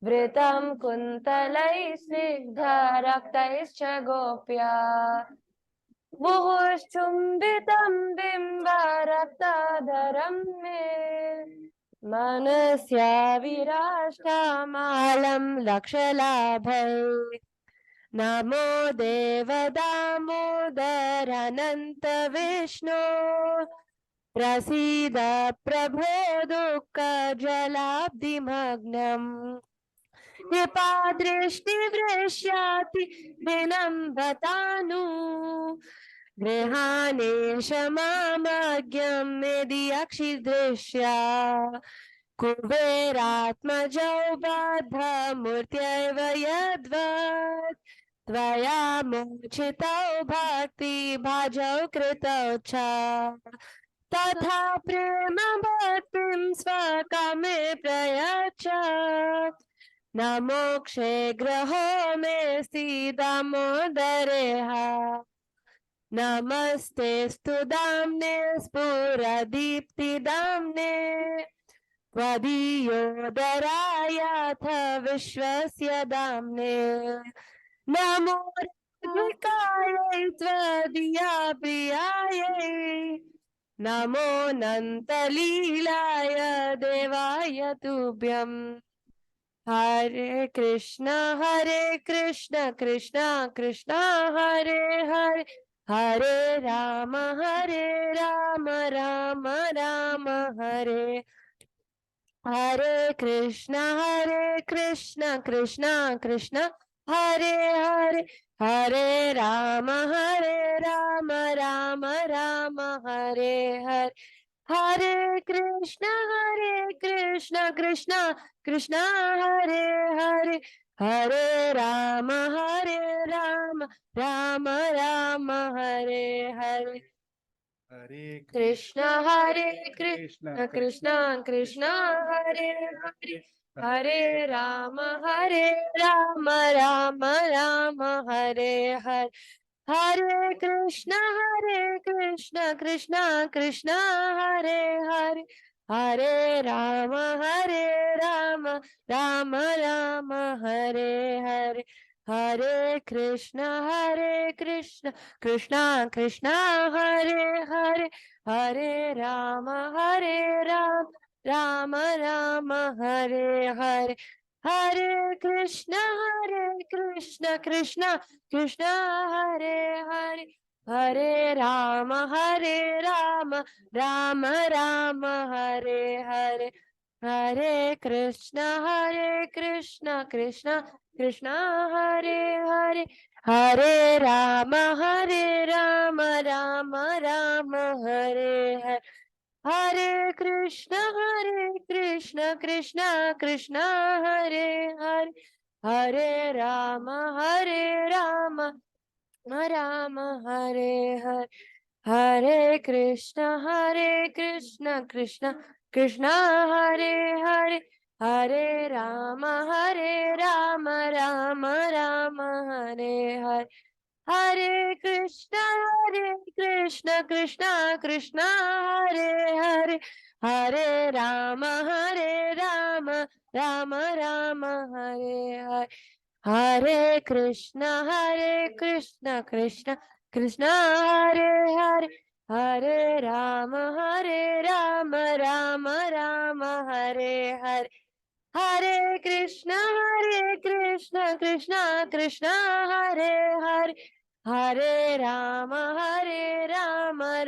वृतं कुन्तलैः स्निग्धरक्तैश्च गोप्या मुहुश्चुम्बितं बिम्बरक्ताधरं मे मनस्याविराष्टमालं लक्षलाभै नमो देवदामोदरानन्त विष्णो प्रसीद प्रभो दुःखजलाब्धिमग्नम् कृपादृष्टिवृष्याति विनम्रतानु गृहाणेशमामज्ञं यदि अक्षिदृश्या कुबेरात्मजौ बद्धमूर्त्यैव यद्वत् त्वया मोचितौ भक्तिभाजौ कृतौ च तथा प्रेम भक्तिं स्वकामे प्रयच्छ न मोक्षे ग्रहो मे दामोदरेह नमस्ते स्तुदाम्ने स्फुरदीप्तिदाम्ने त्वदीयोदरायाथ विश्वस्य दाम्ने नमो ऋत्विकायै त्वदीया प्रियायै नमो नन्तलीलाय देवाय तुभ्यम् हरे Krishna Krishna Krishna Hare Hare Hare Ram Ram Ram Hare Hare Krishna Krishna Krishna Hare Hare Hare Ram Ram Hare Hare Hare Krishna Krishna Krishna Hare Hare Hare Ram Ram Hare Hare Hare Krishna Krishna Krishna Hare Hare Hare Ram Ram Hare Hare Hare Krishna Krishna Krishna Hare Hare Hare Ram Ram Hare Hare Hare Krishna Krishna Krishna Hare Hare Hare Ram Ram Hare Hare Hare Krishna Krishna Krishna Hare Hare Hare Ram Ram Hare Hare Hare Krishna Krishna Krishna Hare Hare Hare Ram Ram Hare Hare Hare Krishna Krishna Krishna Hare Hare Hare Ram Ram Hare Hare Hare Krishna Krishna Krishna Hare Hare Hare Ram Ram Hare Hare Hare Krishna Krishna Krishna Hare Hare Hare Ram Ram Hare Hare Hare Krishna Krishna Krishna Hare Hare Hare Ram Ram Hare Hare Hare Krishna Krishna Krishna Hare Hare Hare Ram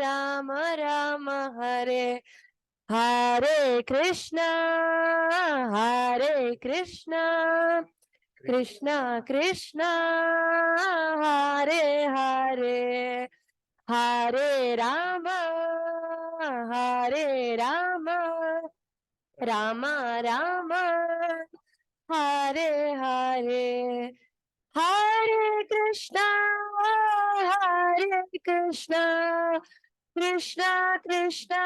Ram Hare Hare Krishna Krishna Krishna Hare Hare Hare Rama, Hare Rama, Rama Rama, Hare Hare, Hare Krishna, Hare Krishna, Krishna Krishna,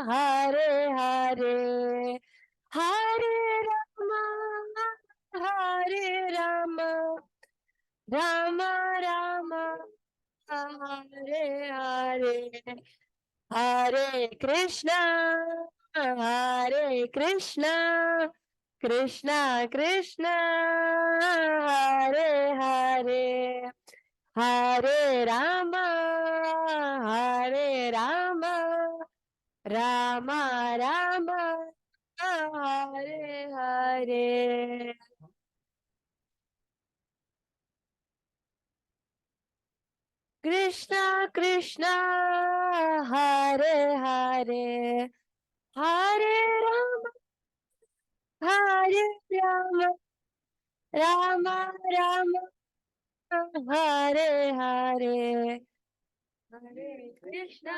Hare Hare, Hare Rama, Hare Rama, Rama Rama, Hare Hare, Hare Krishna, Hare Krishna, Krishna Krishna, Hare Hare, Hare Rama, Hare Rama, Rama Rama, Hare Hare. Krishna Krishna, Hare Hare, Hare Rama, Hare Rama, Rama Rama, Hare Hare, Hare Krishna,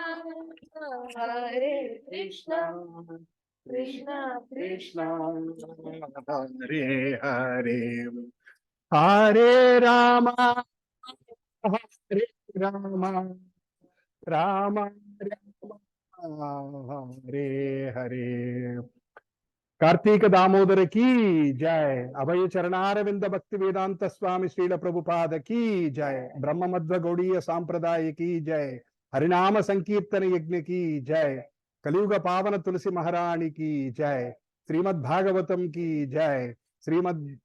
Hare Krishna, Krishna Krishna, Hare Hare, Hare Rama, Hare Rama, Rama Rama, Hare Hare. Kartik Damodar की जय, अभय चरणारविंद भक्ति वेदांत स्वामी श्रील प्रभुपाद की जय, ब्रह्म मध्व गौड़ीय सांप्रदाय की जय, हरिनाम संकीर्तन यज्ञ की जय, कलियुग पावन तुलसी महारानी की जय, श्रीमद् भागवतम की जय, श्रीमद्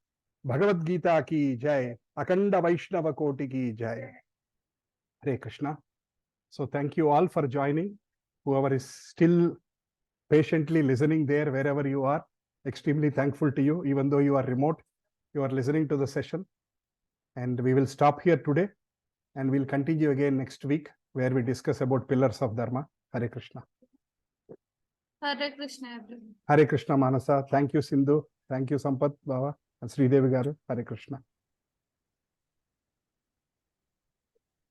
भगवद गीता की जय, अखंड वैष्णव कोटि की जय. Hare Krishna. So thank you all for joining. Whoever is still patiently listening there, wherever you are, extremely thankful to you. Even though you are remote, you are listening to the session. And we will stop here today, and we'll continue again next week, where we discuss about pillars of Dharma. Hare Krishna. Hare Krishna, everyone. Hare Krishna, Manasa. Thank you, Sindhu. Thank you, Sampath, Baba, and Sridevi Garu. Hare Krishna.